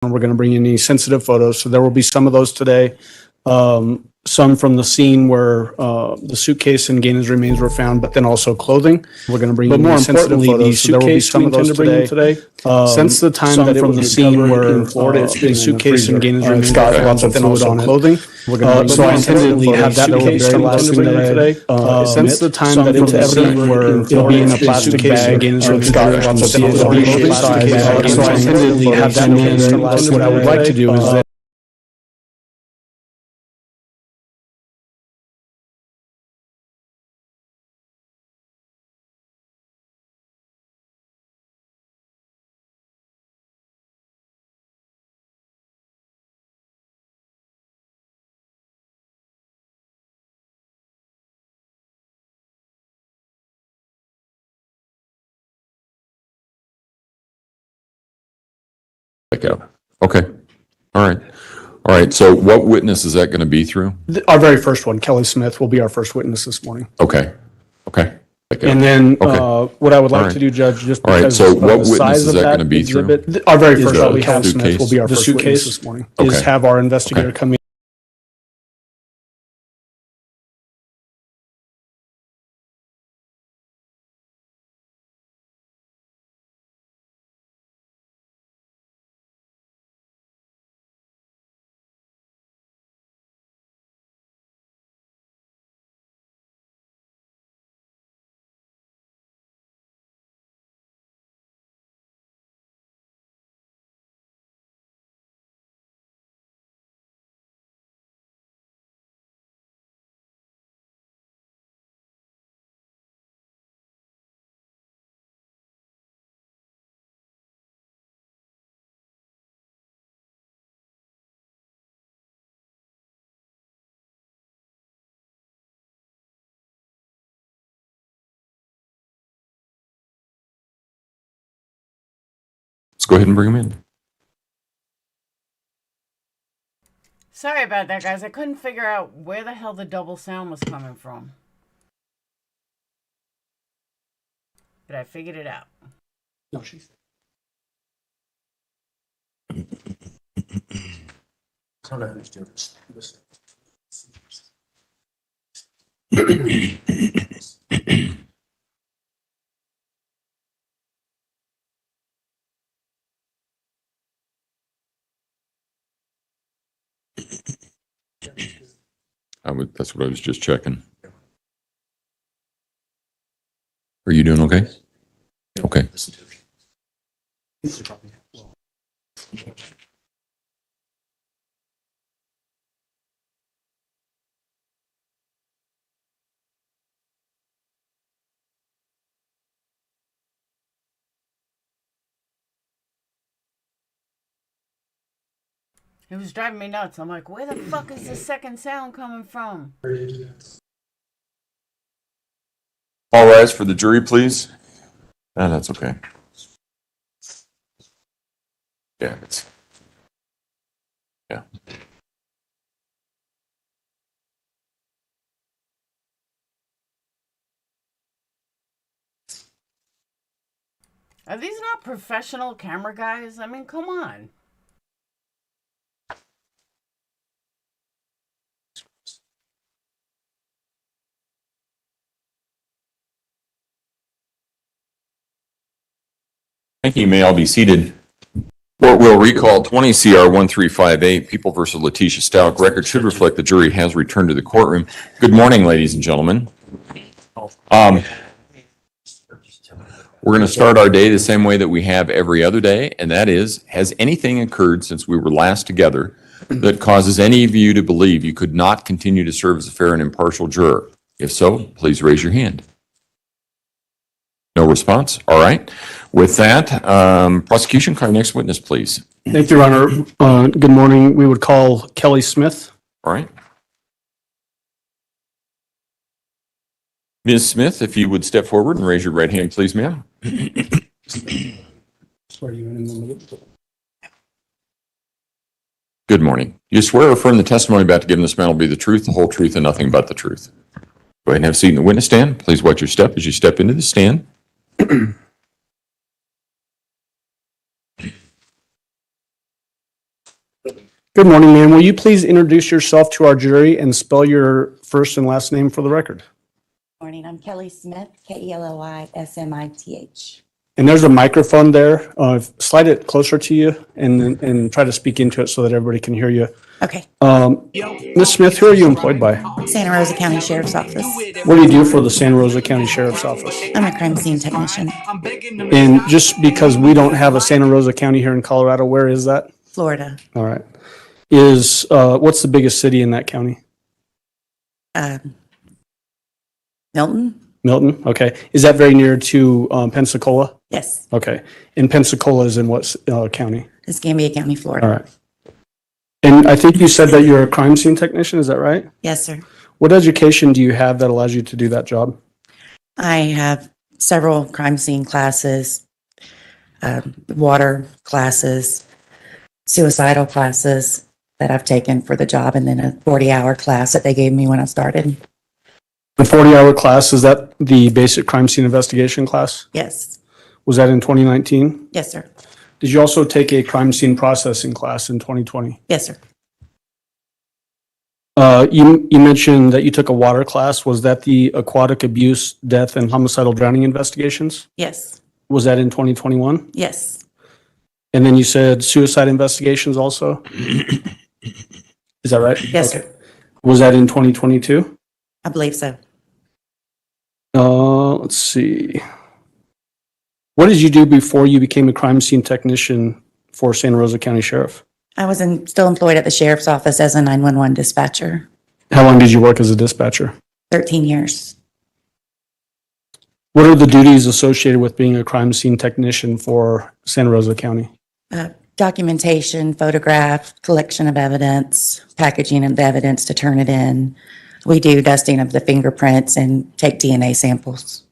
We're going to bring in any sensitive photos. So there will be some of those today. Some from the scene where the suitcase and Gainon's remains were found, but then also clothing. We're going to bring in sensitive photos. So there will be some of those today. Since the time that from the scene where Florida, the suitcase and Gainon's remains were found, but then also clothing. So I intended to have that suitcase today. Since the time that from the scene where it'll be in a plastic case and Gainon's remains were found, but then also clothing. So I intended to have that in. What I would like to do is that Okay. All right. All right. So what witness is that going to be through? our very first one, Kelly Smith, will be our first witness this morning. Okay. Okay. And then what I would like to do, Judge, just All right. because So of what the witness size is of that that going to be through? exhibit, our very first the one, Kelly Smith, will be our first witness this morning, is Okay. have our investigator come in. Let's go ahead and bring him in. Sorry about that, guys. I couldn't figure out where the hell the double sound was coming from. But I figured it out. No, she's. That's what I was just checking. Are you doing okay? Okay. It was driving me nuts. I'm like, where the fuck is the second sound coming from? All rise for the jury, please. That's okay. Yeah. Yeah. Are these not professional camera guys? I mean, come on. Thank you. You may all be seated. Court will recall 20 CR 1358, People versus Letecia Stauch. Record should reflect the jury has returned to the courtroom. Good morning, ladies and gentlemen. We're going to start our day the same way that we have every other day, and that is, has anything occurred since we were last together that causes any of you to believe you could not continue to serve as a fair and impartial juror? If so, please raise your hand. No response? All right. With that, prosecution, call next witness, please. Thank you, Your Honor. Good morning. We would call Kelly Smith. All right. Ms. Smith, if you would step forward and raise your right hand, please, ma'am. Good morning. You swear or affirm the testimony about to give in this matter will be the truth, the whole truth, and nothing but the truth. Go ahead and have a seat in the witness stand. Please watch your step as you step into the stand. Good morning, ma'am. Will you please introduce yourself to our jury and spell your first and last name for the record? Morning, I'm Kelly Smith, Kelysmith. And there's a microphone there. Slide it closer to you and try to speak into it so that everybody can hear you. Okay, Ms. Smith, who are you employed by? Santa Rosa County Sheriff's Office. What do you do for the Santa Rosa County Sheriff's Office? I'm a crime scene technician, And just because we don't have a Santa Rosa County here in Colorado, where is that? Florida. All right. What's the biggest city in that county? Milton? Milton, okay. Is that very near to Pensacola? Yes, Okay. And Pensacola is in what county? Escambia County, All Florida. right. And I think you said that you're a crime scene technician, is that right? Yes, sir. What education do you have that allows you to do that job? I have several crime scene classes, water classes, suicidal classes that I've taken for the job, and then a 40-hour class that they gave me when I started. The 40-hour class, is that the basic crime scene investigation class? Yes, Was that in 2019? yes, sir. Did you also take a crime scene processing class in 2020? Yes, sir. You mentioned that you took a water class. Was that the aquatic abuse, death, and homicidal drowning investigations? Yes, Was that in 2021? yes, And then you said suicide investigations also? Is that right? yes, Okay. sir. Was that in 2022? I believe so. Let's see. What did you do before you became a crime scene technician for Santa Rosa County Sheriff? I was still employed at the sheriff's office as a 911 dispatcher, How long did you work as a dispatcher? 13 years. What are the duties associated with being a crime scene technician for Santa Rosa County? Documentation, photograph, collection of evidence, packaging of the evidence to turn it in. We do dusting of the fingerprints and take DNA samples.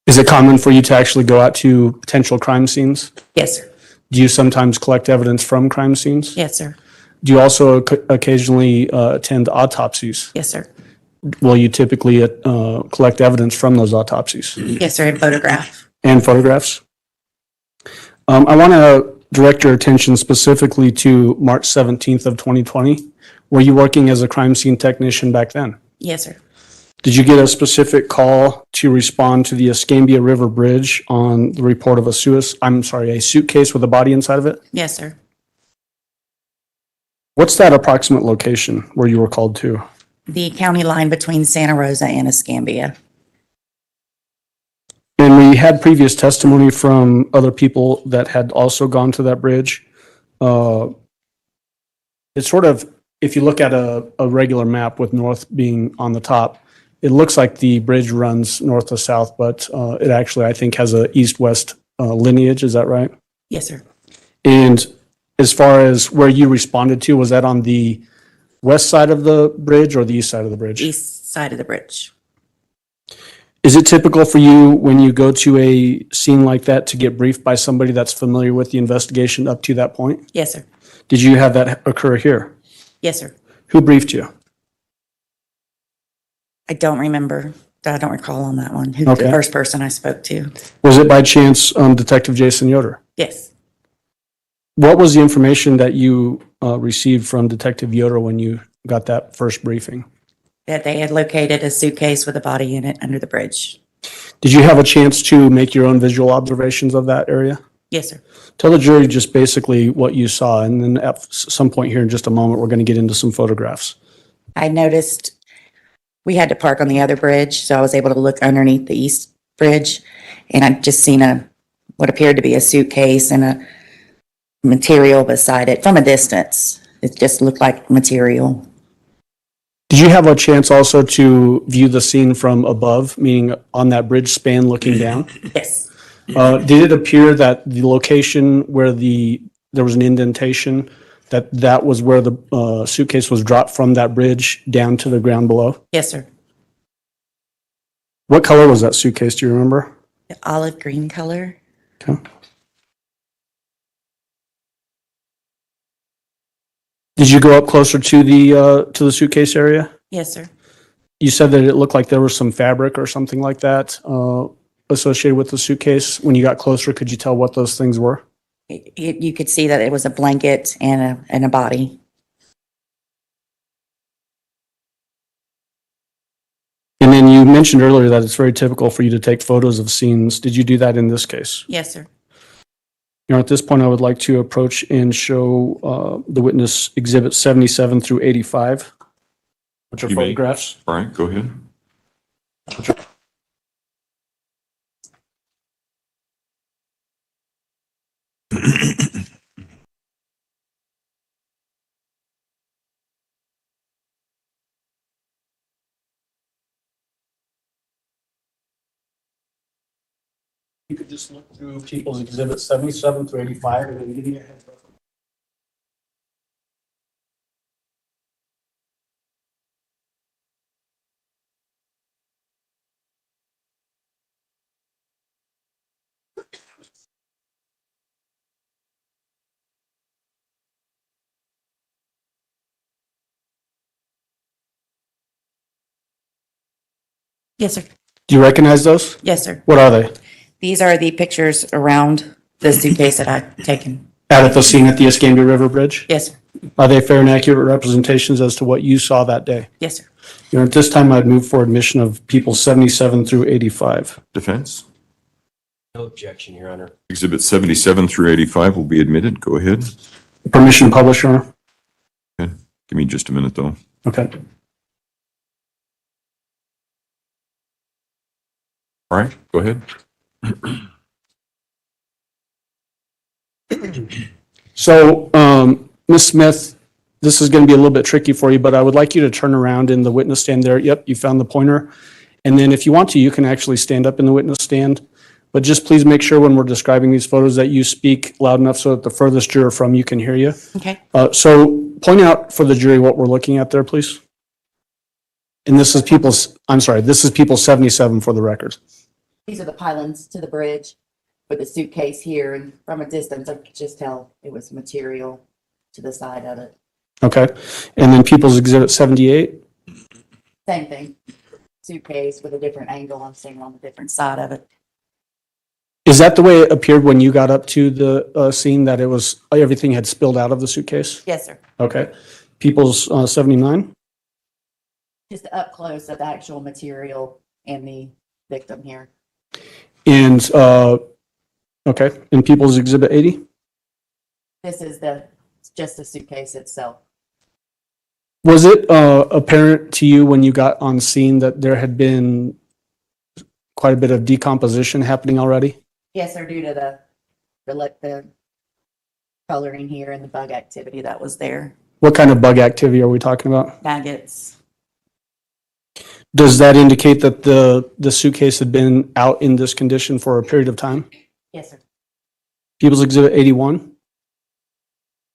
Is it common for you to actually go out to potential crime scenes? Yes, sir. Do you sometimes collect evidence from crime scenes? Yes, sir. Do you also occasionally attend autopsies? Yes, sir. Will you typically collect evidence from those autopsies Yes, sir, and photograph. and photographs? I want to direct your attention specifically to March 17th of 2020. Were you working as a crime scene technician back then? Yes, sir. Did you get a specific call to respond to the Escambia River Bridge on the report of a suitcase with a body inside of it? Yes, sir. What's that approximate location where you were called to? The county line between Santa Rosa and Escambia. And we had previous testimony from other people that had also gone to that bridge. It's sort of, if you look at a regular map with north being on the top, it looks like the bridge runs north to south, but it actually, I think, has a east-west lineage. Is that right? Yes, sir. And as far as where you responded to, was that on the west side of the bridge or the east side of the bridge? East side of the bridge. Is it typical for you when you go to a scene like that to get briefed by somebody that's familiar with the investigation up to that point? Yes, sir. Did you have that occur here? Yes, sir. Who briefed you? I don't remember. I don't recall on that one. Who the Okay. first person I spoke to. Was it by chance Detective Jason Yoder? Yes. What was the information that you received from Detective Yoder when you got that first briefing? That they had located a suitcase with a body in it under the bridge. Did you have a chance to make your own visual observations of that area? Yes, sir. Tell the jury just basically what you saw, and then at some point here in just a moment, we're going to get into some photographs. I noticed we had to park on the other bridge, so I was able to look underneath the east bridge, and I'd just seen what appeared to be a suitcase and a material beside it from a distance. It just looked like material. Did you have a chance also to view the scene from above, meaning on that bridge span looking down? Yes. Did it appear that the location where there was an indentation, that was where the suitcase was dropped from that bridge down to the ground below? Yes, sir. What color was that suitcase? Do you remember? The olive green color. Okay. Did you go up closer to the suitcase area? Yes, sir. You said that it looked like there was some fabric or something like that associated with the suitcase. When you got closer, could you tell what those things were? You could see that it was a blanket and a body. you mentioned earlier that it's very typical for you to take photos of scenes. Did you do that in this case? Yes, sir. At this point, I would like to approach and show the witness exhibit 77 through 85, which are You may. photographs. All right, go ahead. You could just look through people's exhibit 77 through 85 and then give me a heads up. Yes, sir. Do you recognize those? Yes, sir. What are they? These are the pictures around the suitcase that I've taken. Out at the scene at the Escambia River Bridge? Yes, sir. Are they fair and accurate representations as to what you saw that day? Yes, sir. At this time, I'd move for admission of people 77 through 85. Defense? No objection, Your Honor. Exhibit 77 through 85 will be admitted. Go ahead. Permission to publish, Your Honor? Okay. Give me just a minute, though. Okay. All right, go ahead. So, Ms. Smith, this is going to be a little bit tricky for you, but I would like you to turn around in the witness stand there. Yep, you found the pointer. And then if you want to, you can actually stand up in the witness stand. But just please make sure when we're describing these photos that you speak loud enough so that the furthest juror from you can hear you. Okay. So point out for the jury what we're looking at there, please. And this is this is people 77 for the record. These are the pylons to the bridge with the suitcase here, and from a distance, I could just tell it was material to the side of it. Okay. And then people's exhibit 78. Same thing. Suitcase with a different angle. I'm seeing on the different side of it. Is that the way it appeared when you got up to the scene, that it was everything had spilled out of the suitcase? Yes, sir. Okay. People's 79. Just up close of the actual material and the victim here. And, okay, and people's exhibit 80? This is just the suitcase itself. Was it apparent to you when you got on scene that there had been quite a bit of decomposition happening already? Yes, sir, due to the coloring here and the bug activity that was there. What kind of bug activity are we talking about? Maggots. Does that indicate that the suitcase had been out in this condition for a period of time? Yes, sir. People's exhibit 81?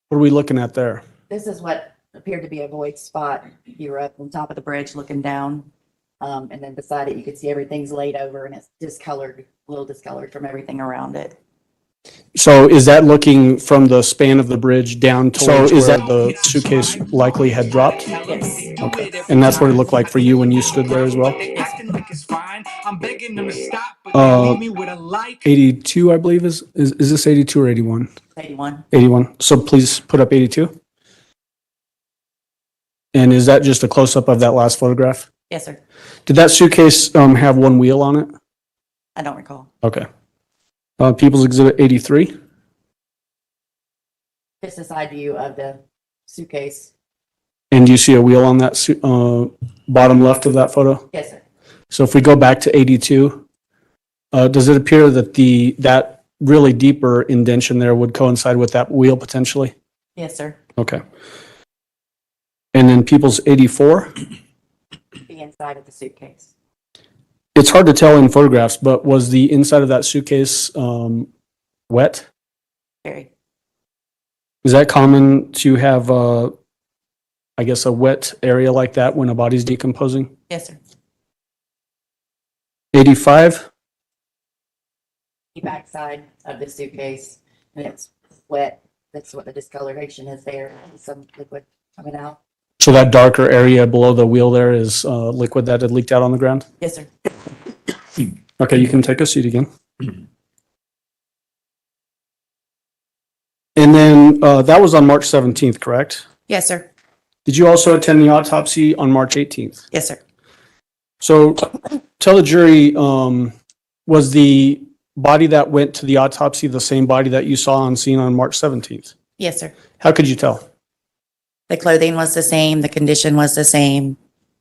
What are we looking at there? This is what appeared to be a void spot. You were up on top of the bridge looking down. And then beside it, you could see everything's laid over and it's discolored, a little discolored from everything around it. So is that looking from the span of the bridge down towards where the suitcase likely had dropped? Yes. Okay. And that's what it looked like for you when you stood there as well? 82, I believe, is this 82 or 81? 81. 81. So please put up 82. And is that just a close-up of that last photograph? Yes, sir. Did that suitcase have one wheel on it? I don't recall. Okay. People's exhibit 83. Just a side view of the suitcase. And do you see a wheel on that bottom left of that photo? Yes, sir. So if we go back to 82, does it appear that that really deeper indention there would coincide with that wheel potentially? Yes, sir. Okay. And then people's 84. The inside of the suitcase. It's hard to tell in photographs, but was the inside of that suitcase wet? Very. Is that common to have, I guess, a wet area like that when a body's decomposing? Yes, sir. 85. The backside of the suitcase, and it's wet. That's what the discoloration is there. Some liquid coming out. So that darker area below the wheel there is liquid that had leaked out on the ground? Yes, sir. Okay, you can take a seat again. And then that was on March 17th, correct? Yes, sir. Did you also attend the autopsy on March 18th? Yes, sir. So tell the jury, was the body that went to the autopsy the same body that you saw on scene on March 17th? Yes, sir. How could you tell? The clothing was the same, the condition was the same,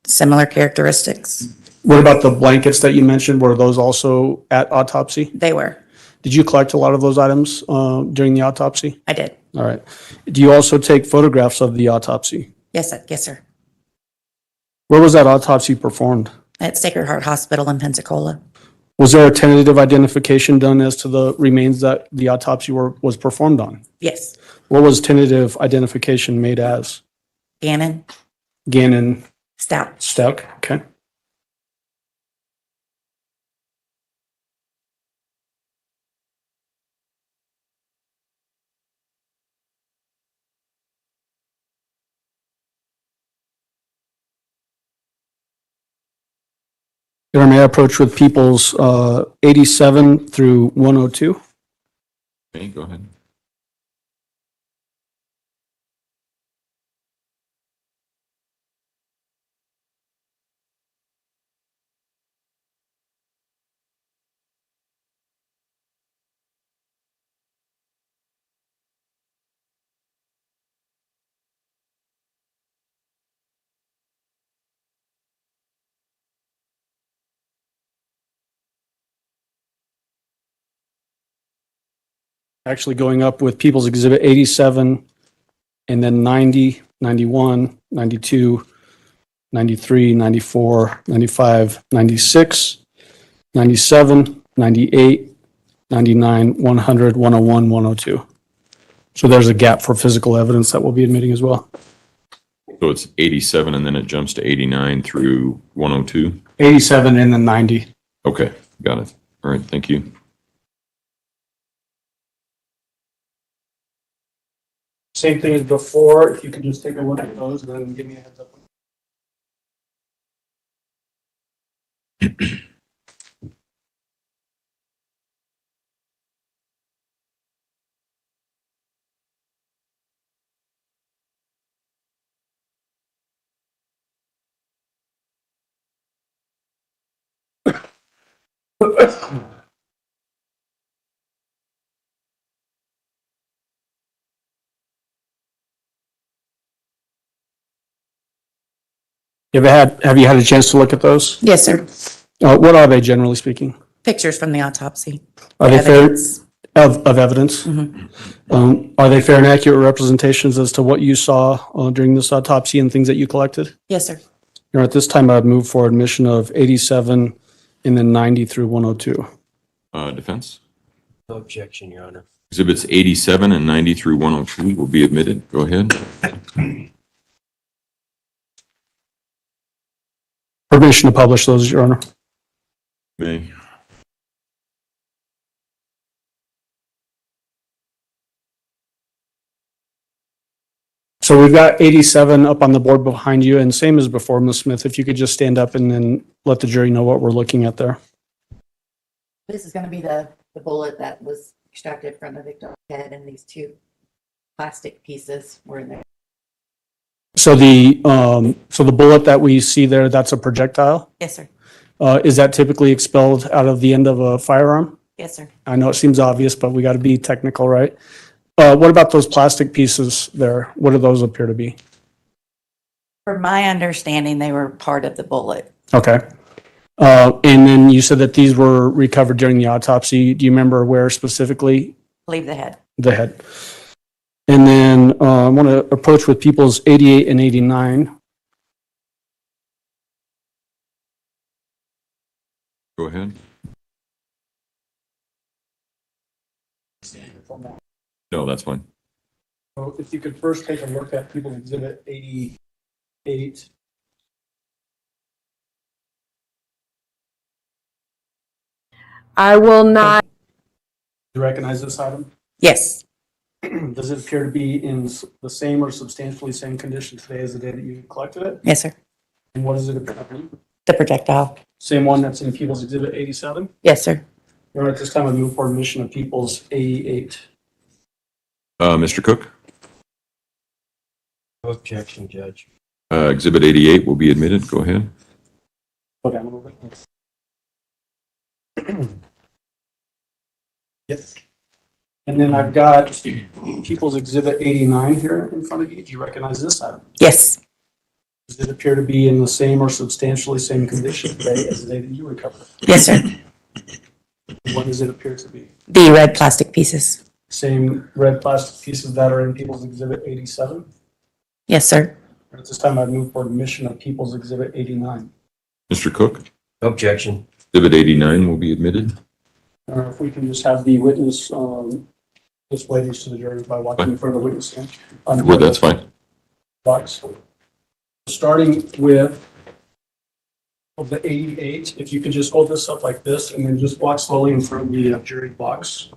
similar characteristics. What about the blankets that you mentioned? Were those also at autopsy? They were. Did you collect a lot of those items during the autopsy? I did. All right. Do you also take photographs of the autopsy? Yes, sir. Yes, sir. Where was that autopsy performed? At Sacred Heart Hospital in Pensacola. Was there a tentative identification done as to the remains that the autopsy was performed on? Yes. What was tentative identification made as? Gannon, Gannon Stauch. Stauch, okay. Your Honor, may I approach with people's 87 through 102? Okay, go ahead. Actually going up with people's exhibit 87 and then 90, 91, 92, 93, 94, 95, 96, 97, 98, 99, 100, 101, 102. So there's a gap for physical evidence that we'll be admitting as well. So it's 87 and then it jumps to 89 through 102? 87 and then 90. Okay, got it. All right, thank you. Same thing as before. If you could just take a look at those and then give me a heads up. Have you had a chance to look at those? Yes, sir. What are they, generally speaking? Pictures from the autopsy. Are they fair Evidence. of evidence? Are they fair and accurate representations as to what you saw during this autopsy and things that you collected? Yes, sir. At this time, I'd move for admission of 87 and then 90 through 102. Defense? No objection, Your Honor. Exhibits 87 and 90 through 102 will be admitted. Go ahead. Permission to publish those, Your Honor. May. So we've got 87 up on the board behind you, and same as before, Ms. Smith, if you could just stand up and then let the jury know what we're looking at there. This is going to be the bullet that was extracted from the victim's head, and these two plastic pieces were in there. So the bullet that we see there, that's a projectile? Yes, sir. Is that typically expelled out of the end of a firearm? Yes, sir. I know it seems obvious, but we got to be technical, right? What about those plastic pieces there? What do those appear to be? From my understanding, they were part of the bullet. Okay. And then you said that these were recovered during the autopsy. Do you remember where specifically? Leave the head. The head. And then I want to approach with people's 88 and 89. Go ahead. No, that's fine. So if you could first take a look at people's exhibit 88. I will not. Do you recognize this item? Yes. Does it appear to be in the same or substantially same condition today as the day that you collected it? Yes, sir. And what does it appear to be? The projectile. Same one that's in people's exhibit 87? Yes, sir. Or at this time, I move for admission of people's 88. Mr. Cook? No objection, Judge. Exhibit 88 will be admitted. Go ahead. Go down a little bit. Yes. And then I've got People's Exhibit 89 here in front of you. Do you recognize this item? Yes, Does it appear to be in the same or substantially same condition today as the day that you recovered? yes, sir. What does it appear to be? The red plastic pieces. Same red plastic pieces that are in People's Exhibit 87? Yes, sir. At this time, I'd move for admission of People's Exhibit 89. Mr. Cook, No objection. Exhibit 89 will be admitted. If we can just have the witness display these to the jury by walking in front of the witness stand. Well, that's fine. Box. Starting with the 88, if you could just hold this up like this and then just walk slowly in front of the jury box.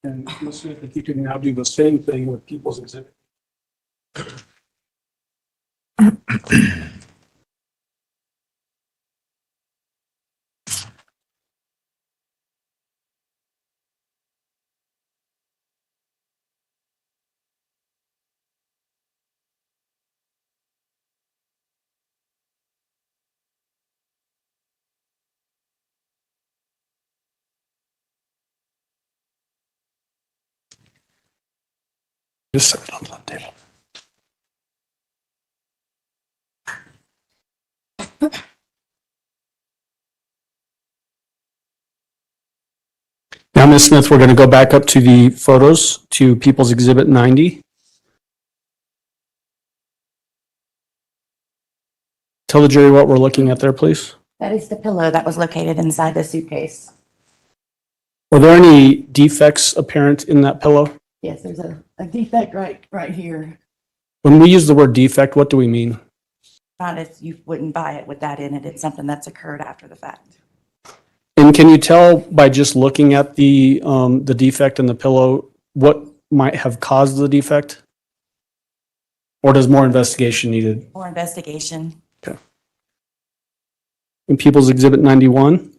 And let's see if you can now do the same thing with People's Exhibit. Just set it on the table. Now, Ms. Smith, we're going to go back up to the photos to People's Exhibit 90. Tell the jury what we're looking at there, please. That is the pillow that was located inside the suitcase. Were there any defects apparent in that pillow? Yes, there's a defect right here. When we use the word defect, what do we mean? Not as you wouldn't buy it with that in it. It's something that's occurred after the fact. And can you tell by just looking at the defect in the pillow what might have caused the defect? Or does more investigation needed? More investigation. In People's Exhibit 91?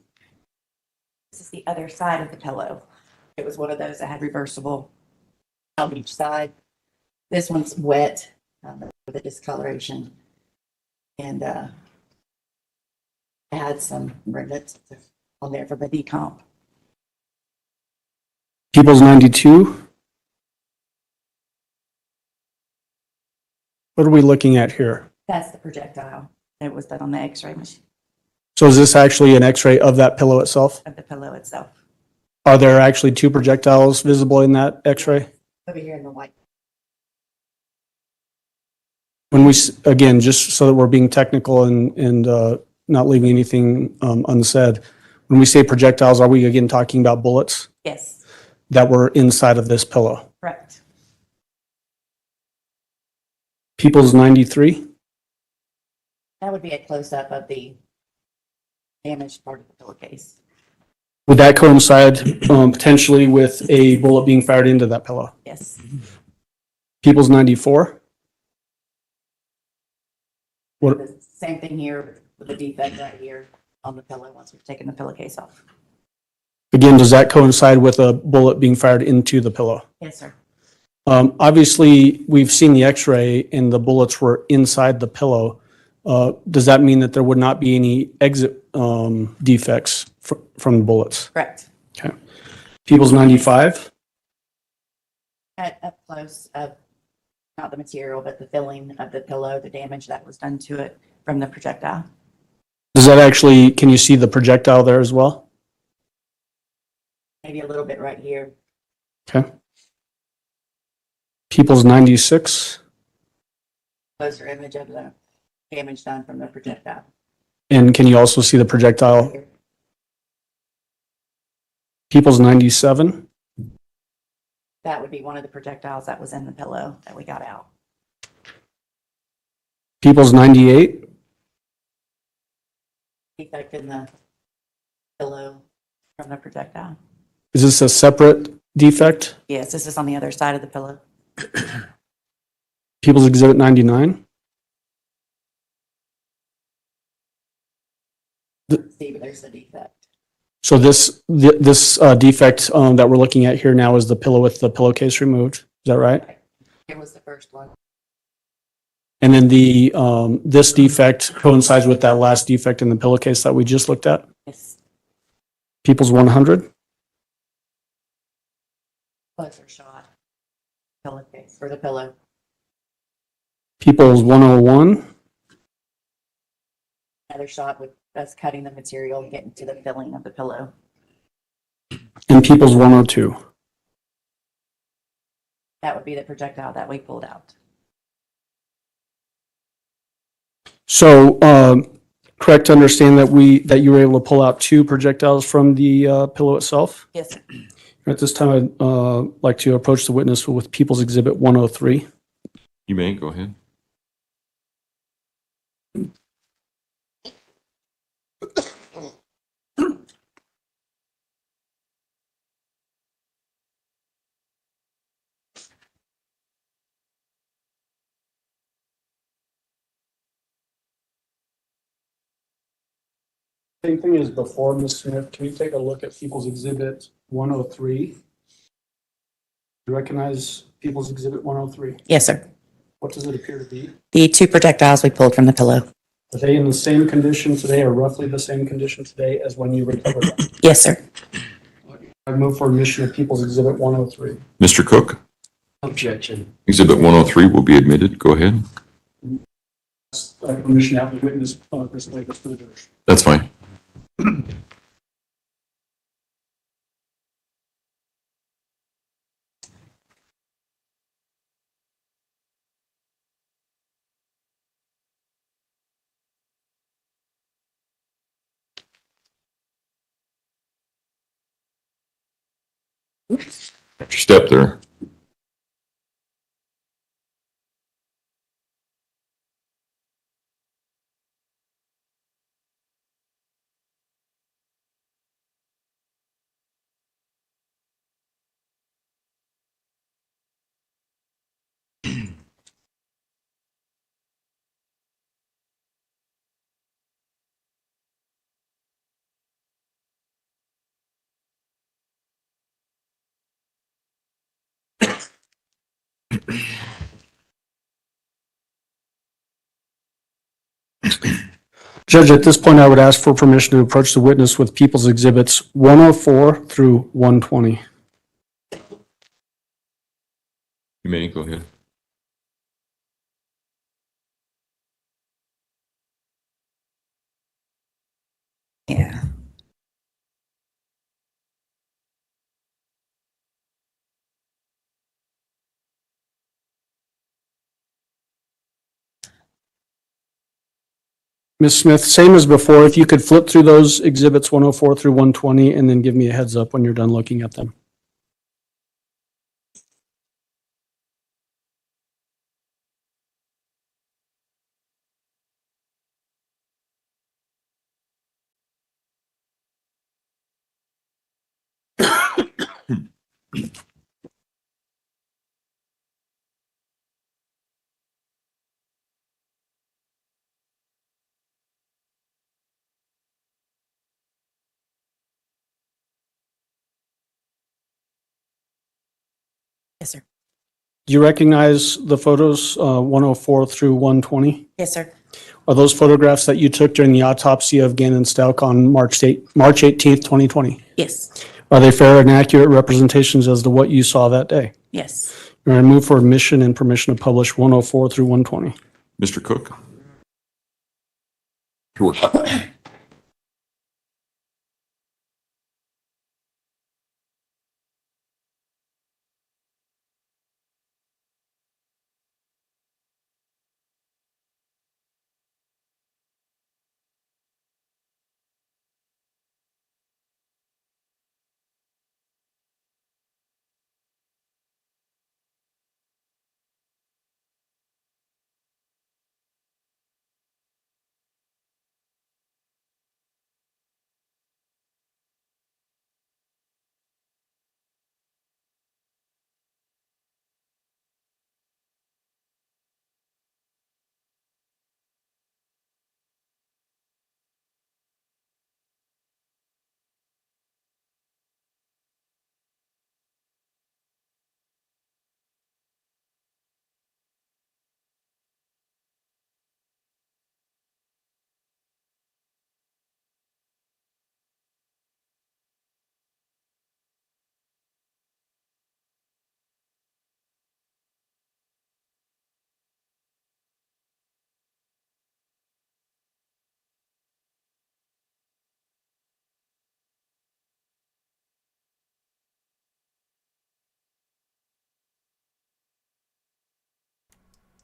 This is the other side of the pillow. It was one of those that had reversible on each side. This one's wet with the discoloration. And had some remnants on there for the decomp. People's 92? What are we looking at here? That's the projectile. It was done on the x-ray machine So is this actually an x-ray of that pillow itself? of the pillow itself. Are there actually two projectiles visible in that x-ray? Over here in the white. When we, again, just so that we're being technical and not leaving anything unsaid, when we say projectiles, are we again talking about bullets Yes, that were inside of this pillow? correct. People's 93? That would be a close-up of the damaged part of the pillowcase. Would that coincide potentially with a bullet being fired into that pillow? Yes, People's 94? What, the same thing here with the defect right here on the pillow once we've taken the pillowcase off. again, does that coincide with a bullet being fired into the pillow? Yes, sir. Obviously, we've seen the x-ray and the bullets were inside the pillow. Does that mean that there would not be any exit defects from the bullets? Correct. Okay. People's 95? At up close of not the material, but the filling of the pillow, the damage that was done to it from the projectile. Does that actually, can you see the projectile there as well? Maybe a little bit right here. Okay. People's 96? Closer image of the damage done from the projectile. And can you also see the projectile? Here. People's 97? That would be one of the projectiles that was in the pillow that we got out. People's 98. Defect in the pillow from the projectile. Is this a separate defect? Yes, this is on the other side of the pillow. People's Exhibit 99. See, but there's a defect. So this defect that we're looking at here now is the pillow with the pillowcase removed. Is that right? Here was the first one. And then this defect coincides with that last defect in the pillowcase that we just looked at. Yes. People's 100. Closer shot. Pillowcase for the pillow. People's 101. Another shot with us cutting the material and getting to the filling of the pillow. And people's 102. That would be the projectile that we pulled out. So, correct to understand that you were able to pull out 2 projectiles from the pillow itself? Yes, sir. At this time, I'd like to approach the witness with People's Exhibit 103. You may, go ahead. Same thing as before, Ms. Smith. Can you take a look at People's Exhibit 103? You recognize People's Exhibit 103? Yes, sir. What does it appear to be? The 2 projectiles we pulled from the pillow. Are they in the same condition today or roughly the same condition today as when you recovered them? Yes, sir. I move for admission of People's Exhibit 103. Mr. Cook, Objection. Exhibit 103 will be admitted. Go ahead. Permission to have the witness display this to the judge. That's fine. Step there. Judge, at this point, I would ask for permission to approach the witness with People's Exhibits 104 through 120. You may, go ahead. Yeah. Ms. Smith, same as before, if you could flip through those exhibits 104 through 120 and then give me a heads up when you're done looking at them. Yes, sir. Do you recognize the photos 104 through 120? Yes, sir. Are those photographs that you took during the autopsy of Gannon Stauch on March 18th, 2020? Yes. Are they fair and accurate representations as to what you saw that day? Yes. You're going to move for admission and permission to publish 104 through 120. Mr. Cook? Sure.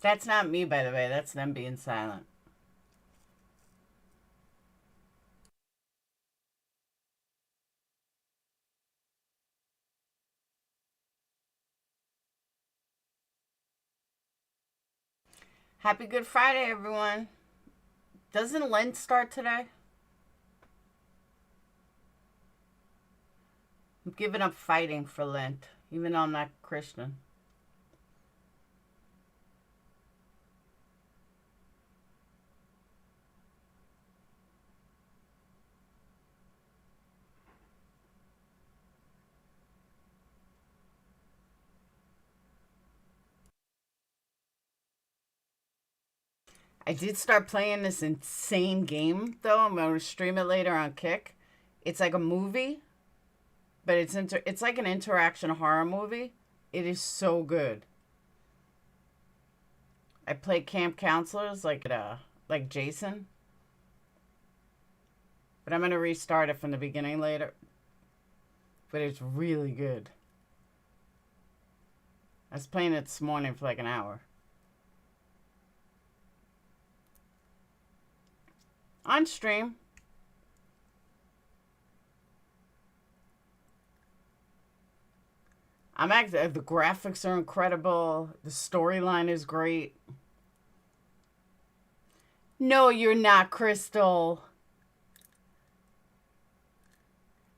That's not me, by the way. That's them being silent. Happy Good Friday, everyone. Doesn't Lent start today? I'm giving up fighting for Lent, even though I'm not Christian. I did start playing this insane game, though. I'm going to stream it later on Kick. It's like a movie, but it's like an interaction horror movie. It is so good. I play camp counselors like Jason. But I'm going to restart it from the beginning later. But it's really good. I was playing it this morning for like an hour. On stream. The graphics are incredible. The storyline is great. No, you're not, Crystal.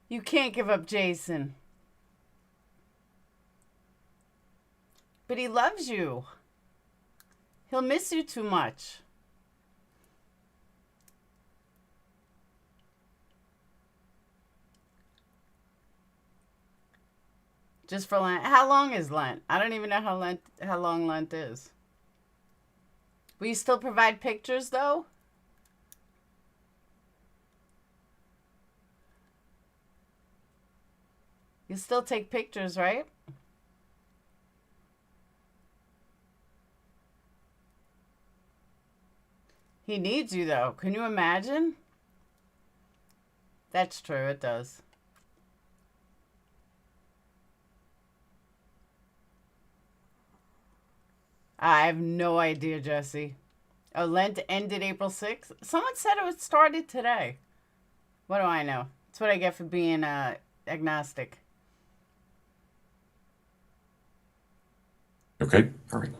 You can't give up Jason. But he loves you. He'll miss you too much. Just for Lent. How long is Lent? I don't even know how long Lent is. Will you still provide pictures, though? You still take pictures, right? He needs you, though. Can you imagine? That's true, it does. I have no idea, Jesse. Oh, Lent ended April 6th? Someone said it started today. What do I know? That's what I get for being agnostic. Okay, all right.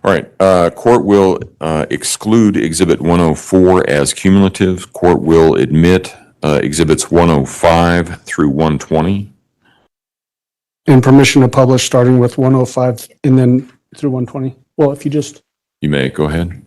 All right, court will exclude Exhibit 104 as cumulative. Court will admit Exhibits 105 through 120. And permission to publish starting with 105 and then through 120. Well, if you just, You may go ahead.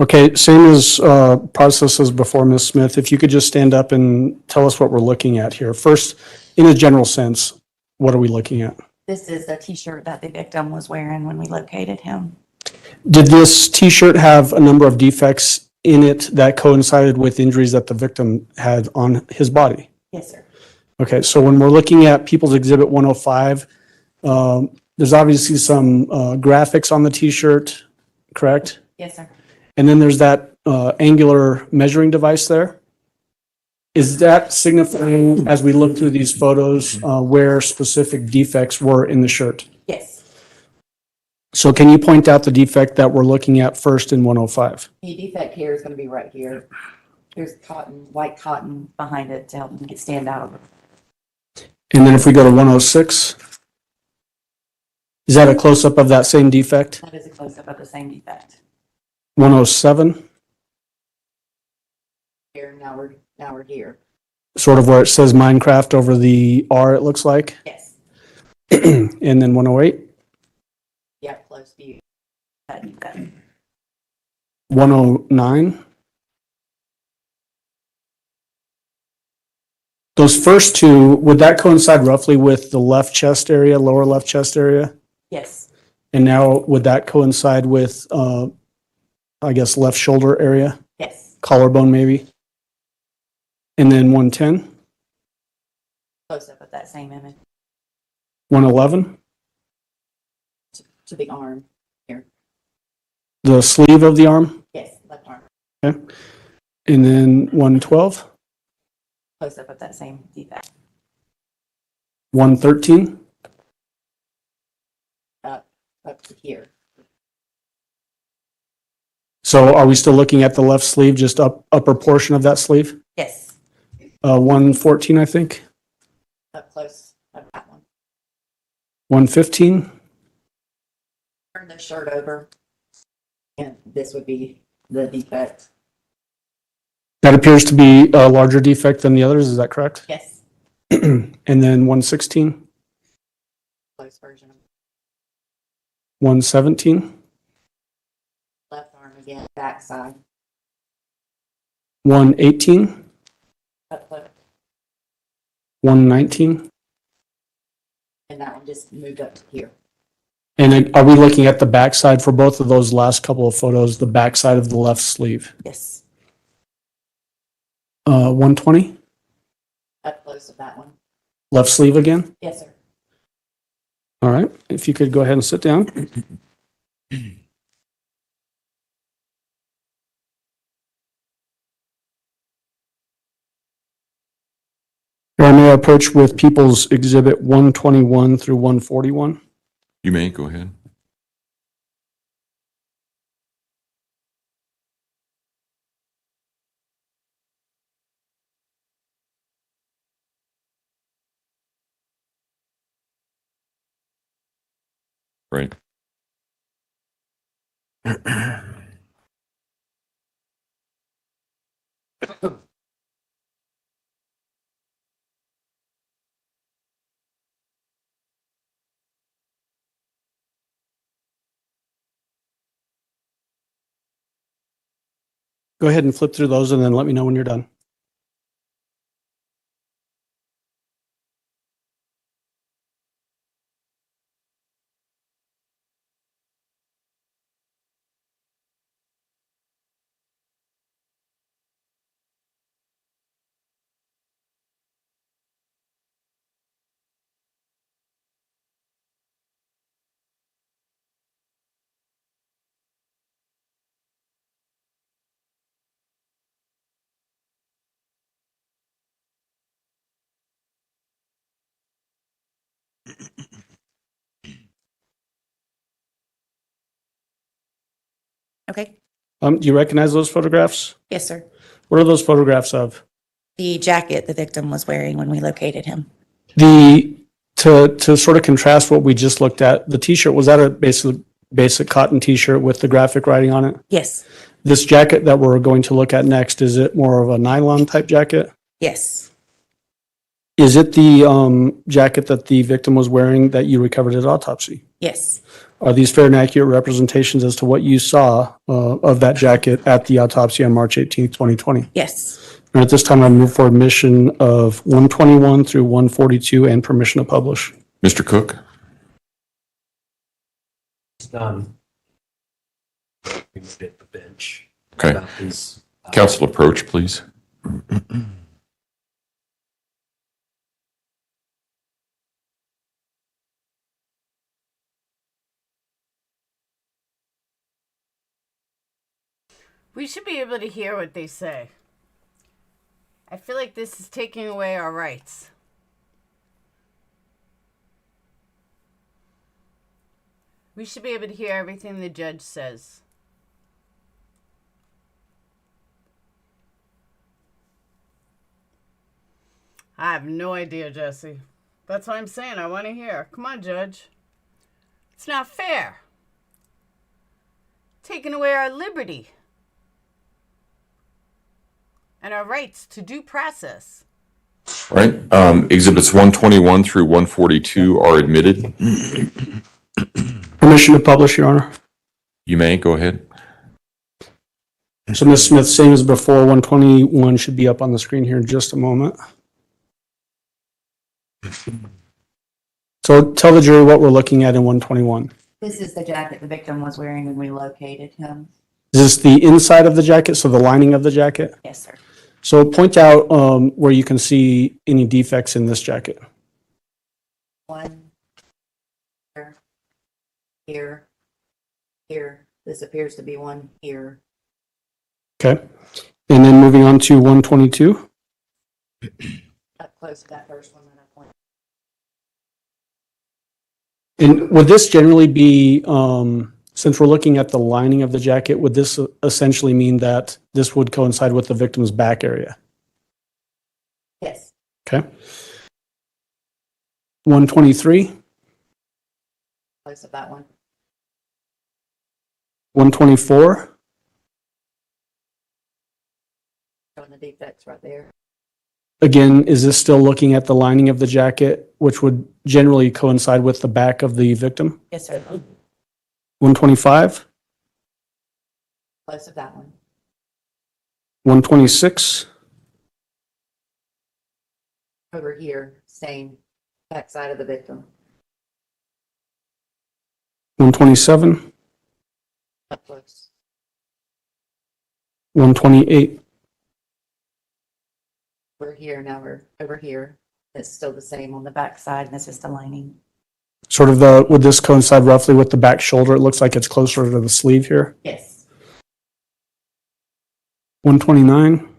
okay, same as process as before, Ms. Smith, if you could just stand up and tell us what we're looking at here. First, in a general sense, what are we looking at? This is the T-shirt that the victim was wearing when we located him. Did this T-shirt have a number of defects in it that coincided with injuries that the victim had on his body? Yes, sir. Okay, so when we're looking at People's Exhibit 105, there's obviously some graphics on the T-shirt, correct? Yes, sir. And then there's that angular measuring device there. Is that signifying, as we look through these photos, where specific defects were in the shirt? Yes. So can you point out the defect that we're looking at first in 105? the defect here is going to be right here. There's cotton, white cotton behind it to help them get stand out. And then if we go to 106, is that a close-up of that same defect? That is a close-up of the same defect. 107, Here, now we're here. sort of where it says Minecraft over the R, it looks like. Yes. And then 108, Yeah, close to you. That defect. 109. Those first two, would that coincide roughly with the left chest area, lower left chest area? Yes. And now would that coincide with, I guess, left shoulder area, Yes. collarbone maybe? And then 110, Close-up of that same image 111, to the arm here. the sleeve of the arm, Yes, left arm. okay? And then 112, Close up of that same defect. 113, Up to here. so are we still looking at the left sleeve, just upper portion of that sleeve? Yes, 114, I think, up close of that one. 115, Turn the shirt over. And this would be the defect. that appears to be a larger defect than the others, is that correct? Yes. And then 116, Close version of 117, left arm again, back side. 118, Up close. 119. And that one just moved up to here. And then are we looking at the backside for both of those last couple of photos, the backside of the left sleeve? Yes. 120, Up close of that one. left sleeve again? Yes, sir. All right, if you could go ahead and sit down. I may approach with People's Exhibit 121 through 141. You may, go ahead. Right. Go ahead and flip through those and then let me know when you're done. Okay. Do you recognize those photographs? Yes, sir. What are those photographs of? The jacket the victim was wearing when we located him. To sort of contrast what we just looked at, the t-shirt, was that a basic cotton t-shirt with the graphic writing on it? Yes. This jacket that we're going to look at next, is it more of a nylon type jacket? Yes. Is it the jacket that the victim was wearing that you recovered at autopsy? Yes. Are these fair and accurate representations as to what you saw of that jacket at the autopsy on March 18th, 2020? Yes. And at this time, I move for admission of 121 through 142 and permission to publish. Mr. Cook? It's done. We moved it to the bench. Okay. About these, Council approach, please. We should be able to hear what they say. I feel like this is taking away our rights. We should be able to hear everything the judge says. I have no idea, Jesse. That's what I'm saying. I want to hear. Come on, Judge. It's not fair. Taking away our liberty and our rights to due process. All right. Exhibits 121 through 142 are admitted. Permission to publish, Your Honor. You may, go ahead. So Ms. Smith, same as before, 121 should be up on the screen here in just a moment. So tell the jury what we're looking at in 121. This is the jacket the victim was wearing when we located him. Is this the inside of the jacket, so the lining of the jacket? Yes, sir. So point out where you can see any defects in this jacket. One. Here. Here. This appears to be one here. Okay. And then moving on to 122. Up close to that first one that I pointed. And would this generally be, since we're looking at the lining of the jacket, would this essentially mean that this would coincide with the victim's back area? Yes. Okay. 123, Close of that one. 124, Showing the defects right there. again, is this still looking at the lining of the jacket, which would generally coincide with the back of the victim? Yes, sir. 125, Close of that one. 126, Over here, same back side of the victim. 127, Up close. 128. We're here, now we're over here. It's still the same on the back side, and it's just a lining. Sort of would this coincide roughly with the back shoulder? It looks like it's closer to the sleeve here. Yes. 129,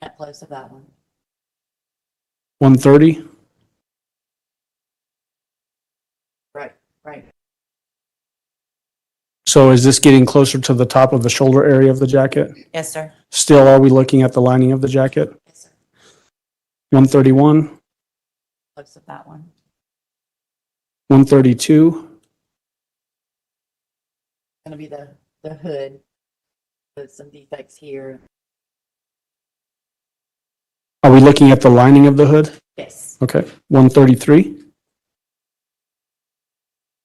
Up close of that one. 130, Right. so is this getting closer to the top of the shoulder area of the jacket? Yes, sir. Still, are we looking at the lining of the jacket? Yes, sir. 131, Close of that one. 132, Gonna be the hood with some defects here. are we looking at the lining of the hood? Yes. Okay, 133,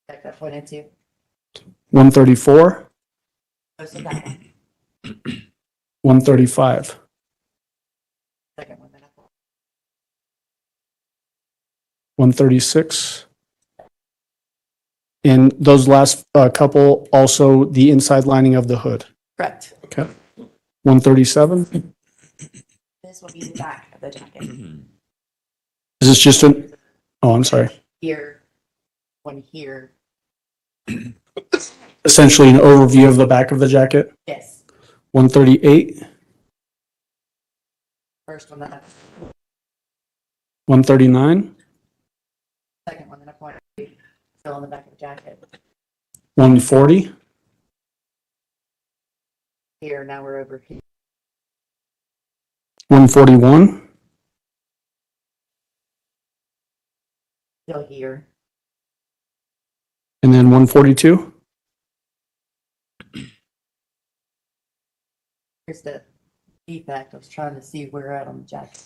Like I pointed to. 134, Close of that one. 135, Second one that I pointed. 136. And those last couple, also the inside lining of the hood. Correct. Okay. 137, This will be the back of the jacket. is this just an, oh, I'm sorry. Here, one here. Essentially an overview of the back of the jacket. Yes. 138, First one that I, 139, second one that I pointed to. Still on the back of the jacket. 140, Here, now we're over here. 141, Still here. and then 142. Here's the defect. I was trying to see where at on the jacket.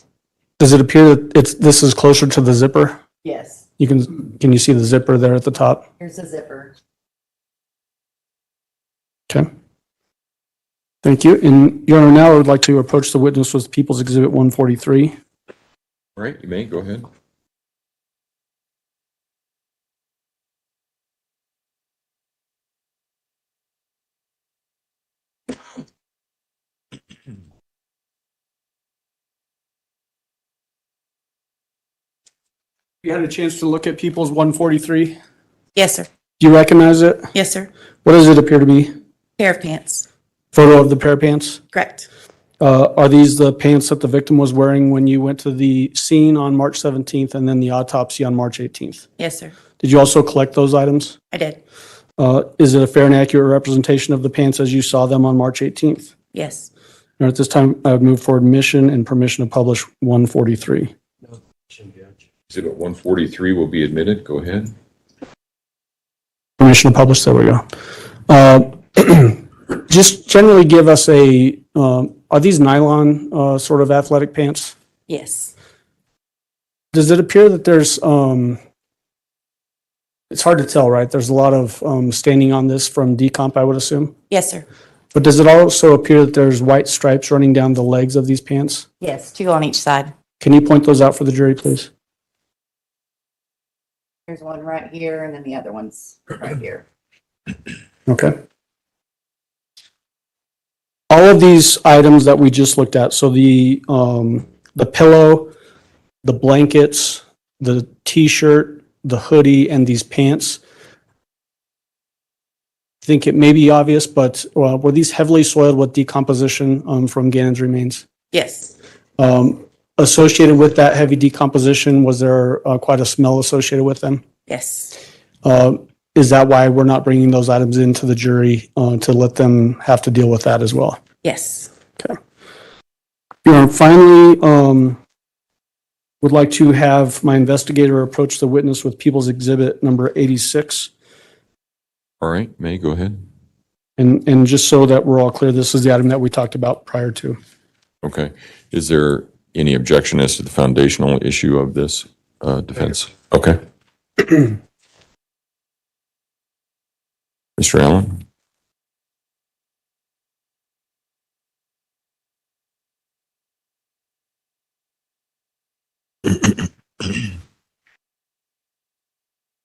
Does it appear that this is closer to the zipper? Yes. Can you see the zipper there at the top? Here's the zipper. Okay. Thank you. And Your Honor, now I would like to approach the witness with People's Exhibit 143. All right, you may, go ahead. You had a chance to look at People's 143. Yes, sir. Do you recognize it? Yes, sir. What does it appear to be? Pair of pants. Photo of the pair of pants? Correct. Are these the pants that the victim was wearing when you went to the scene on March 17th and then the autopsy on March 18th? Yes, sir. Did you also collect those items? I did. Is it a fair and accurate representation of the pants as you saw them on March 18th? Yes. And at this time, I would move for admission and permission to publish 143. Judge. Exhibit 143 will be admitted. Go ahead. Permission to publish, there we go. Just generally give us are these nylon sort of athletic pants? Yes. Does it appear that there's, it's hard to tell, right? There's a lot of staining on this from decomp, I would assume. Yes, sir. But does it also appear that there's white stripes running down the legs of these pants? Yes, two on each side. Can you point those out for the jury, please? There's one right here, and then the other one's right here. Okay. All of these items that we just looked at, so the pillow, the blankets, the t-shirt, the hoodie, and these pants, think it may be obvious, but were these heavily soiled with decomposition from Gannon's remains? Yes, Associated with that heavy decomposition, was there quite a smell associated with them? yes, Is that why we're not bringing those items into the jury to let them have to deal with that as well? yes. Okay. Finally, would like to have my investigator approach the witness with People's Exhibit number 86. All right, May, go ahead. And just so that we're all clear, this is the item that we talked about prior to. Okay. Is there any objection as to the foundational issue of this defense? Okay. Mr. Allen?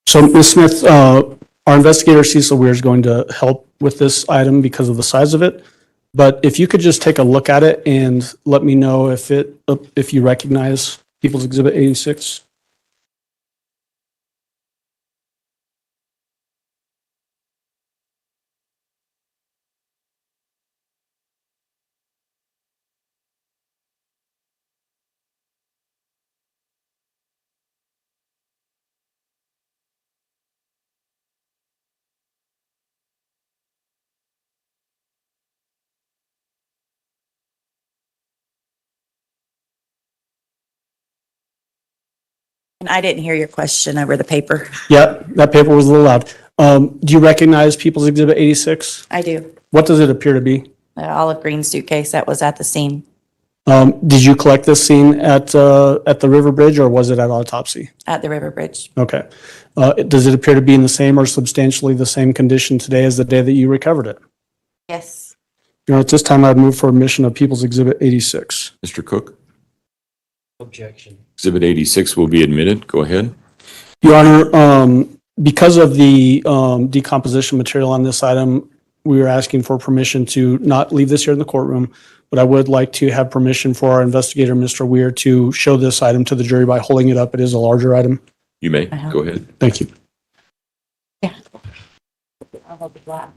So, Ms. Smith, our investigator Cecil Weir is going to help with this item because of the size of it. But if you could just take a look at it and let me know if you recognize People's Exhibit 86. And I didn't hear your question over the paper. Yeah, that paper was a little loud. Do you recognize People's Exhibit 86? I do. What does it appear to be? The olive green suitcase that was at the scene Did you collect this scene at the River Bridge, or was it at autopsy? at the River Bridge. Okay. Does it appear to be in the same or substantially the same condition today as the day that you recovered it? Yes. At this time, I'd move for admission of People's Exhibit 86. Mr. Cook? Objection. Exhibit 86 will be admitted. Go ahead. Your Honor, because of the decomposition material on this item, we are asking for permission to not leave this here in the courtroom, but I would like to have permission for our investigator, Mr. Weir, to show this item to the jury by holding it up. It is a larger item. You may. Go ahead. Thank you. Yeah. I'll hold the black.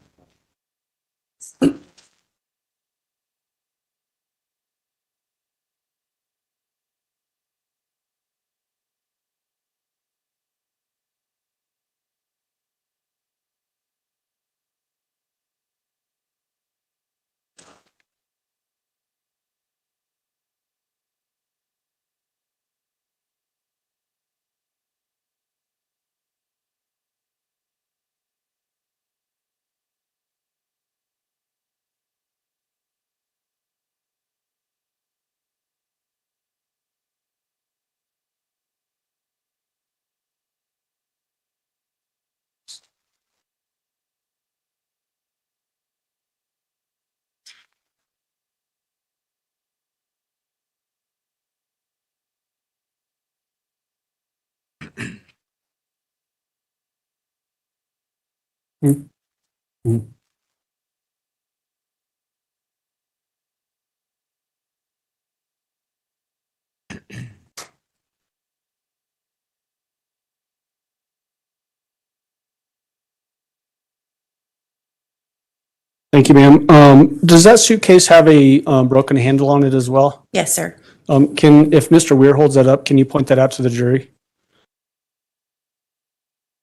Thank you, ma'am. Does that suitcase have a broken handle on it as well? Yes, sir. If Mr. Weir holds that up, can you point that out to the jury?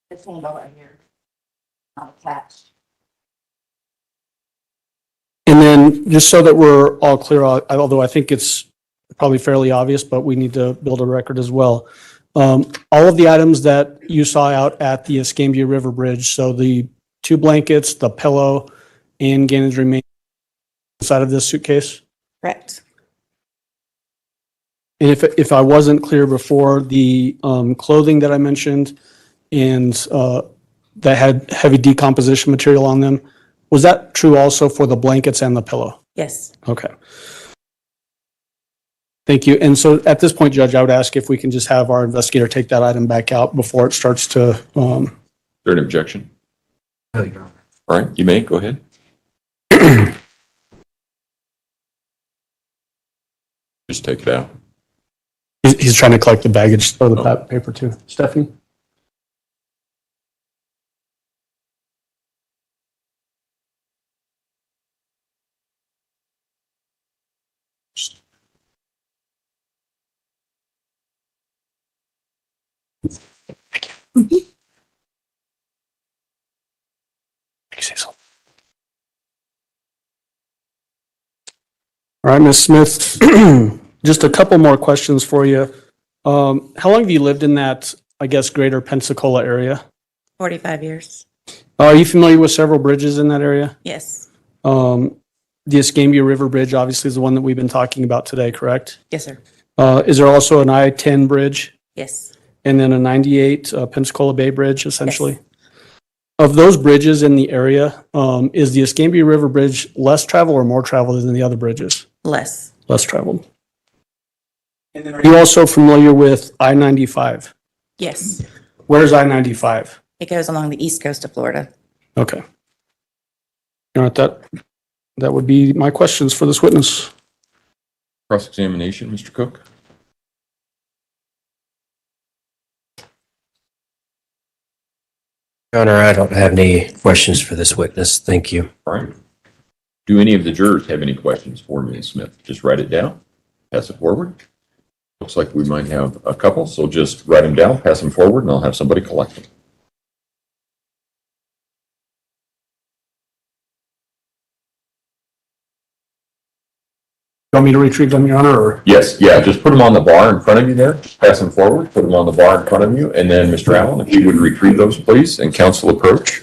This handle right here. Not attached. And then, just so that we're all clear, although I think it's probably fairly obvious, but we need to build a record as well. All of the items that you saw out at the Escambia River Bridge, so the 2 blankets, the pillow, and Gannon's remains inside of this suitcase? Correct. And if I wasn't clear before, the clothing that I mentioned and that had heavy decomposition material on them, was that true also for the blankets and the pillow? Yes. Okay. Thank you. And so at this point, Judge, I would ask if we can just have our investigator take that item back out before it starts to. Is there an objection? No, Your Honor. All right, you may. Go ahead. Just take it out. He's trying to collect the baggage or the paper too. Stephanie? All right, Ms. Smith, just a couple more questions for you. How long have you lived in that, I guess, greater Pensacola area? 45 years. Are you familiar with several bridges in that area? Yes. The Escambia River Bridge obviously is the one that we've been talking about today, correct? Yes, sir. Is there also an I-10 bridge Yes. and then a 98 Pensacola Bay Bridge, essentially? Yes. Of those bridges in the area, is the Escambia River Bridge less traveled or more traveled than the other bridges? Less. Less traveled. And then are you also familiar with I-95? Yes. Where's I-95? It goes along the east coast of Florida. Okay. All right, that would be my questions for this witness. Cross-examination, Mr. Cook? Your Honor, I don't have any questions for this witness. Thank you. All right. Do any of the jurors have any questions for Ms. Smith? Just write it down, pass it forward. Looks like we might have a couple, so just write them down, pass them forward, and I'll have somebody collect them. You want me to retrieve them, Your Honor, or? Yes, yeah, just put them on the bar in front of you there, pass them forward, put them on the bar in front of you, and then Mr. Allen, if you would retrieve those, please, and counsel approach.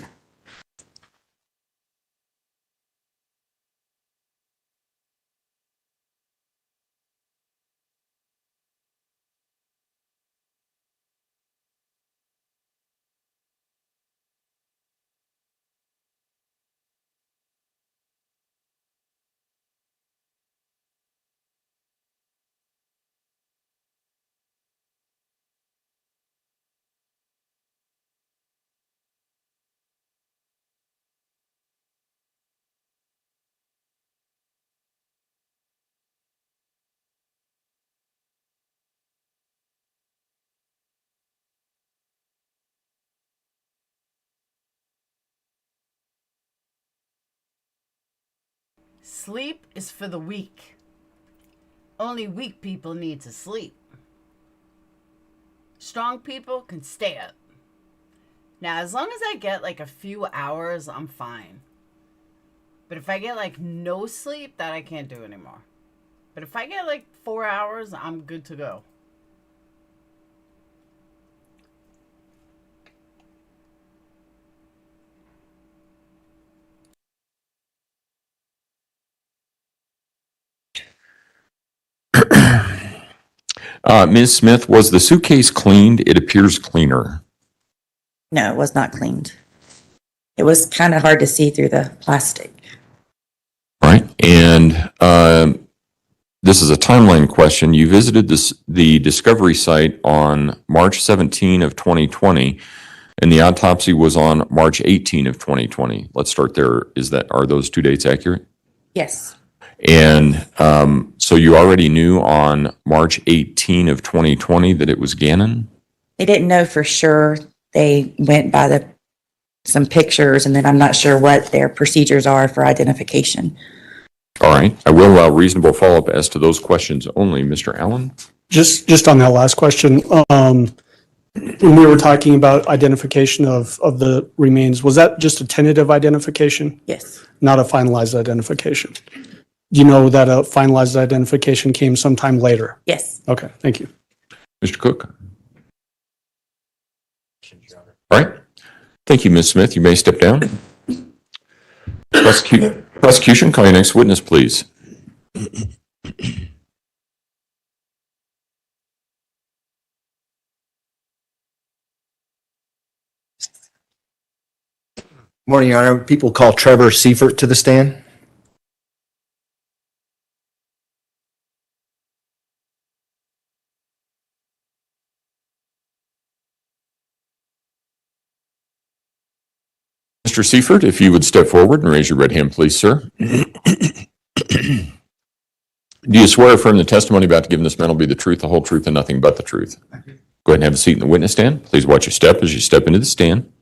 Sleep is for the weak. Only weak people need to sleep. Strong people can stay up. Now, as long as I get like a few hours, I'm fine. But if I get like no sleep, that I can't do anymore. But if I get like 4 hours, I'm good to go. Ms. Smith, was the suitcase cleaned? It appears cleaner. No, it was not cleaned. It was kind of hard to see through the plastic. Right, and this is a timeline question. You visited the discovery site on March 17 of 2020, and the autopsy was on March 18 of 2020. Let's start there. Are those 2 dates accurate? Yes. And so you already knew on March 18 of 2020 that it was Gannon? They didn't know for sure. They went by some pictures, and then I'm not sure what their procedures are for identification. All right. I will allow reasonable follow-up as to those questions only. Mr. Allen? Just on that last question, when we were talking about identification of the remains, was that just a tentative identification, Yes. not a finalized identification? Do you know that a finalized identification came sometime later? Yes. Okay, thank you. Mr. Cook? All right. Thank you, Ms. Smith. You may step down. Prosecution, call your next witness, please. Morning, Your Honor. People call Trevor Seifert to the stand. Mr. Seifert, if you would step forward and raise your right hand, please, sir. Do you swear or affirm the testimony about to give in this matter will be the truth, the whole truth, and nothing but the truth? Go ahead and have a seat in the witness stand. Please watch your step as you step into the stand.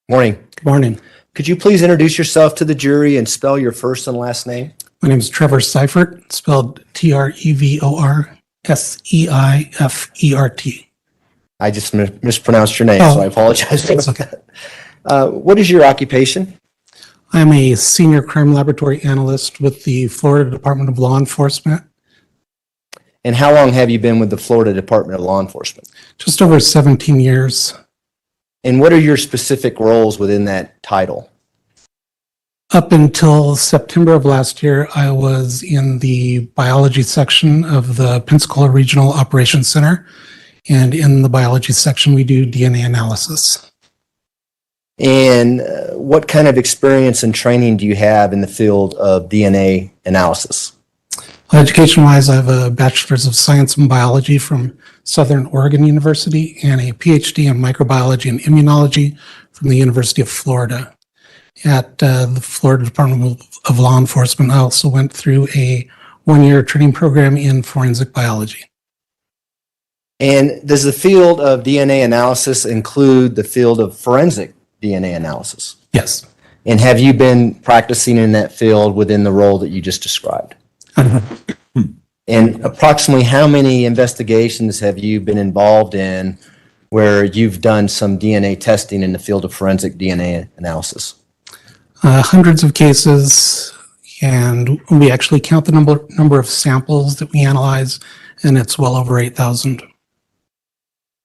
Morning. Good morning. Could you please introduce yourself to the jury and spell your first and last name? My name is Trevor Seifert, spelled Trevorseifert. I just mispronounced your name, so I apologize. That's okay. What is your occupation? I'm a senior crime laboratory analyst with the Florida Department of Law Enforcement. And how long have you been with the Florida Department of Law Enforcement? Just over 17 years. And what are your specific roles within that title? Up until September of last year, I was in the biology section of the Pensacola Regional Operations Center. And in the biology section, we do DNA analysis. And what kind of experience and training do you have in the field of DNA analysis? Education-wise, I have a Bachelor's of Science in Biology from Southern Oregon University and a PhD in Microbiology and Immunology from the University of Florida. At the Florida Department of Law Enforcement, I also went through a one-year training program in forensic biology. And does the field of DNA analysis include the field of forensic DNA analysis? Yes. And have you been practicing in that field within the role that you just described? And approximately how many investigations have you been involved in where you've done some DNA testing in the field of forensic DNA analysis? Hundreds of cases, and we actually count the number of samples that we analyze, and it's well over 8,000.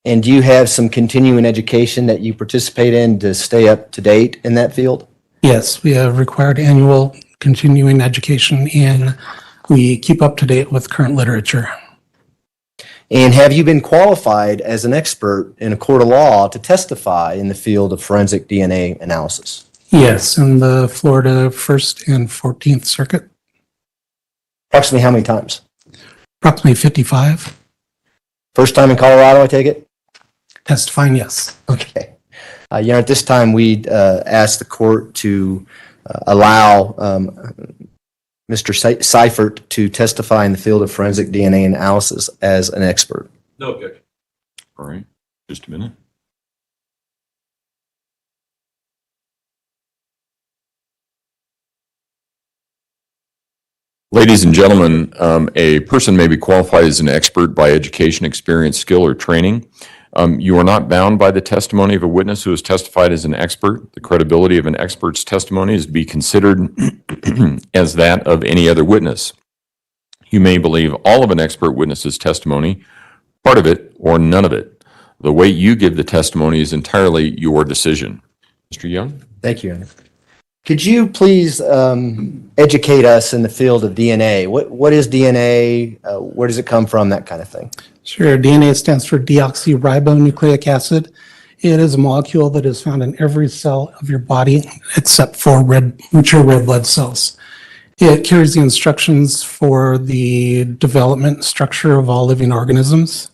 And do you have some continuing education that you participate in to stay up to date in that field? Yes, we have required annual continuing education, and we keep up to date with current literature. And have you been qualified as an expert in a court of law to testify in the field of forensic DNA analysis? Yes, in the Florida 1st and 14th Circuit, Approximately how many times? approximately 55. First time in Colorado, I take it? Testifying, yes. Okay. At this time, we'd ask the court to allow Mr. Seifert to testify in the field of forensic DNA analysis as an expert. No objection. All right, just a minute. Ladies and gentlemen, a person may be qualified as an expert by education, experience, skill, or training. You are not bound by the testimony of a witness who has testified as an expert. The credibility of an expert's testimony is to be considered as that of any other witness. You may believe all of an expert witness's testimony, part of it, or none of it. The way you give the testimony is entirely your decision. Mr. Young? Thank you. Could you please educate us in the field of DNA? What is DNA? Where does it come from? That kind of thing. Sure. DNA stands for deoxyribonucleic acid. It is a molecule that is found in every cell of your body except for mature red blood cells. It carries the instructions for the development structure of all living organisms.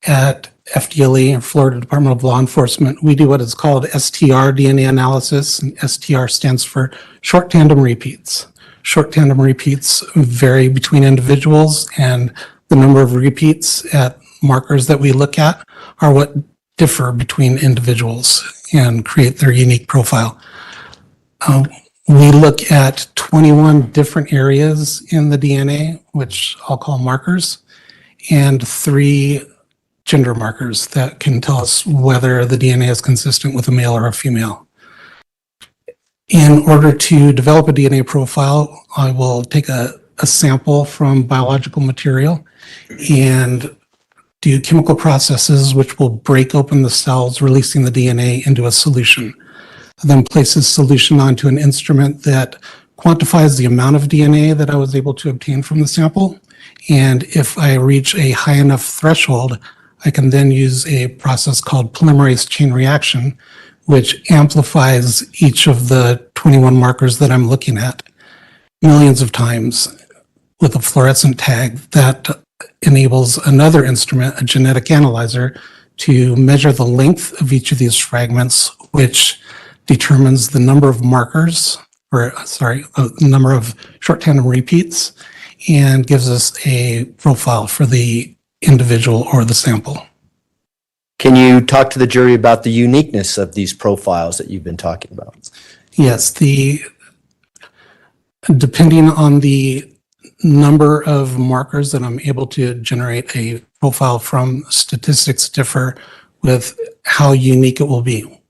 At FDLE, Florida Department of Law Enforcement, we do what is called STR DNA analysis, and STR stands for short tandem repeats. Short tandem repeats vary between individuals, and the number of repeats at markers that we look at are what differ between individuals and create their unique profile. We look at 21 different areas in the DNA, which I'll call markers, and 3 gender markers that can tell us whether the DNA is consistent with a male or a female. In order to develop a DNA profile, I will take a sample from biological material and do chemical processes which will break open the cells, releasing the DNA into a solution. I then place this solution onto an instrument that quantifies the amount of DNA that I was able to obtain from the sample. And if I reach a high enough threshold, I can then use a process called polymerase chain reaction, which amplifies each of the 21 markers that I'm looking at millions of times with a fluorescent tag that enables another instrument, a genetic analyzer, to measure the length of each of these fragments, which determines the number of markers, the number of short tandem repeats, and gives us a profile for the individual or the sample. Can you talk to the jury about the uniqueness of these profiles that you've been talking about? Yes, depending on the number of markers that I'm able to generate a profile from, statistics differ with how unique it will be.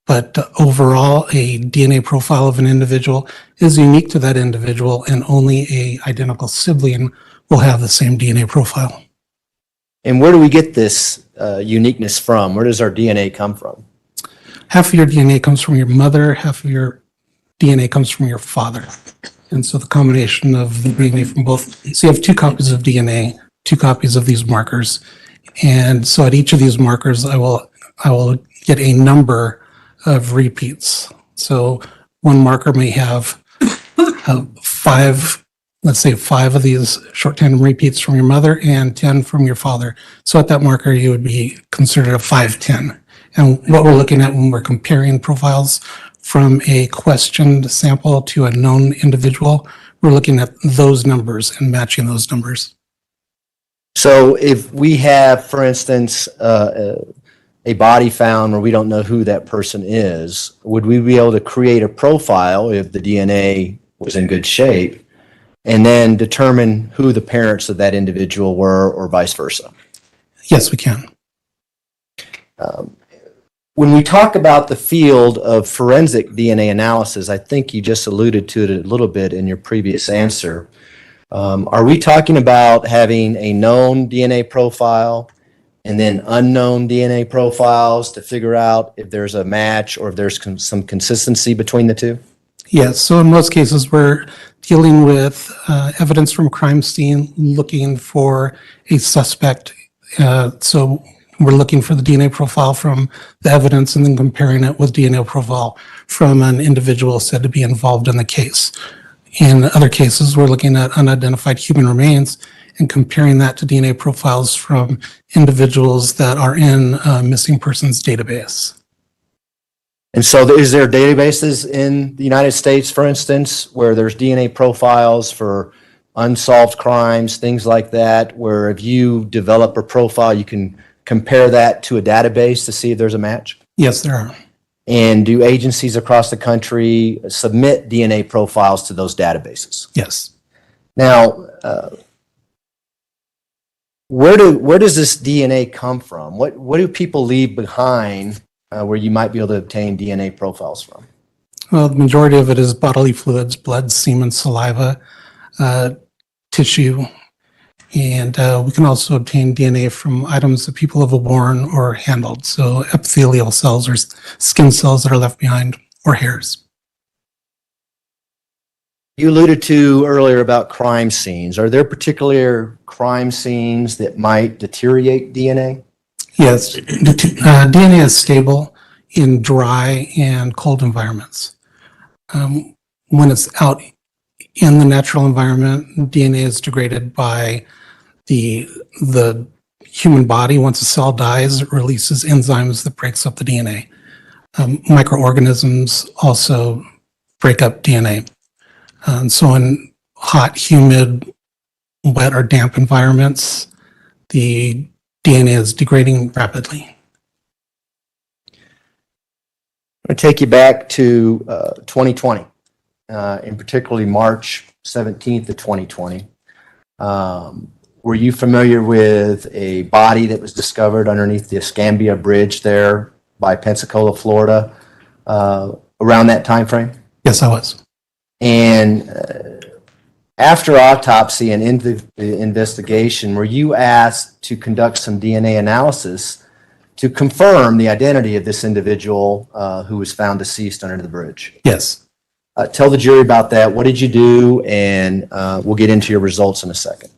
But overall, a DNA profile of an individual is unique to that individual, and only a identical sibling will have the same DNA profile. And where do we get this uniqueness from? Where does our DNA come from? Half of your DNA comes from your mother, half of your DNA comes from your father. And so the combination of the DNA from both, so you have 2 copies of DNA, 2 copies of these markers. And so at each of these markers, I will get a number of repeats. So one marker may have 5, let's say 5 of these short tandem repeats from your mother and 10 from your father. So at that marker, you would be considered a 5-10. And what we're looking at when we're comparing profiles from a questioned sample to a known individual, we're looking at those numbers and matching those numbers. So if we have, for instance, a body found where we don't know who that person is, would we be able to create a profile if the DNA was in good shape and then determine who the parents of that individual were, or vice versa? Yes, we can. When we talk about the field of forensic DNA analysis, I think you just alluded to it a little bit in your previous answer. Are we talking about having a known DNA profile and then unknown DNA profiles to figure out if there's a match or if there's some consistency between the two? Yes, so in most cases, we're dealing with evidence from a crime scene, looking for a suspect. So we're looking for the DNA profile from the evidence and then comparing it with DNA profile from an individual said to be involved in the case. In other cases, we're looking at unidentified human remains and comparing that to DNA profiles from individuals that are in a missing persons database. And so is there databases in the United States, for instance, where there's DNA profiles for unsolved crimes, things like that, where if you develop a profile, you can compare that to a database to see if there's a match? Yes, there are. And do agencies across the country submit DNA profiles to those databases? Yes. Now, where does this DNA come from? What do people leave behind where you might be able to obtain DNA profiles from? Well, the majority of it is bodily fluids, blood, semen, saliva, tissue, and we can also obtain DNA from items that people have worn or handled, so epithelial cells or skin cells that are left behind, or hairs. You alluded to earlier about crime scenes. Are there particular crime scenes that might deteriorate DNA? Yes, DNA is stable in dry and cold environments. When it's out in the natural environment, DNA is degraded by the human body. Once a cell dies, it releases enzymes that breaks up the DNA. Microorganisms also break up DNA. So in hot, humid, wet, or damp environments, the DNA is degrading rapidly. I'm going to take you back to 2020, in particularly March 17th of 2020. Were you familiar with a body that was discovered underneath the Escambia Bridge there by Pensacola, Florida, around that time frame? Yes, I was. And after autopsy and into the investigation, were you asked to conduct some DNA analysis to confirm the identity of this individual who was found deceased under the bridge? Yes. Tell the jury about that. What did you do? And we'll get into your results in a second.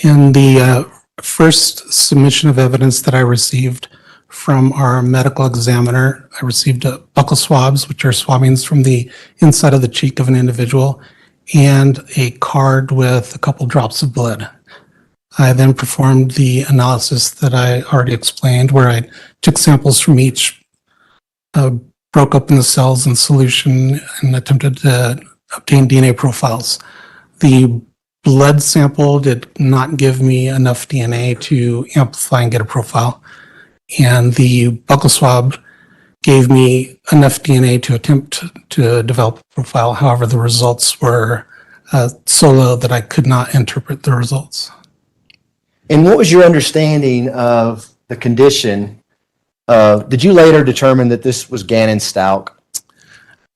In the first submission of evidence that I received from our medical examiner, I received buccal swabs, which are swabbings from the inside of the cheek of an individual, and a card with a couple drops of blood. I then performed the analysis that I already explained, where I took samples from each, broke up in the cells in solution, and attempted to obtain DNA profiles. The blood sample did not give me enough DNA to amplify and get a profile. and the buccal swab gave me enough DNA to attempt to develop a profile. However, the results were so low that I could not interpret the results. And what was your understanding of the condition? Did you later determine that this was Gannon-Stauch?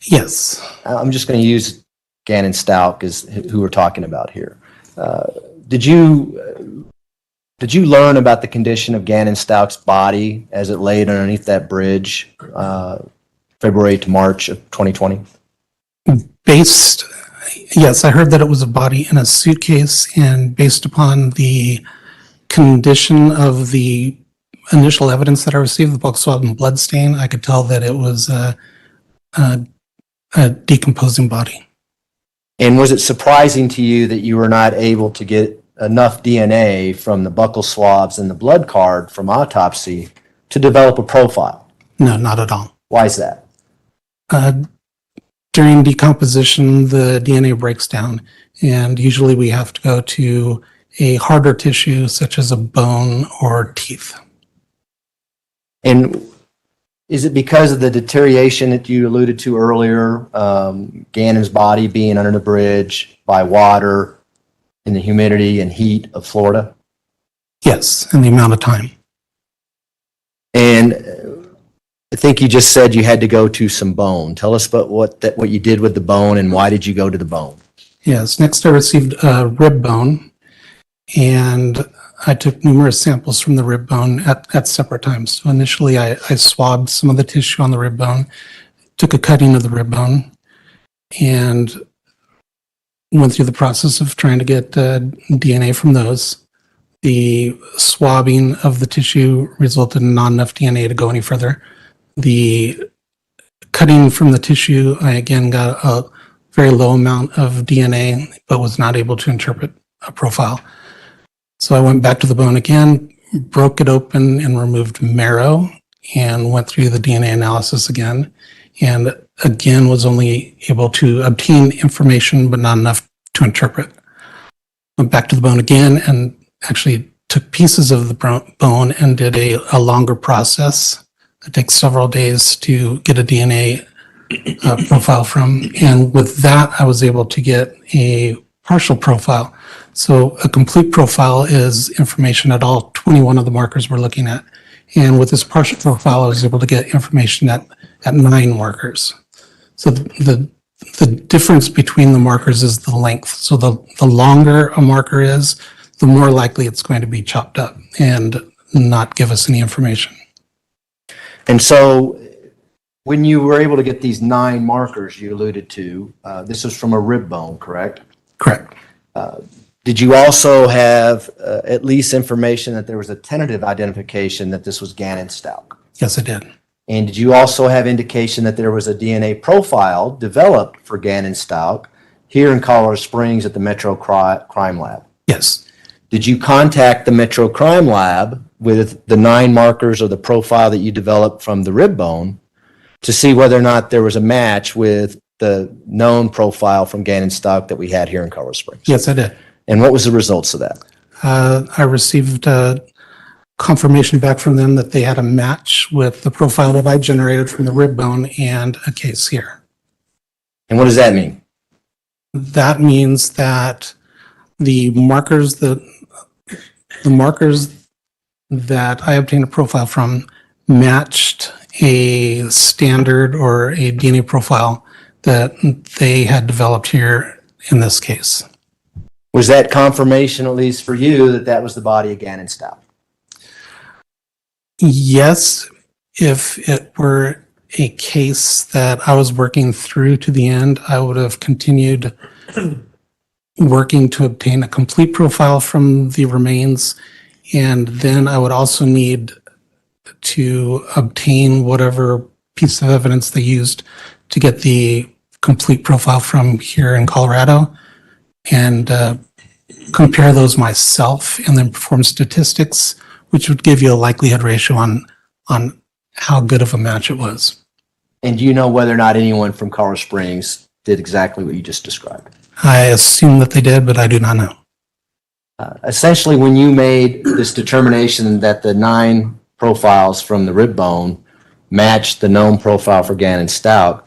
Yes. I'm just going to use Gannon-Stauch as who we're talking about here. Did you learn about the condition of Gannon-Stauch's body as it laid underneath that bridge February to March of 2020? Yes, I heard that it was a body in a suitcase, and based upon the condition of the initial evidence that I received, the buccal swab and blood stain, I could tell that it was a decomposing body. And was it surprising to you that you were not able to get enough DNA from the buccal swabs and the blood card from autopsy to develop a profile? No, not at all. Why is that? During decomposition, the DNA breaks down, and usually we have to go to a harder tissue such as a bone or teeth. And is it because of the deterioration that you alluded to earlier, Gannon's body being under the bridge by water in the humidity and heat of Florida? Yes, and the amount of time. And I think you just said you had to go to some bone. Tell us about what you did with the bone and why did you go to the bone? Yes, next I received a rib bone, and I took numerous samples from the rib bone at separate times. So initially I swabbed some of the tissue on the rib bone, took a cutting of the rib bone, and went through the process of trying to get DNA from those. The swabbing of the tissue resulted in not enough DNA to go any further. The cutting from the tissue, I again got a very low amount of DNA, but was not able to interpret a profile. So I went back to the bone again, broke it open and removed marrow, and went through the DNA analysis again, and again was only able to obtain information, but not enough to interpret. Went back to the bone again and actually took pieces of the bone and did a longer process. It takes several days to get a DNA profile from. And with that, I was able to get a partial profile. So a complete profile is information at all 21 of the markers we're looking at. And with this partial profile, I was able to get information at 9 markers. So the difference between the markers is the length. So the longer a marker is, the more likely it's going to be chopped up and not give us any information. And so when you were able to get these 9 markers you alluded to, this was from a rib bone, correct? Correct. Did you also have at least information that there was a tentative identification that this was Gannon-Stauch? Yes, I did. And did you also have indication that there was a DNA profile developed for Gannon-Stauch here in Colorado Springs at the Metro Crime Lab? Yes. Did you contact the Metro Crime Lab with the 9 markers or the profile that you developed from the rib bone to see whether or not there was a match with the known profile from Gannon-Stauch that we had here in Colorado Springs? Yes, I did. And what was the results of that? I received confirmation back from them that they had a match with the profile that I generated from the rib bone and a case here. And what does that mean? That means that the markers that I obtained a profile from matched a standard or a DNA profile that they had developed here in this case. Was that confirmation, at least for you, that that was the body of Gannon-Stauch? Yes, if it were a case that I was working through to the end, I would have continued working to obtain a complete profile from the remains, and then I would also need to obtain whatever piece of evidence they used to get the complete profile from here in Colorado, and compare those myself and then perform statistics, which would give you a likelihood ratio on how good of a match it was. And do you know whether or not anyone from Colorado Springs did exactly what you just described? I assume that they did, but I do not know. Essentially, when you made this determination that the 9 profiles from the rib bone matched the known profile for Gannon Stauch,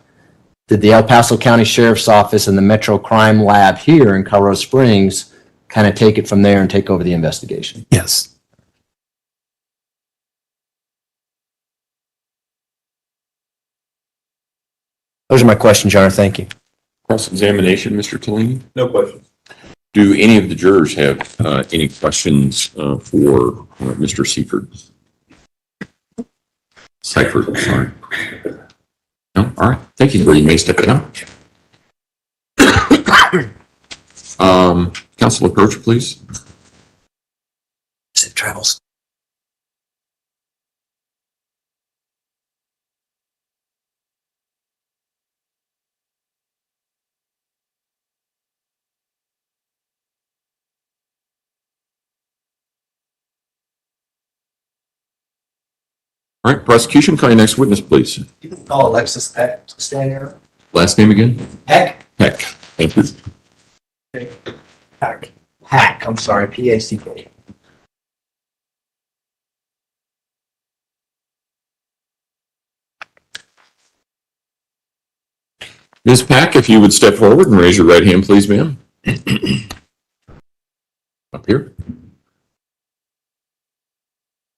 did the El Paso County Sheriff's Office and the Metro Crime Lab here in Colorado Springs kind of take it from there and take over the investigation? Yes. Those are my questions, Your Honor. Thank you. Cross-examination, Mr. Tellini? No questions. Do any of the jurors have any questions for Mr. Seifert, sorry. No? All right. Thank you. You may step down. Counsel approach, please. It travels. All right. Prosecution, call your next witness, please. You can call Alexis Peck to stand here. Last name again? Peck? Heck. Thank you. Hack. Hack, I'm sorry, P-A-C-K. Ms. Pack, if you would step forward and raise your right hand, please, ma'am. Up here.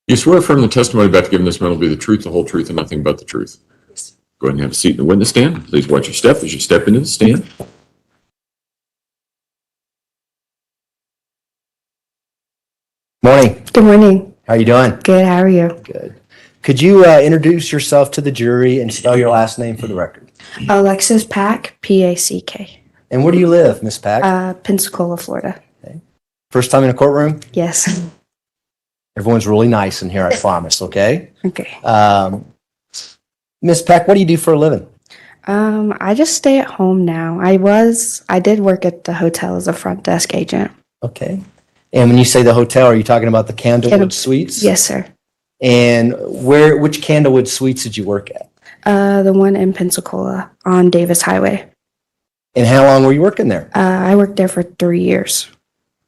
You swear affirm the testimony about to give in this matter will be the truth, the whole truth, and nothing but the truth. Go ahead and have a seat in the witness stand. Please watch your step as you step into the stand. Morning. Good morning. How you doing? Good. How are you? Good. Could you introduce yourself to the jury and spell your last name for the record? Alexis Pack, P-A-C-K. And where do you live, Miss Pack? Pensacola, Florida. First time in a courtroom? Yes. Everyone's really nice in here, I promise, okay? Okay. Miss Pack, what do you do for a living? I just stay at home now. I did work at the hotel as a front desk agent. Okay. And when you say the hotel, are you talking about the Candlewood Suites? Yes, sir. And which Candlewood Suites did you work at? The one in Pensacola on Davis Highway. And how long were you working there? I worked there for 3 years.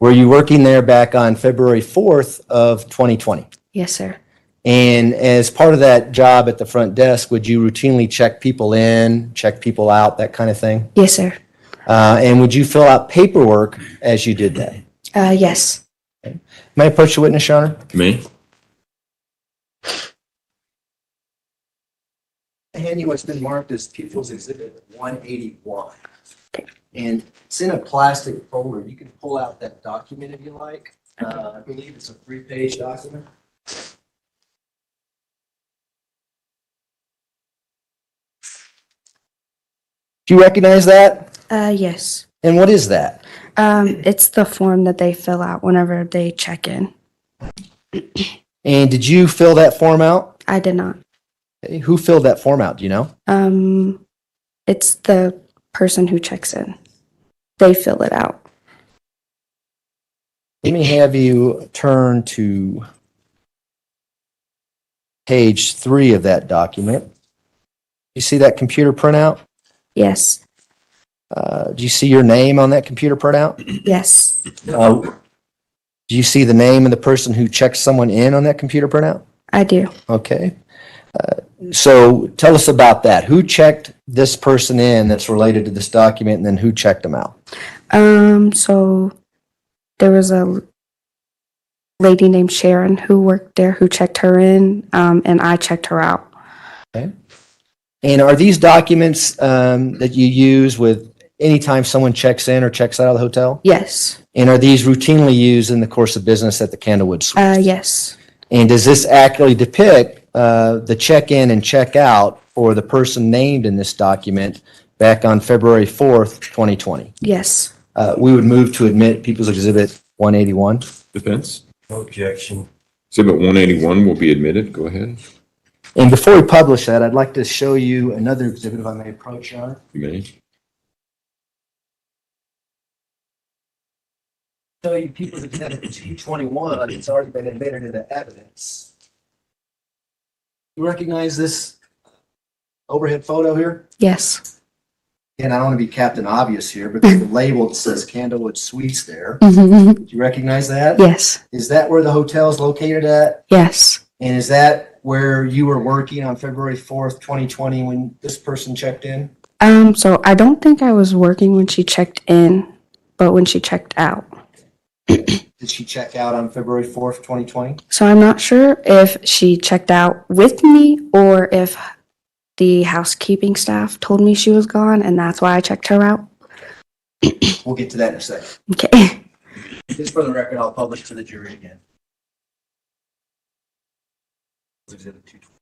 Were you working there back on February 4th of 2020? Yes, sir. And as part of that job at the front desk, would you routinely check people in, check people out, that kind of thing? Yes, sir. And would you fill out paperwork as you did that? Yes. May I approach the witness, Your Honor? Me? Hand you what's been marked as People's Exhibit 181. And it's in a plastic folder. You can pull out that document if you like. I believe it's a 3-page document. Do you recognize that? Yes. And what is that? It's the form that they fill out whenever they check in. And did you fill that form out? I did not. Okay, who filled that form out? Do you know? It's the person who checks in. They fill it out. Let me have you turn to page 3 of that document. You see that computer printout? Yes. Do you see your name on that computer printout? Yes. Do you see the name of the person who checks someone in on that computer printout? I do. Okay. So tell us about that. Who checked this person in that's related to this document, and then who checked them out? So there was a lady named Sharon who worked there who checked her in, and I checked her out. Okay. And are these documents that you use with anytime someone checks in or checks out of the hotel? Yes. And are these routinely used in the course of business at the Candlewood Suites? Yes. And does this accurately depict the check-in and check-out for the person named in this document back on February 4th, 2020? Yes. We would move to admit People's Exhibit 181. Defense? No objection. Exhibit 181 will be admitted. Go ahead. And before we publish that, I'd like to show you another exhibit, if I may approach, Your Honor. You may. Show you People's Exhibit 221. It's already been admitted into evidence. You recognize this overhead photo here? Yes. And I don't want to be Captain Obvious here, but there's a label that says Candlewood Suites there. Mm-hmm. Do you recognize that? Yes. Is that where the hotel is located at? Yes. And is that where you were working on February 4th, 2020 when this person checked in? So I don't think I was working when she checked in, but when she checked out. Did she check out on February 4th, 2020? So I'm not sure if she checked out with me or if the housekeeping staff told me she was gone, and that's why I checked her out. We'll get to that in a second. Okay. Just for the record, I'll publish to the jury again. Exhibit 220.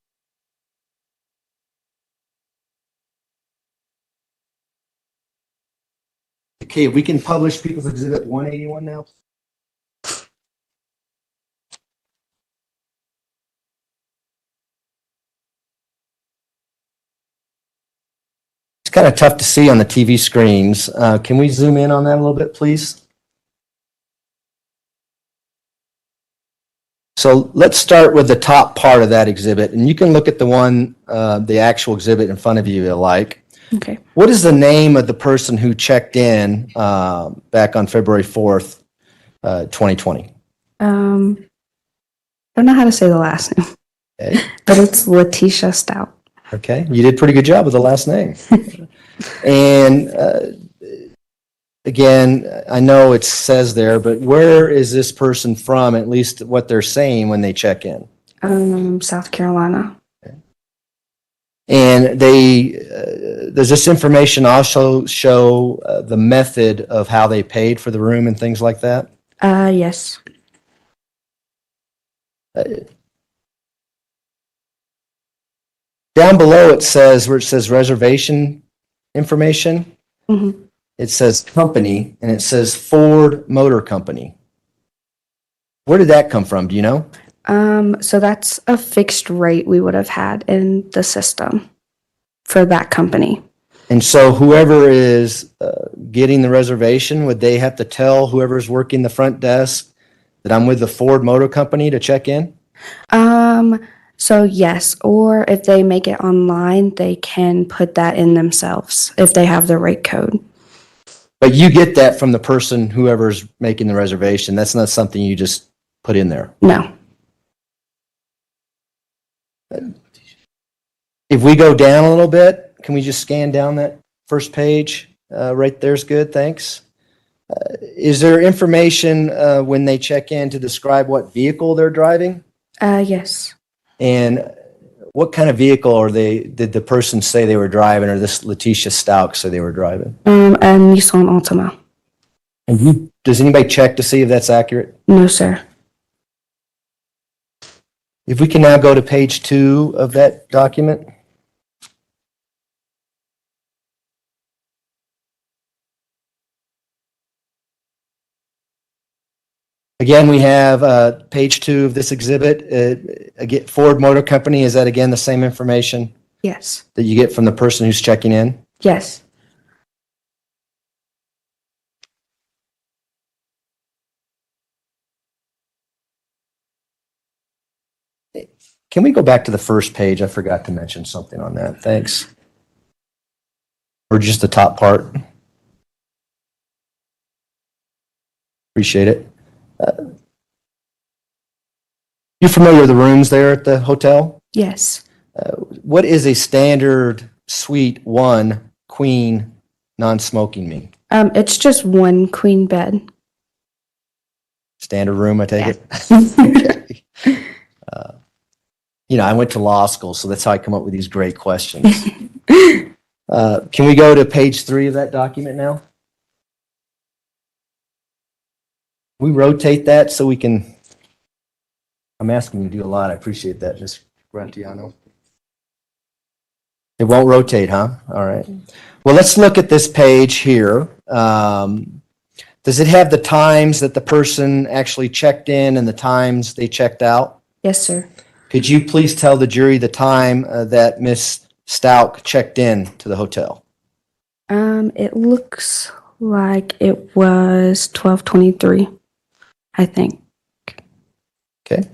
Okay, we can publish People's Exhibit 181 now. It's kind of tough to see on the TV screens. Can we zoom in on that a little bit, please? So let's start with the top part of that exhibit, and you can look at the one, the actual exhibit in front of you if you like. Okay. What is the name of the person who checked in back on February 4th, 2020? I don't know how to say the last name, Okay. but it's Letecia Stauch. Okay, you did a pretty good job with the last name. And again, I know it says there, but where is this person from, at least what they're saying when they check in? South Carolina. And they, does this information also show the method of how they paid for the room and things like that? Yes. Down below it says, where it says reservation information, Mm-hmm. it says company, and it says Ford Motor Company. Where did that come from? Do you know? So that's a fixed rate we would have had in the system for that company. And so whoever is getting the reservation, would they have to tell whoever's working the front desk that I'm with the Ford Motor Company to check in? So yes, or if they make it online, they can put that in themselves if they have the rate code. But you get that from the person, whoever's making the reservation. That's not something you just put in there. No. If we go down a little bit, can we just scan down that first page? Right there's good, thanks. Is there information when they check in to describe what vehicle they're driving? Yes. And what kind of vehicle did the person say they were driving, or this Letecia Stauch say they were driving? A Nissan Altima. And does anybody check to see if that's accurate? No, sir. If we can now go to page 2 of that document. Again, we have page 2 of this exhibit. Again, Ford Motor Company, is that again the same information Yes. that you get from the person who's checking in? Yes. Can we go back to the first page? I forgot to mention something on that. Thanks. Or just the top part. Appreciate it. You're familiar with the rooms there at the hotel? Yes. What is a standard suite 1 queen non-smoking mean? It's just one queen bed. Standard room, I take Yeah. it? Okay. I went to law school, so that's how I come up with these great questions. Can we go to page 3 of that document now? We rotate that so we can, I'm asking you to do a lot. I appreciate that, Ms. Grantiano. It won't rotate, huh? All right. Well, let's look at this page here. Does it have the times that the person actually checked in and the times they checked out? Yes, sir. Could you please tell the jury the time that Ms. Stauch checked in to the hotel? It looks like it was 12:23, I think. Okay.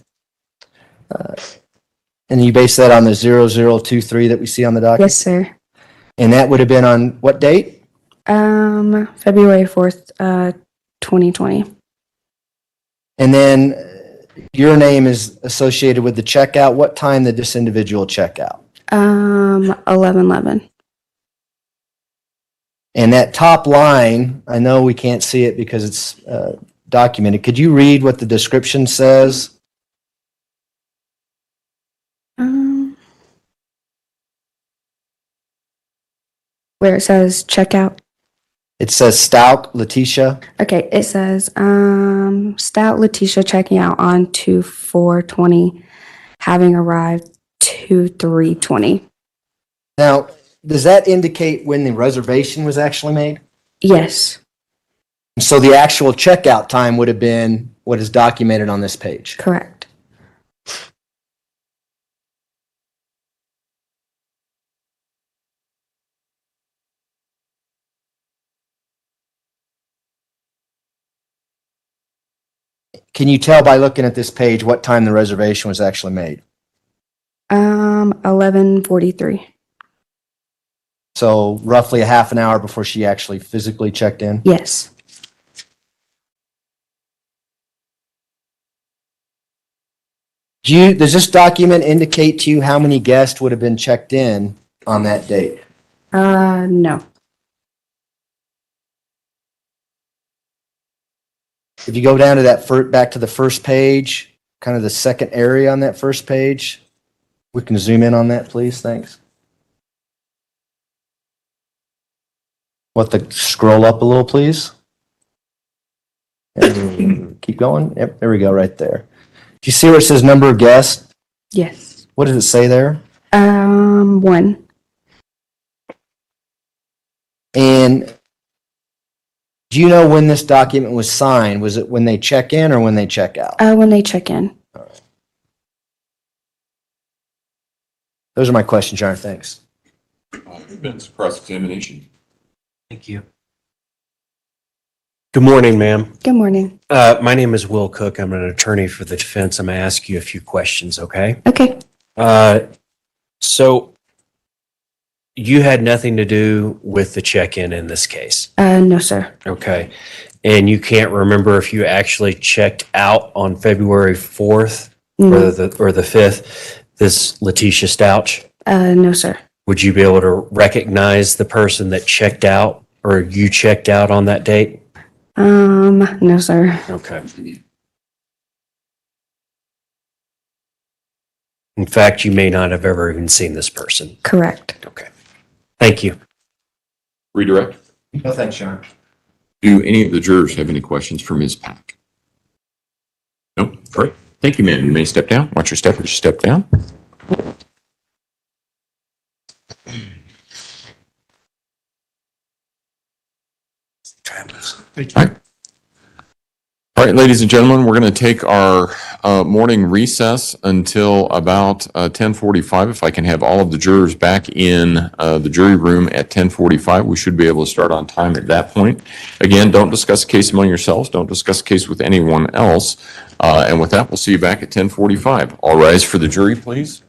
And you base that on the 0023 that we see on the document? Yes, sir. And that would have been on what date? February 4th, 2020. And then Your name is associated with the checkout. What time did this individual check out? 11:11. And that top line, I know we can't see it because it's documented. Could you read what the description says? Where it says checkout. It says Stauch, Letecia. Okay, it says Stout Letecia checking out on 2/4/20, having arrived 2/3/20. Now, does that indicate when the reservation was actually made? Yes, So the actual checkout time would have been what is documented on this page. correct. Can you tell by looking at this page what time the reservation was actually made? 11:43. So roughly a half an hour before she actually physically checked in? Yes. Does this document indicate to you how many guests would have been checked in on that date? No. If you go down to that back to the first page, kind of the second area on that first page, we can zoom in on that, please. Thanks. Scroll up a little, please. And keep going. Yep, there we go, right there. Do you see where it says number of guests? Yes. What does it say there? 1. And do you know when this document was signed? Was it when they check in or when they check out? When they check in. Those are my questions, John. Thanks. Vince, cross-examination. Thank you. Good morning, ma'am. Good morning. My name is Will Cook. I'm an attorney for the defense. I'm going to ask you a few questions, okay? Okay. So you had nothing to do with the check-in in this case, No, sir. okay? And you can't remember if you actually checked out on February 4th No, or the 5th, this Letecia Stauch? no, sir. Would you be able to recognize the person that checked out or you checked out on that date? No, sir. Okay. In fact, you may not have ever even seen this person. Correct. Okay. Thank you. Redirect. No, thanks, John. Do any of the jurors have any questions for Ms. Pack? No? All right. Thank you, ma'am. You may step down. Watch your step as you step down. All right, ladies and gentlemen, we're going to take our morning recess until about 10:45. If I can have all of the jurors back in the jury room at 10:45, we should be able to start on time at that point. Again, don't discuss a case among yourselves. Don't discuss a case with anyone else. And with that, we'll see you back at 10:45. All rise for the jury, please.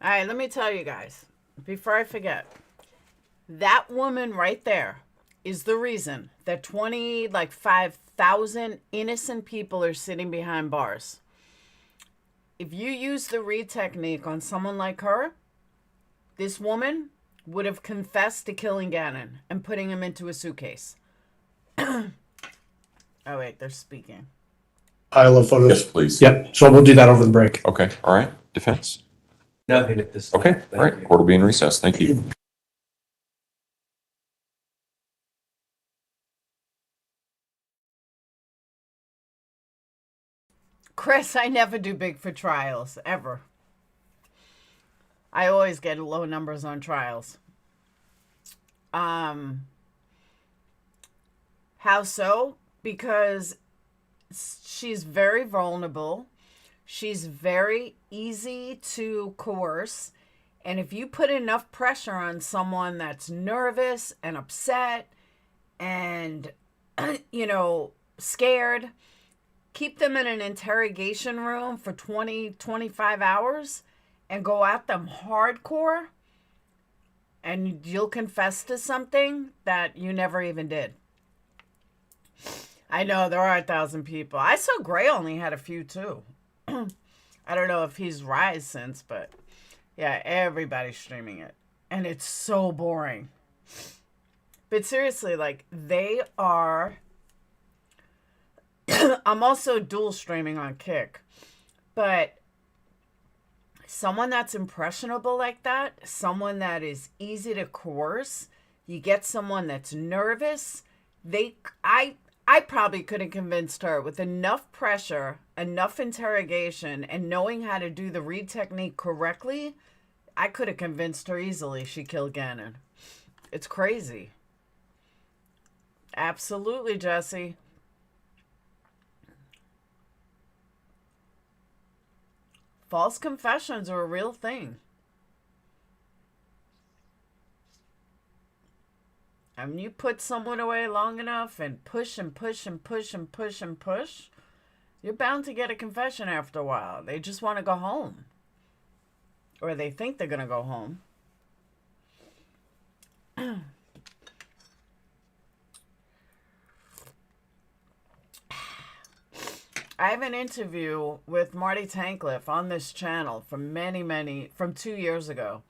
All right, let me tell you guys, before I forget, that woman right there is the reason that 5,000 innocent people are sitting behind bars. If you use the Reed technique on someone like her, this woman would have confessed to killing Gannon and putting him into a suitcase. Oh, wait, they're speaking. Pile of photos. Yes, please. Yep, so we'll do that over the break. Okay, all right. Defense. Nothing at this. Okay, all right. Court will be in recess. Thank you. Chris, I never do big for trials, ever. I always get low numbers on trials. How so? Because she's very vulnerable. She's very easy to coerce. And if you put enough pressure on someone that's nervous and upset and, scared, keep them in an interrogation room for 20, 25 hours and go at them hardcore, and you'll confess to something that you never even did. I know there are 1,000 people. I saw Gray only had a few too. I don't know if he's rise since, but yeah, everybody's streaming it. And it's so boring. But seriously, like, they are... I'm also dual streaming on Kick. But someone that's impressionable like that, someone that is easy to coerce, you get someone that's nervous, I probably could have convinced her with enough pressure, enough interrogation, and knowing how to do the read technique correctly, I could have convinced her easily she killed Gannon. It's crazy. Absolutely, Jesse. False confessions are a real thing. And you put someone away long enough and push and push and push and push and push, you're bound to get a confession after a while. They just want to go home. Or they think they're going to go home. I have an interview with Marty Tankliff on this channel from from 2 years ago.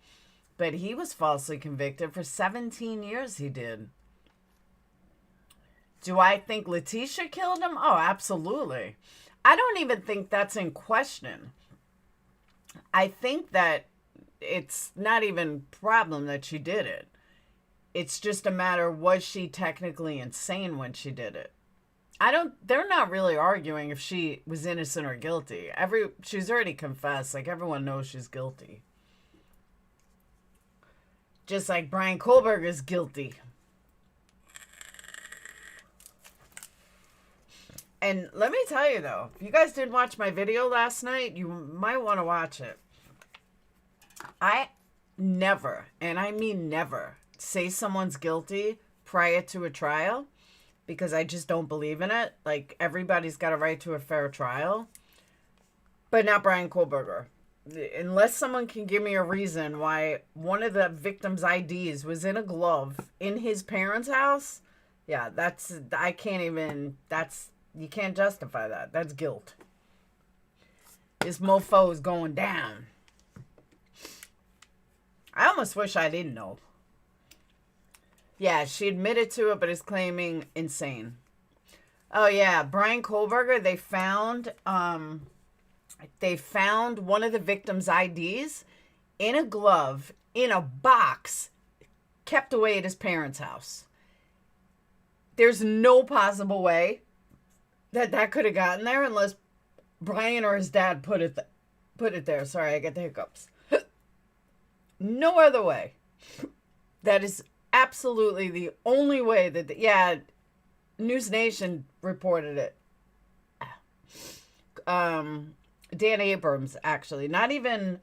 But he was falsely convicted for 17 years he did. Do I think Letecia killed him? Oh, absolutely. I don't even think that's in question. I think that it's not even a problem that she did it. It's just a matter, was she technically insane when she did it? They're not really arguing if she was innocent or guilty. She's already confessed. Like, everyone knows she's guilty. Just like Brian Kohlberg is guilty. And let me tell you, though, if you guys didn't watch my video last night, you might want to watch it. I never, and I mean never, say someone's guilty prior to a trial, because I just don't believe in it. Like, everybody's got a right to a fair trial. But not Brian Kohlberger. Unless someone can give me a reason why one of the victim's IDs was in a glove in his parents' house, yeah, you can't justify that. That's guilt. This mofo is going down. I almost wish I didn't know. Yeah, she admitted to it, but is claiming insane. Oh yeah, Brian Kohlberger, they found one of the victim's IDs in a glove, in a box, kept away at his parents' house. There's no possible way that could have gotten there unless Brian or his dad put it there. Sorry, I get the hiccups. No other way. That is absolutely the only way that, News Nation reported it. Dan Abrams, actually. Not even,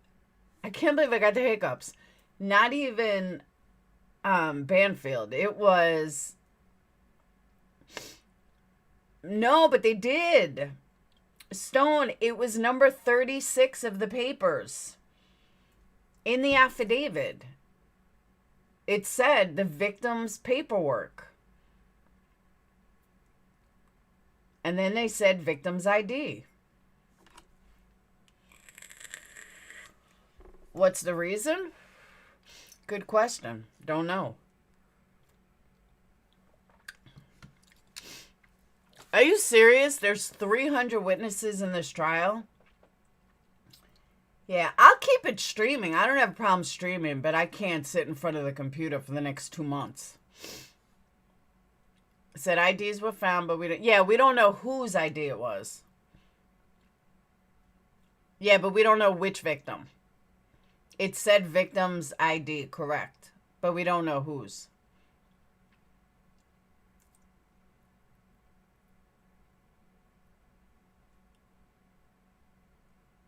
I can't believe I got the hiccups. Not even Banfield. It was, no, but they did. Stone, it was number 36 of the papers. In the affidavit, it said the victim's paperwork. And then they said victim's ID. What's the reason? Good question. Don't know. Are you serious? There's 300 witnesses in this trial? Yeah, I'll keep it streaming. I don't have a problem streaming, but I can't sit in front of the computer for the next 2 months. It said IDs were found, but we don't know whose ID it was. Yeah, but we don't know which victim. It said victim's ID, correct, but we don't know whose.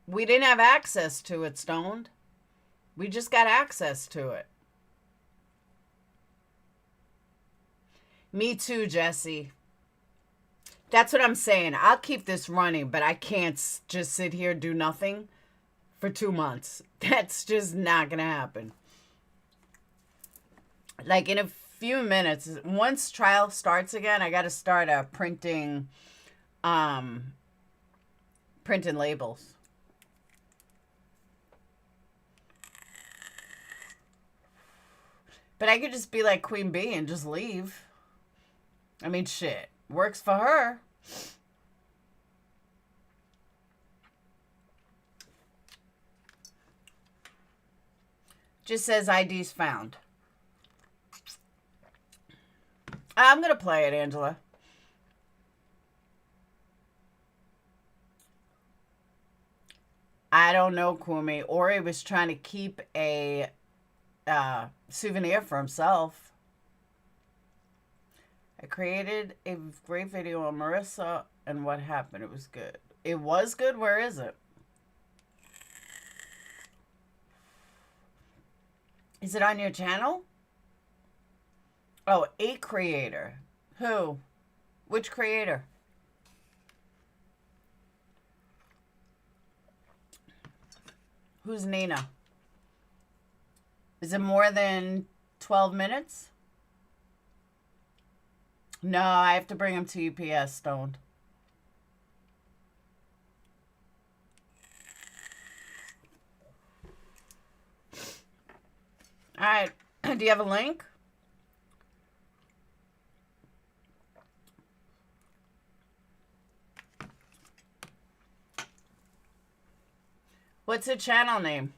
We didn't have access to it, Stoned. We just got access to it. Me too, Jesse. That's what I'm saying. I'll keep this running, but I can't just sit here and do nothing for 2 months. That's just not going to happen. Like in a few minutes, once trial starts again, I got to start printing labels. But I could just be like Queen Bee and just leave. I mean, shit. Works for her. Just says IDs found. I'm going to play it, Angela. I don't know, Kumi. Ori was trying to keep a souvenir for himself. I created a great video on Marissa and what happened. It was good. It was good? Where is it? Is it on your channel? Oh, a creator. Who? Which creator? Who's Nina? Is it more than 12 minutes? No, I have to bring him to UPS, stoned. All right. Do you have a link? What's the channel name?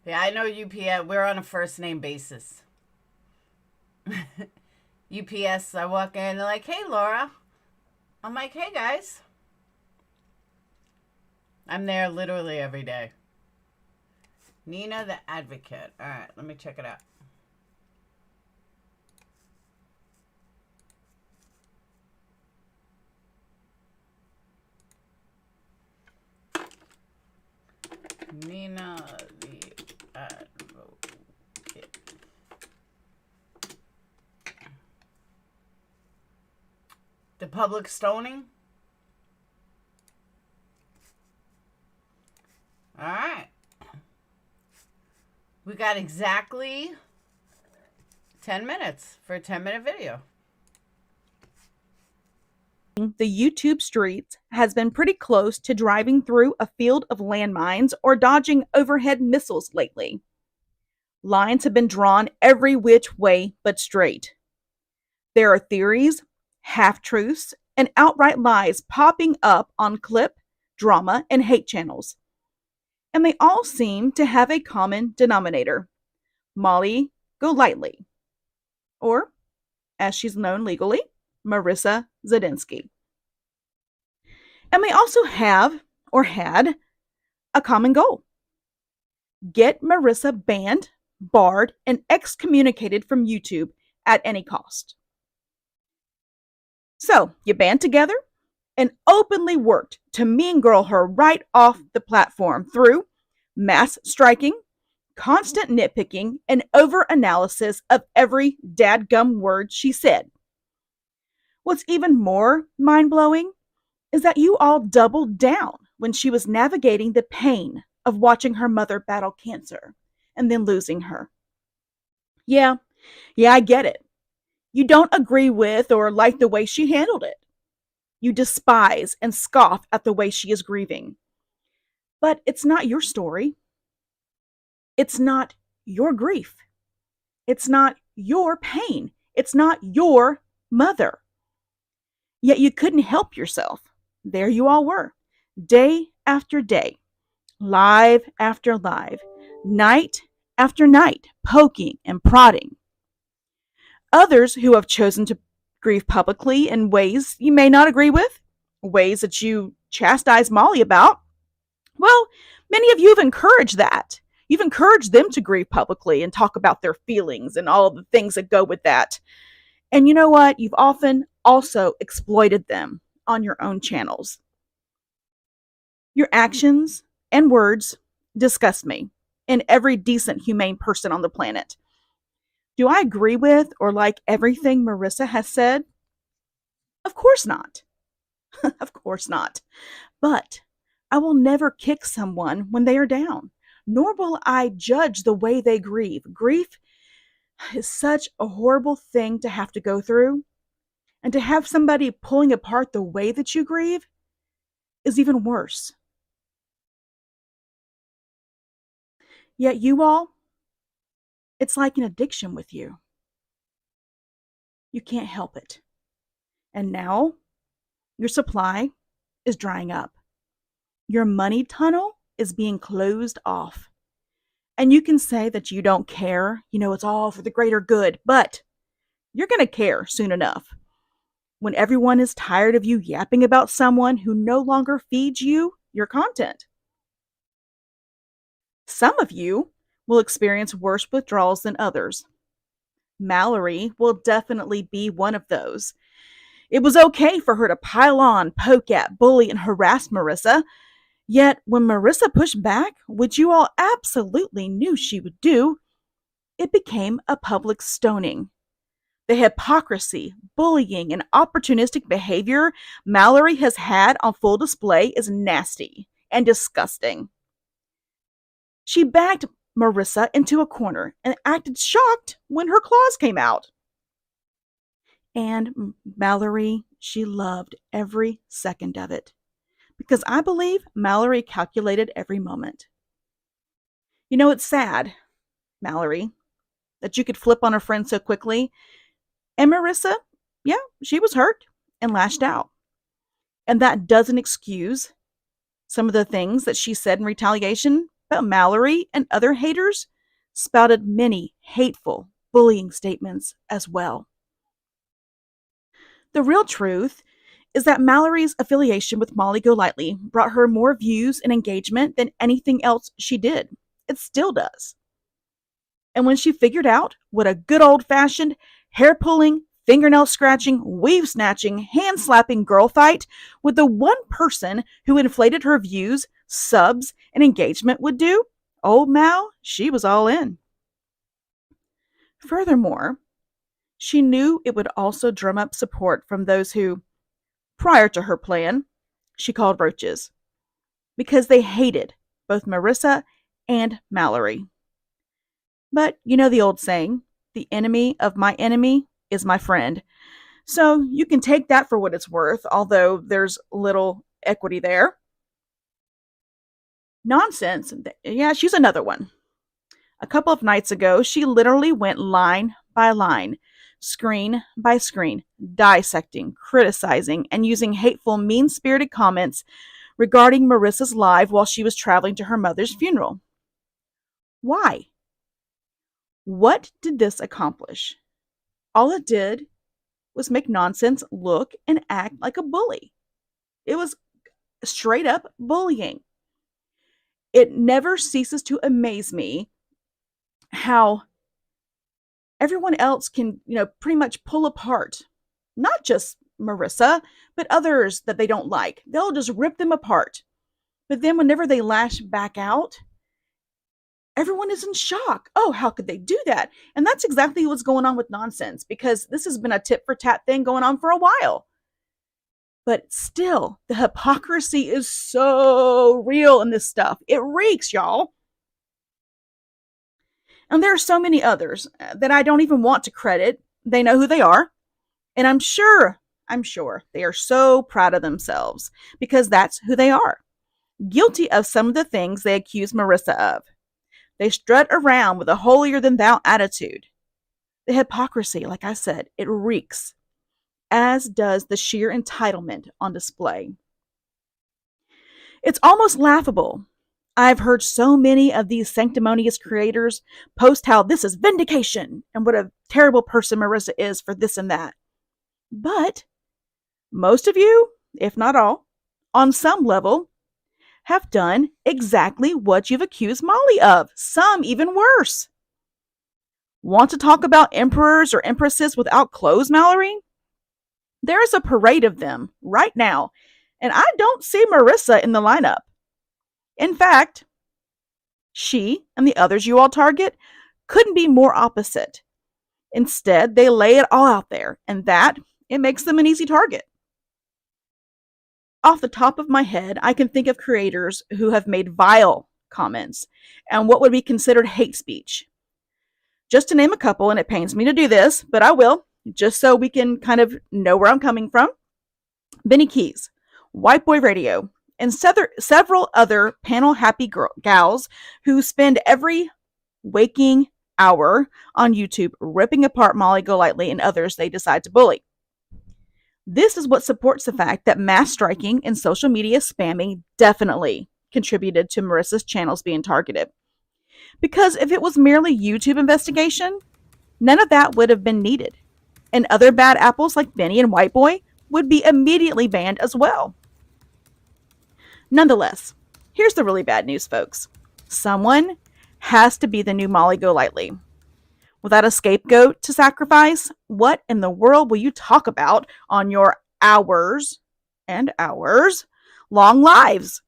Yeah, I know UPS. We're on a first name basis. UPS, I walk in, they're like, hey, Laura. I'm like, hey, guys. I'm there literally every day. Nina the Advocate. All right, let me check it out. Nina the Advocate. The public stoning? All right. We got exactly 10 minutes for a 10-minute video. The YouTube streets has been pretty close to driving through a field of landmines or dodging overhead missiles lately. Lines have been drawn every which way but straight. There are theories, half-truths, and outright lies popping up on clip, drama, and hate channels. And they all seem to have a common denominator. Molly Golightly, or, as she's known legally, Marissa Zadinsky. And they also have, or had, a common goal. Get Marissa banned, barred, and excommunicated from YouTube at any cost. So, you band together and openly worked to mean girl her right off the platform through mass striking, constant nitpicking, and over-analysis of every dadgum word she said. What's even more mind-blowing is that you all doubled down when she was navigating the pain of watching her mother battle cancer and then losing her. Yeah, I get it. You don't agree with or like the way she handled it. You despise and scoff at the way she is grieving. But it's not your story. It's not your grief. It's not your pain. It's not your mother. Yet you couldn't help yourself. There you all were, day after day, live after live, night after night, poking and prodding. Others who have chosen to grieve publicly in ways you may not agree with, ways that you chastise Molly about, Well, many of you have encouraged that. You've encouraged them to grieve publicly and talk about their feelings and all the things that go with that. And you know what? You've often also exploited them on your own channels. Your actions and words disgust me and every decent, humane person on the planet. Do I agree with or like everything Marissa has said? Of course not. Of course not. But I will never kick someone when they are down, nor will I judge the way they grieve. Grief is such a horrible thing to have to go through. And to have somebody pulling apart the way that you grieve is even worse. Yet you all, it's like an addiction with you. You can't help it. And now your supply is drying up. Your money tunnel is being closed off. And you can say that you don't care, it's all for the greater good, but you're going to care soon enough. When everyone is tired of you yapping about someone who no longer feeds you your content. Some of you will experience worse withdrawals than others. Mallory will definitely be one of those. It was okay for her to pile on, poke at, bully, and harass Marissa. Yet when Marissa pushed back, which you all absolutely knew she would do, it became a public stoning. The hypocrisy, bullying, and opportunistic behavior Mallory has had on full display is nasty and disgusting. She backed Marissa into a corner and acted shocked when her claws came out. And Mallory, she loved every second of it. Because I believe Mallory calculated every moment. It's sad, Mallory, that you could flip on a friend so quickly. And Marissa, yeah, she was hurt and lashed out. And that doesn't excuse some of the things that she said in retaliation, but Mallory and other haters spouted many hateful, bullying statements as well. The real truth is that Mallory's affiliation with Molly Golightly brought her more views and engagement than anything else she did. It still does. And when she figured out what a good old-fashioned, hair-pulling, fingernail-scratching, weave-snatching, hand-slapping girl fight with the one person who inflated her views, subs, and engagement would do, old Mal, she was all in. Furthermore, she knew it would also drum up support from those who, prior to her plan, she called roaches, because they hated both Marissa and Mallory. But you know the old saying, the enemy of my enemy is my friend. So you can take that for what it's worth, although there's little equity there. Nonsense. Yeah, she's another one. A couple of nights ago, she literally went line by line, screen by screen, dissecting, criticizing, and using hateful, mean-spirited comments regarding Marissa's life while she was traveling to her mother's funeral. Why? What did this accomplish? All it did was make Nonsense look and act like a bully. It was straight up bullying. It never ceases to amaze me how everyone else can, pretty much pull apart, not just Marissa, but others that they don't like. They'll just rip them apart. But then whenever they lash back out, everyone is in shock. Oh, how could they do that? And that's exactly what's going on with Nonsense, because this has been a tit for tat thing going on for a while. But still, the hypocrisy is so real in this stuff. It reeks, y'all. And there are so many others that I don't even want to credit. They know who they are. And I'm sure they are so proud of themselves because that's who they are. Guilty of some of the things they accuse Marissa of. They strut around with a holier-than-thou attitude. The hypocrisy, like I said, it reeks, as does the sheer entitlement on display. It's almost laughable. I've heard so many of these sanctimonious creators post how this is vindication and what a terrible person Marissa is for this and that. But most of you, if not all, on some level, have done exactly what you've accused Molly of, some even worse. Want to talk about emperors or empresses without clothes, Mallory? There is a parade of them right now, and I don't see Marissa in the lineup. In fact, she and the others you all target couldn't be more opposite. Instead, they lay it all out there, and it makes them an easy target. Off the top of my head, I can think of creators who have made vile comments and what would be considered hate speech. Just to name a couple, and it pains me to do this, but I will, just so we can kind of know where I'm coming from. Benny Keys, White Boy Radio, and several other panel happy gals who spend every waking hour on YouTube ripping apart Molly Golightly and others they decide to bully. This is what supports the fact that mass striking and social media spamming definitely contributed to Marissa's channels being targeted. Because if it was merely YouTube investigation, none of that would have been needed. And other bad apples like Benny and White Boy would be immediately banned as well. Nonetheless, here's the really bad news, folks. Someone has to be the new Molly Golightly. Without a scapegoat to sacrifice, what in the world will you talk about on your hours and hours long lives?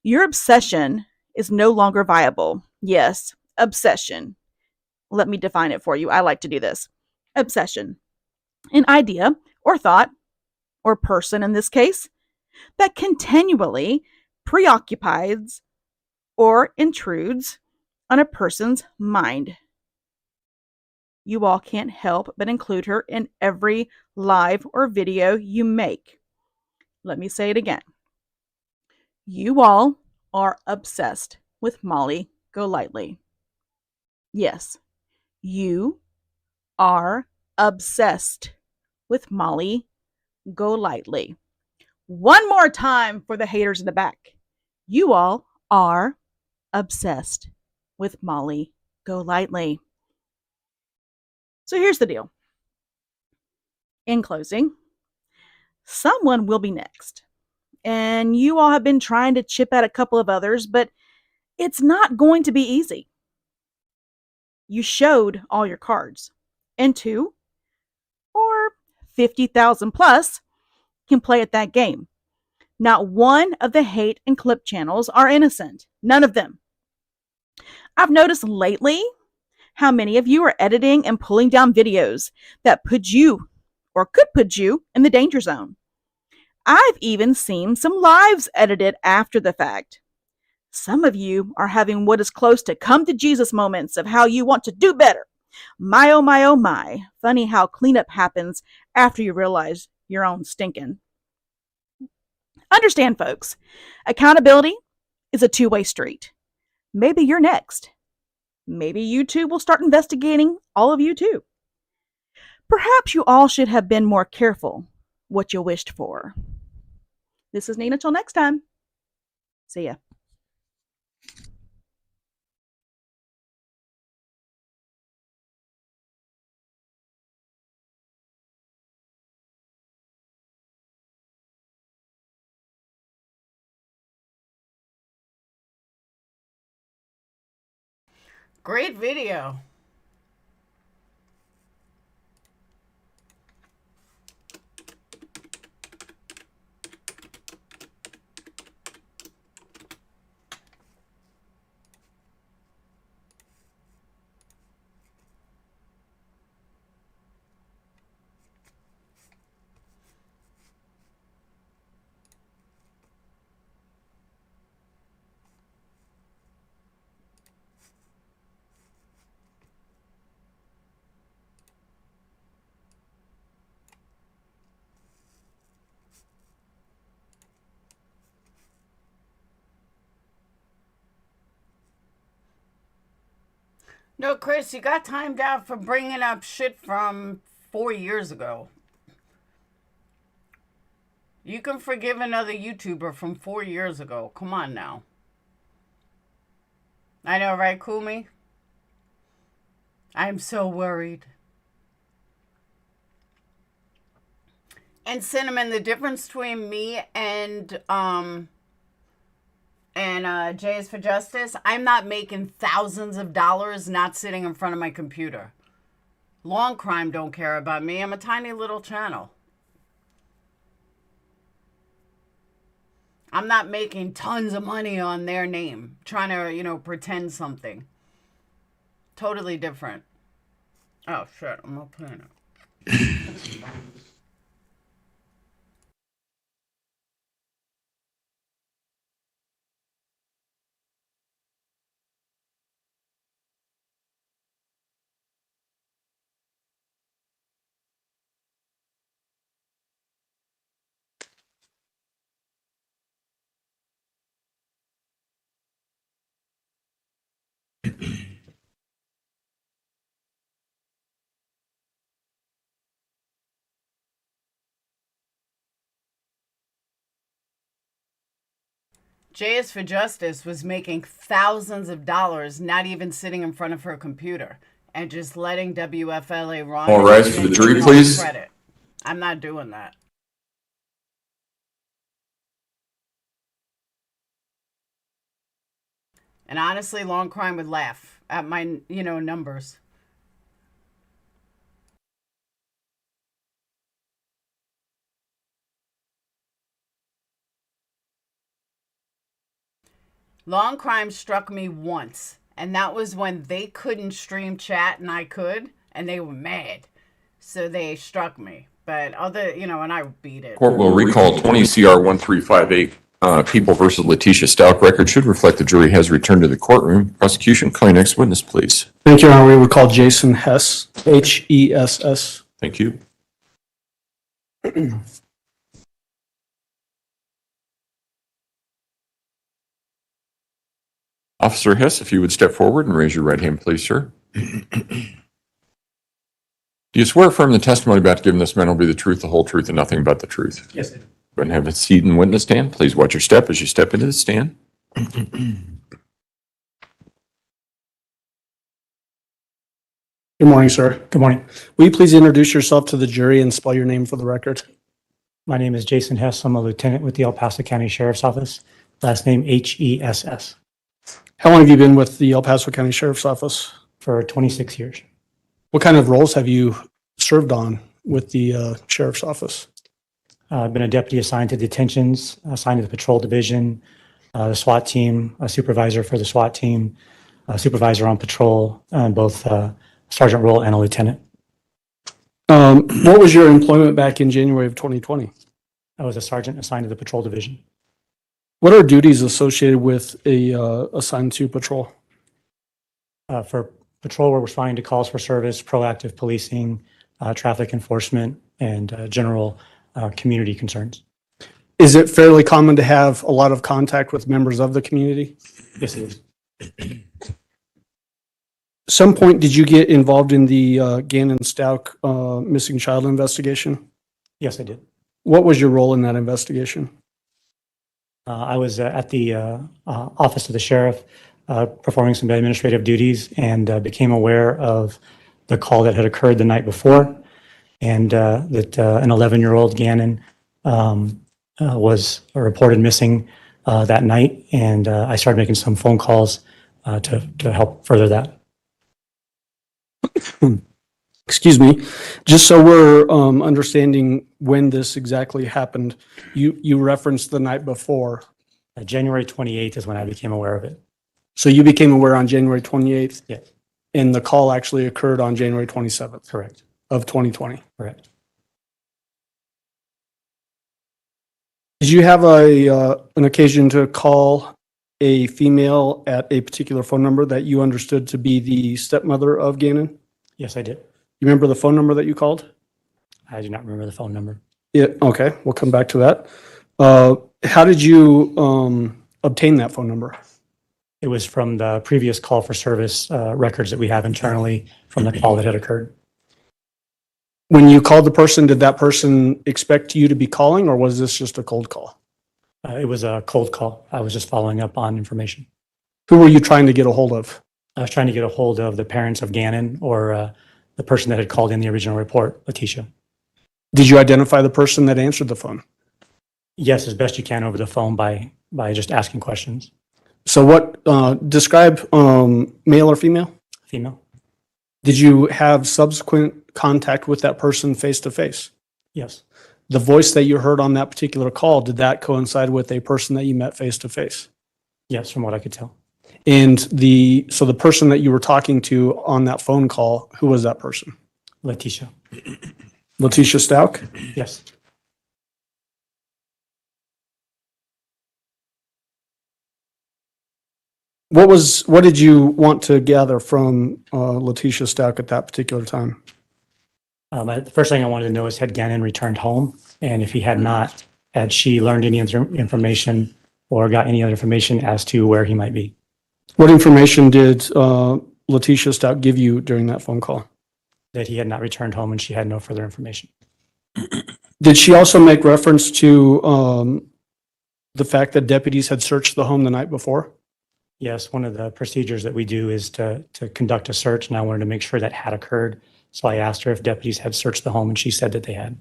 Your obsession is no longer viable. Yes, obsession. Let me define it for you. I like to do this. Obsession. An idea or thought, or person in this case, that continually preoccupies or intrudes on a person's mind. You all can't help but include her in every live or video you make. Let me say it again. You all are obsessed with Molly Golightly. Yes, you are obsessed with Molly Golightly. One more time for the haters in the back. You all are obsessed with Molly Golightly. So here's the deal. In closing, someone will be next. And you all have been trying to chip at a couple of others, but it's not going to be easy. You showed all your cards. And 2 or 50,000 plus can play at that game. Not one of the hate and clip channels are innocent. None of them. I've noticed lately how many of you are editing and pulling down videos that put you or could put you in the danger zone. I've even seen some lives edited after the fact. Some of you are having what is close to come to Jesus moments of how you want to do better. My, oh my, oh my. Funny how cleanup happens after you realize your own stinking. Understand, folks, accountability is a two-way street. Maybe you're next. Maybe YouTube will start investigating all of you too. Perhaps you all should have been more careful what you wished for. This is Nina. Till next time. See ya. Great video. No, Chris, you got timed out for bringing up shit from 4 years ago. You can forgive another YouTuber from 4 years ago. Come on now. I know, right, Kumi? I'm so worried. And Cinnamon, the difference between me and And J is for Justice. I'm not making thousands of dollars not sitting in front of my computer. Long Crime don't care about me. I'm a tiny little channel. I'm not making tons of money on their name, trying to, pretend something. Totally different. Oh, shit, I'm not playing it. J is for Justice was making thousands of dollars not even sitting in front of her computer and just letting WFLA run. All rise for the jury, please. Credit. I'm not doing that. And honestly, Long Crime would laugh at my, numbers. Long Crime struck me once, and that was when they couldn't stream chat and I could, and they were mad. So they struck me. But and I beat it. Court will recall 20 CR 1358, People versus Letecia Stauch record should reflect the jury has returned to the courtroom. Prosecution, call your next witness, please. Thank you, Your Honor. We would call Jason Hess, Hess. Thank you. Officer Hess, if you would step forward and raise your right hand, please, sir. Do you swear affirm the testimony about to give in this matter will be the truth, the whole truth, and nothing but the truth? Yes, I do. Go ahead and have a seat in the witness stand. Please watch your step as you step into the stand. Good morning, sir. Good morning. Will you please introduce yourself to the jury and spell your name for the record? My name is Jason Hess. I'm a lieutenant with the El Paso County Sheriff's Office. Last name Hess. How long have you been with the El Paso County Sheriff's Office? For 26 years. What kind of roles have you served on with the Sheriff's Office? I've been a deputy assigned to detentions, assigned to the patrol division, the SWAT team, a supervisor for the SWAT team, a supervisor on patrol, both sergeant role and a lieutenant. What was your employment back in January of 2020? I was a sergeant assigned to the patrol division. What are duties associated with a assigned to patrol? For patrol, we're responding to calls for service, proactive policing, traffic enforcement, and general community concerns. Is it fairly common to have a lot of contact with members of the community? Yes, it is. Some point, did you get involved in the Gannon Stauch missing child investigation? Yes, I did. What was your role in that investigation? I was at the office of the sheriff performing some administrative duties and became aware of the call that had occurred the night before and that an 11-year-old Gannon was reported missing that night. And I started making some phone calls to help further that. Excuse me, just so we're understanding when this exactly happened, you referenced the night before. January 28th is when I became aware of it. So you became aware on January 28th? Yes. And the call actually occurred on January 27th? Correct. Of 2020? Correct. Did you have an occasion to call a female at a particular phone number that you understood to be the stepmother of Gannon? Yes, I did. You remember the phone number that you called? I do not remember the phone number. Yeah, okay, we'll come back to that. How did you obtain that phone number? It was from the previous call for service records that we have internally from the call that had occurred. When you called the person, did that person expect you to be calling, or was this just a cold call? It was a cold call. I was just following up on information. Who were you trying to get a hold of? I was trying to get a hold of the parents of Gannon or the person that had called in the original report, Letecia. Did you identify the person that answered the phone? Yes, as best you can over the phone by just asking questions. So describe male or female? Female? Did you have subsequent contact with that person face to face? Yes. The voice that you heard on that particular call, did that coincide with a person that you met face to face? Yes, from what I could tell. And so the person that you were talking to on that phone call, who was that person? Letecia. Letecia Stauch? Yes. What did you want to gather from Letecia Stauch at that particular time? The first thing I wanted to know is had Gannon returned home? And if he had not, had she learned any information or got any other information as to where he might be? What information did Letecia Stauch give you during that phone call? That he had not returned home and she had no further information. Did she also make reference to the fact that deputies had searched the home the night before? Yes, one of the procedures that we do is to conduct a search, and I wanted to make sure that had occurred. So I asked her if deputies had searched the home, and she said that they had.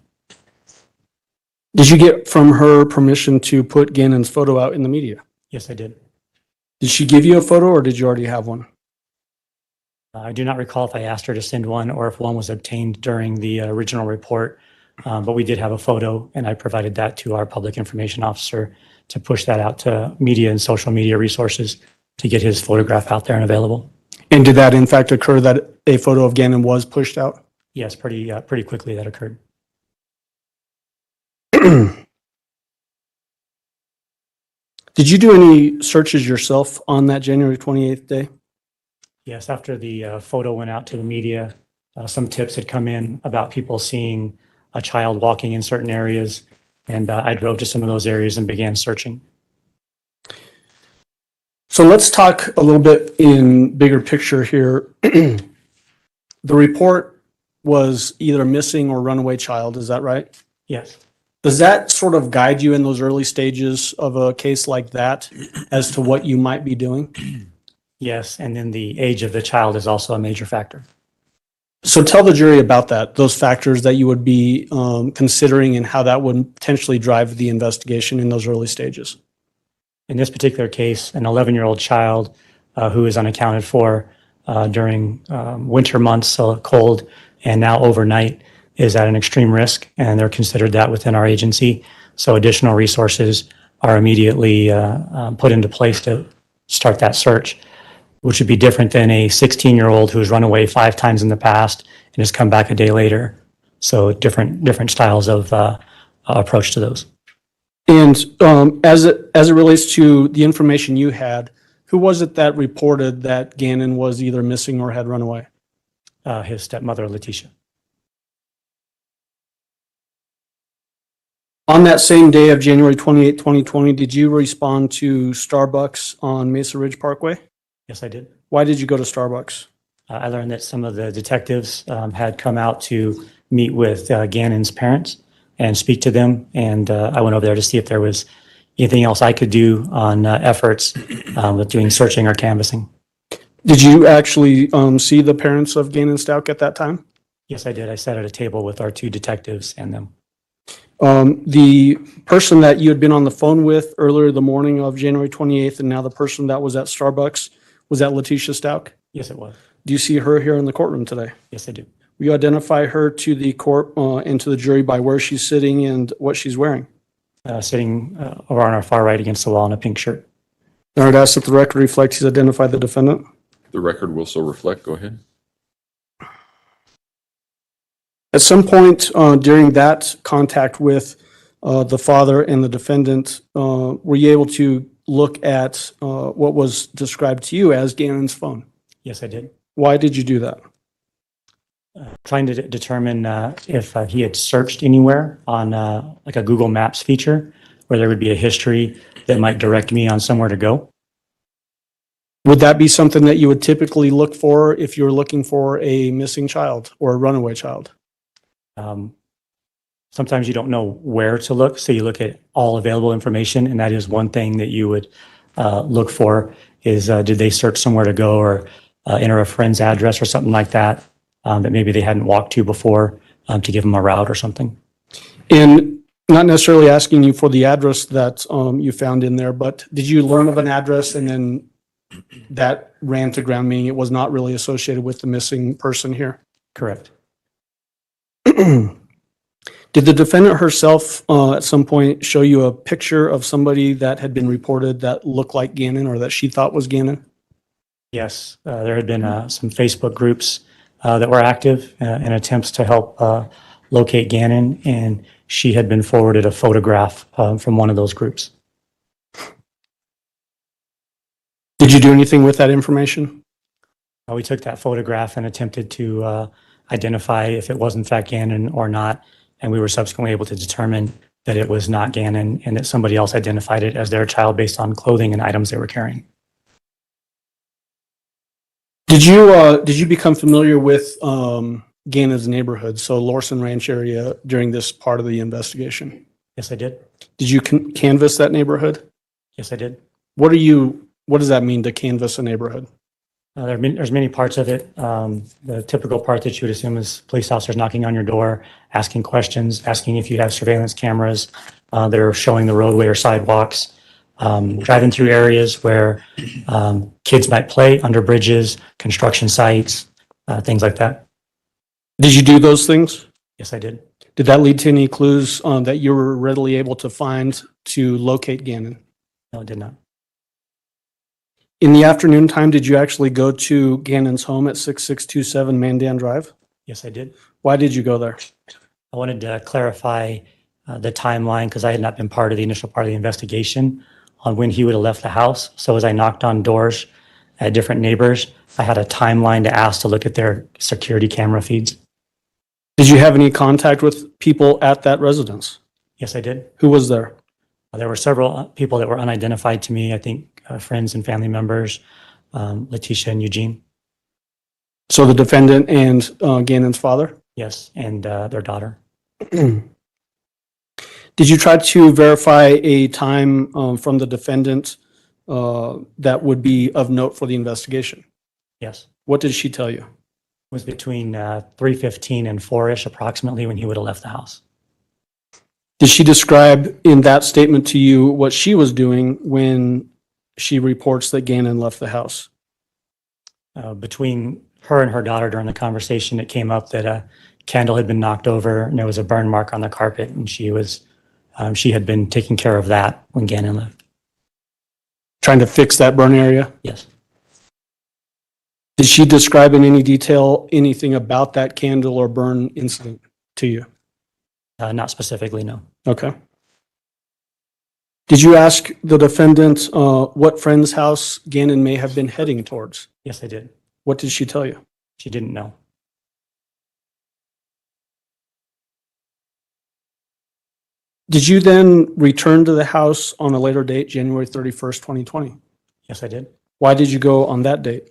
Did you get from her permission to put Gannon's photo out in the media? Yes, I did. Did she give you a photo, or did you already have one? I do not recall if I asked her to send one or if one was obtained during the original report, but we did have a photo, and I provided that to our public information officer to push that out to media and social media resources to get his photograph out there and available. And did that in fact occur, that a photo of Gannon was pushed out? Yes, pretty quickly that occurred. Did you do any searches yourself on that January 28th day? Yes, after the photo went out to the media, some tips had come in about people seeing a child walking in certain areas, and I drove to some of those areas and began searching. So let's talk a little bit in bigger picture here. The report was either missing or runaway child, is that right? Yes. Does that sort of guide you in those early stages of a case like that as to what you might be doing? Yes, and then the age of the child is also a major factor. So tell the jury about that, those factors that you would be considering and how that would potentially drive the investigation in those early stages. In this particular case, an 11-year-old child who is unaccounted for during winter months, so cold, and now overnight is at an extreme risk, and they're considered that within our agency. So additional resources are immediately put into place to start that search, which would be different than a 16-year-old who's run away 5 times in the past and has come back a day later. So different styles of approach to those. And as it relates to the information you had, who was it that reported that Gannon was either missing or had run away? His stepmother, Letecia. On that same day of January 28, 2020, did you respond to Starbucks on Mesa Ridge Parkway? Yes, I did. Why did you go to Starbucks? I learned that some of the detectives had come out to meet with Gannon's parents and speak to them. And I went over there to see if there was anything else I could do on efforts with doing searching or canvassing. Did you actually see the parents of Gannon Stauch at that time? Yes, I did. I sat at a table with our 2 detectives and them. The person that you had been on the phone with earlier the morning of January 28th and now the person that was at Starbucks, was that Letecia Stauch? Yes, it was. Do you see her here in the courtroom today? Yes, I do. Will you identify her to the court and to the jury by where she's sitting and what she's wearing? Sitting over on our far right against the wall in a pink shirt. I would ask that the record reflect he's identified the defendant. The record will so reflect. Go ahead. At some point during that contact with the father and the defendant, were you able to look at what was described to you as Gannon's phone? Yes, I did. Why did you do that? Trying to determine if he had searched anywhere on like a Google Maps feature where there would be a history that might direct me on somewhere to go. Would that be something that you would typically look for if you were looking for a missing child or a runaway child? Sometimes you don't know where to look, so you look at all available information, and that is one thing that you would look for is did they search somewhere to go or enter a friend's address or something like that that maybe they hadn't walked to before to give them a route or something. And Not necessarily asking you for the address that you found in there, but did you learn of an address and then that ran to ground, meaning it was not really associated with the missing person here? Correct. Did the defendant herself at some point show you a picture of somebody that had been reported that looked like Gannon or that she thought was Gannon? Yes, there had been some Facebook groups that were active in attempts to help locate Gannon, and she had been forwarded a photograph from one of those groups. Did you do anything with that information? We took that photograph and attempted to identify if it was in fact Gannon or not, and we were subsequently able to determine that it was not Gannon and that somebody else identified it as their child based on clothing and items they were carrying. Did you become familiar with Gannon's neighborhood, so Lorson Ranch area, during this part of the investigation? Yes, I did. Did you canvass that neighborhood? Yes, I did. What does that mean to canvass a neighborhood? There's many parts of it. The typical part that you would assume is police officers knocking on your door, asking questions, asking if you have surveillance cameras that are showing the roadway or sidewalks, driving through areas where kids might play, under bridges, construction sites, things like that. Did you do those things? Yes, I did. Did that lead to any clues that you were readily able to find to locate Gannon? No, it did not. In the afternoon time, did you actually go to Gannon's home at 6627 Mandan Drive? Yes, I did. Why did you go there? I wanted to clarify the timeline because I had not been part of the initial part of the investigation on when he would have left the house. So as I knocked on doors at different neighbors, I had a timeline to ask to look at their security camera feeds. Did you have any contact with people at that residence? Yes, I did. Who was there? There were several people that were unidentified to me. I think friends and family members, Letecia and Eugene. So the defendant and Gannon's father? Yes, and their daughter. Did you try to verify a time from the defendant that would be of note for the investigation? Yes. What did she tell you? It was between 3:15 and 4-ish approximately when he would have left the house. Did she describe in that statement to you what she was doing when she reports that Gannon left the house? Between her and her daughter during the conversation, it came up that a candle had been knocked over and there was a burn mark on the carpet, and she had been taking care of that when Gannon left. Trying to fix that burn area? Yes. Did she describe in any detail anything about that candle or burn incident to you? Not specifically, no. Okay. Did you ask the defendant what friend's house Gannon may have been heading towards? Yes, I did. What did she tell you? She didn't know. Did you then return to the house on a later date, January 31st, 2020? Yes, I did. Why did you go on that date?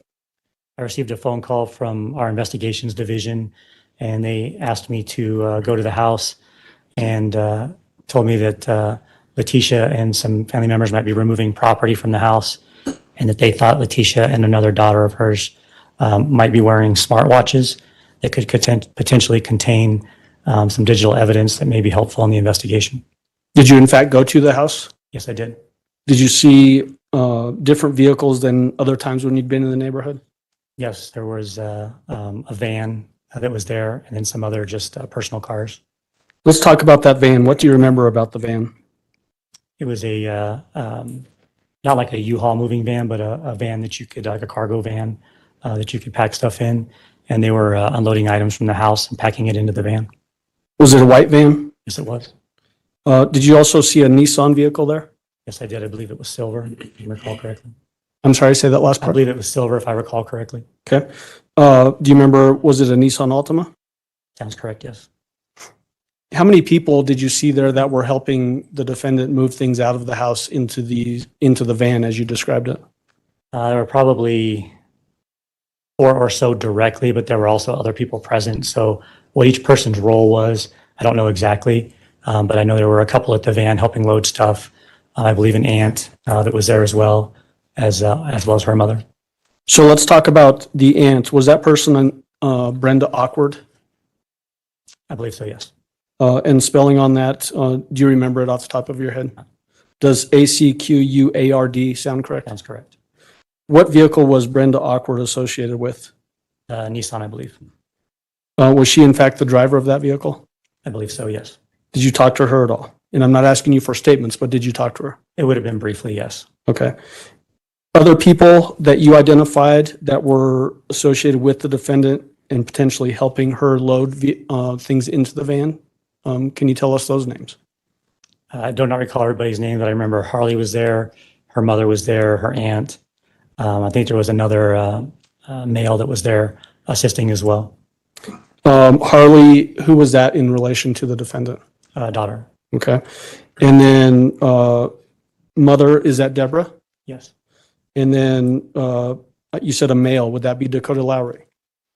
I received a phone call from our investigations division, and they asked me to go to the house and told me that Letecia and some family members might be removing property from the house, and that they thought Letecia and another daughter of hers might be wearing smartwatches that could potentially contain some digital evidence that may be helpful in the investigation. Did you in fact go to the house? Yes, I did. Did you see different vehicles than other times when you'd been in the neighborhood? Yes, there was a van that was there, and then some other just personal cars. Let's talk about that van. What do you remember about the van? It was a not like a U-Haul moving van, but a van that you could, like a cargo van that you could pack stuff in, and they were unloading items from the house and packing it into the van. Was it a white van? Yes, it was. Did you also see a Nissan vehicle there? Yes, I did. I believe it was silver, if I recall correctly. I'm sorry, say that last I part. believe it was silver, if I recall correctly. Okay. Do you remember, was it a Nissan Altima? Sounds correct, yes. How many people did you see there that were helping the defendant move things out of the house into the van as you described it? There were probably 4 or so directly, but there were also other people present. So what each person's role was, I don't know exactly, but I know there were a couple at the van helping load stuff. I believe an aunt that was there as well as her mother. So let's talk about the aunt. Was that person Brenda Awkward? I believe so, yes. And spelling on that, do you remember it off the top of your head? Does ACQUARD sound correct? That's correct. What vehicle was Brenda Awkward associated with? Nissan, I believe. Was she in fact the driver of that vehicle? I believe so, yes. Did you talk to her at all? And I'm not asking you for statements, but did you talk to her? It would have been briefly, yes. Okay. Other people that you identified that were associated with the defendant and potentially helping her load things into the van, can you tell us those names? I do not recall everybody's name, but I remember Harley was there, her mother was there, her aunt. I think there was another male that was there assisting as well. Harley, who was that in relation to the defendant? Daughter, Okay. And then mother, is that Deborah? yes. And then you said a male, would that be Dakota Lowry?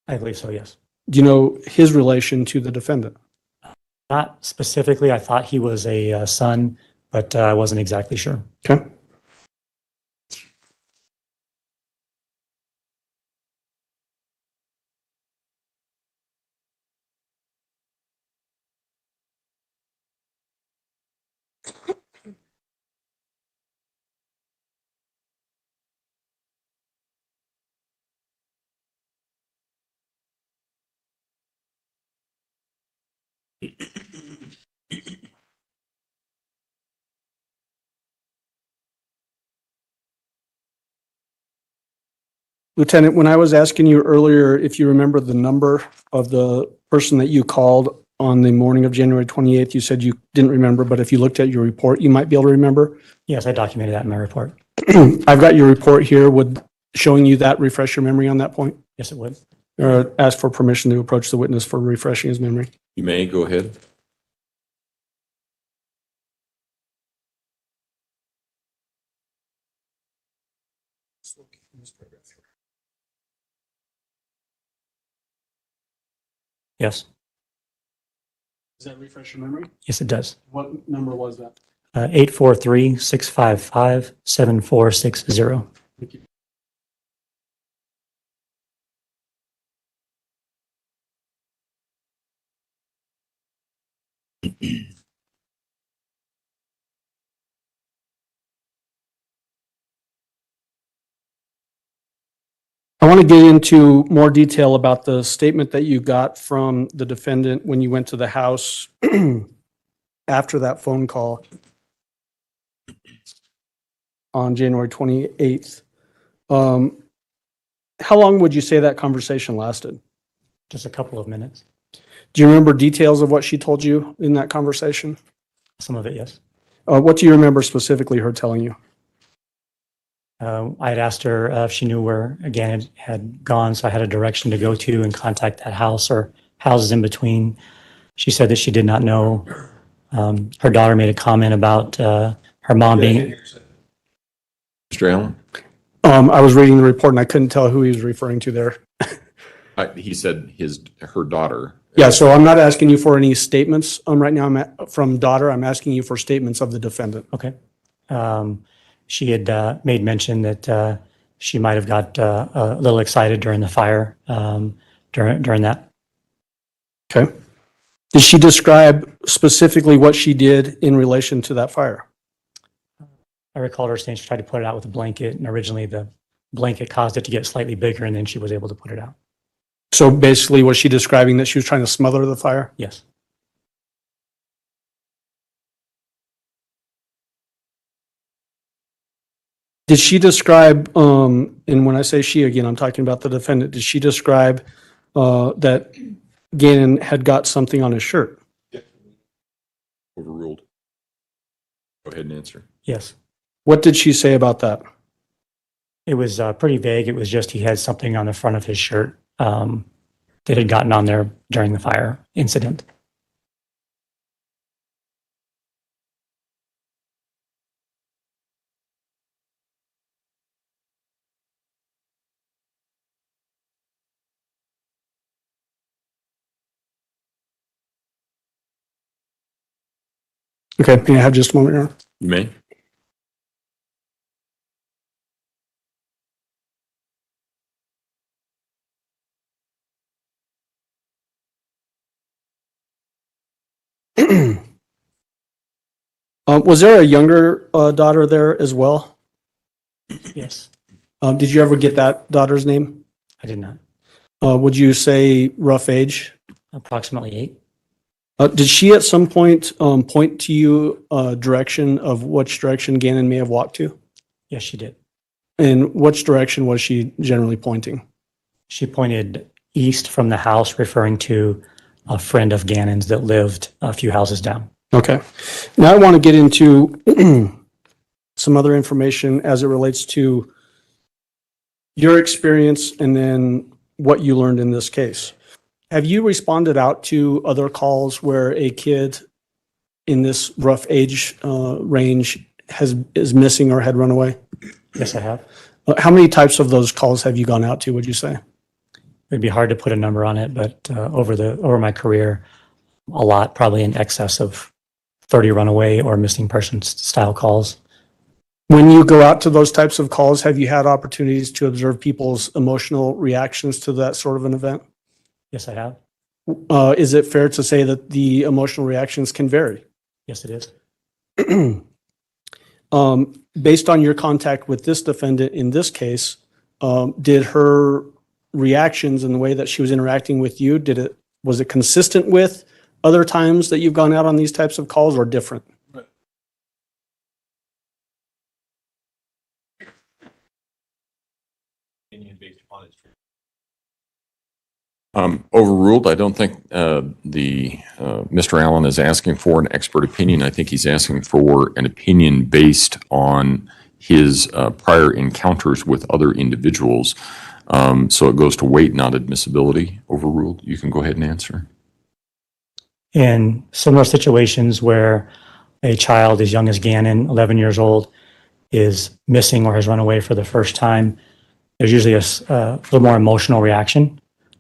I believe so, yes. Do you know his relation to the defendant? Not specifically. I thought he was a son, but I wasn't exactly sure. Okay. Lieutenant, when I was asking you earlier if you remember the number of the person that you called on the morning of January 28th, you said you didn't remember, but if you looked at your report, you might be able to remember. Yes, I documented that in my report. I've got your report here. Would showing you that refresh your memory on that point? Yes, it would. Or ask for permission to approach the witness for refreshing his memory? You may go ahead. Yes. Does that refresh your memory? Yes, it does. What number was that? 843-655-7460. Thank you. I want to get into more detail about the statement that you got from the defendant when you went to the house after that phone call on January 28th. How long would you say that conversation lasted? Just a couple of minutes. Do you remember details of what she told you in that conversation? Some of it, yes. What do you remember specifically her telling you? I had asked her if she knew where, again, it had gone, so I had a direction to go to and contact that house or houses in between. She said that she did not know. Her daughter made a comment about her mom being, Mr. Allen? I was reading the report and I couldn't tell who he was referring to there. He said her daughter. Yeah, so I'm not asking you for any statements right now from daughter. I'm asking you for statements of the defendant. okay. She had made mention that she might have got a little excited during the fire during that. Okay. Did she describe specifically what she did in relation to that fire? I recall her saying she tried to put it out with a blanket, and originally the blanket caused it to get slightly bigger, and then she was able to put it out. So basically, was she describing that she was trying to smother the fire? Yes. Did she describe, and when I say she again, I'm talking about the defendant, did she describe that Gannon had got something on his shirt? Overruled. Go ahead and answer. Yes. What did she say about that? It was pretty vague. It was just he had something on the front of his shirt that had gotten on there during the fire incident. Okay, may I have just a moment here? You may. Was there a younger daughter there as well? Yes, Did you ever get that daughter's name? I did not. Would you say rough age? Approximately 8. Did she at some point point to you direction of which direction Gannon may have walked to? Yes, she did. And which direction was she generally pointing? She pointed east from the house, referring to a friend of Gannon's that lived a few houses down. Okay. Now I want to get into some other information as it relates to your experience and then what you learned in this case. Have you responded out to other calls where a kid in this rough age range is missing or had run away? Yes, I have. How many types of those calls have you gone out to, would you say? It'd be hard to put a number on it, but over my career, a lot, probably in excess of 30 runaway or missing persons style calls. When you go out to those types of calls, have you had opportunities to observe people's emotional reactions to that sort of an event? Yes, I have. Is it fair to say that the emotional reactions can vary? Yes, it is. Based on your contact with this defendant in this case, did her reactions and the way that she was interacting with you, was it consistent with other times that you've gone out on these types of calls or different? Overruled. I don't think Mr. Allen is asking for an expert opinion. I think he's asking for an opinion based on his prior encounters with other individuals. So it goes to weight, not admissibility. Overruled. You can go ahead and answer. In similar situations where a child as young as Gannon, 11 years old, is missing or has run away for the first time, there's usually a little more emotional reaction,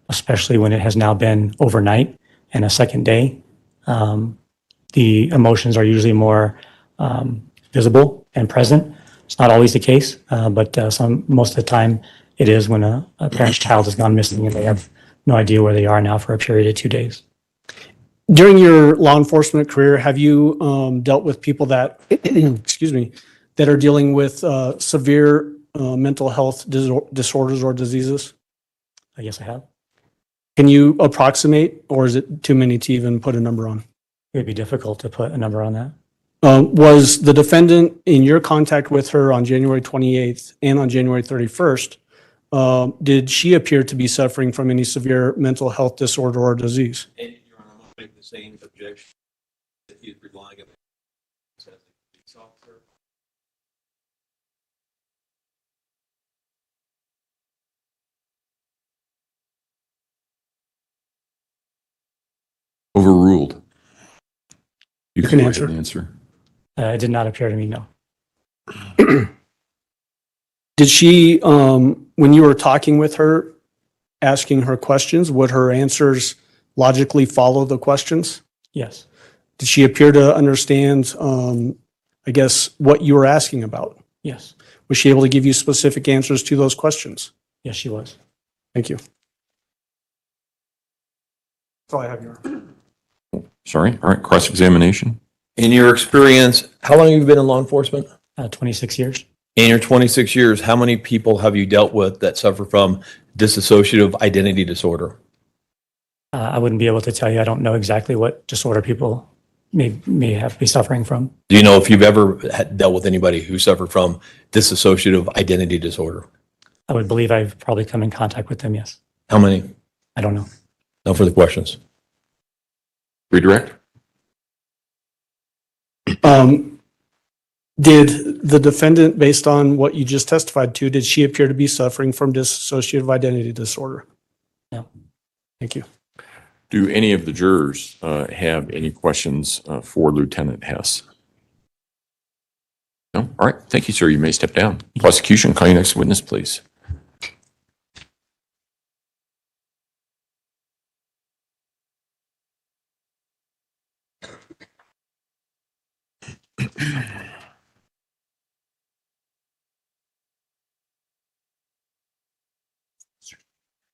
especially when it has now been overnight and a second day. The emotions are usually more visible and present. It's not always the case, but most of the time it is when a parent's child has gone missing and they have no idea where they are now for a period of 2 days. During your law enforcement career, have you dealt with people that, excuse me, that are dealing with severe mental health disorders or diseases? Yes, I have. Can you approximate, or is it too many to even put a number on? It would be difficult to put a number on that. Was the defendant in your contact with her on January 28th and on January 31st, did she appear to be suffering from any severe mental health disorder or disease? And Your Honor, I'm going to make the same objection that he's relying on. Overruled. You can go ahead answer. and answer. It did not appear to me, no. Did she, when you were talking with her, asking her questions, would her answers logically follow the questions? Yes. Did she appear to understand, I guess, what you were asking about? Yes. Was she able to give you specific answers to those questions? Yes, she was. Thank you. That's all I have, Your Honor. Sorry. All right. Cross-examination. In your experience, how long have you been in law enforcement? 26 years. In your 26 years, how many people have you dealt with that suffer from dissociative identity disorder? I wouldn't be able to tell you. I don't know exactly what disorder people may have be suffering from. Do you know if you've ever dealt with anybody who suffered from dissociative identity disorder? I would believe I've probably come in contact with them, yes. How many? I don't know. No further questions. Redirect. Did the defendant, based on what you just testified to, did she appear to be suffering from dissociative identity disorder? No. Thank you. Do any of the jurors have any questions for Lieutenant Hess? No? All right. Thank you, sir. You may step down. Prosecution, call your next witness, please.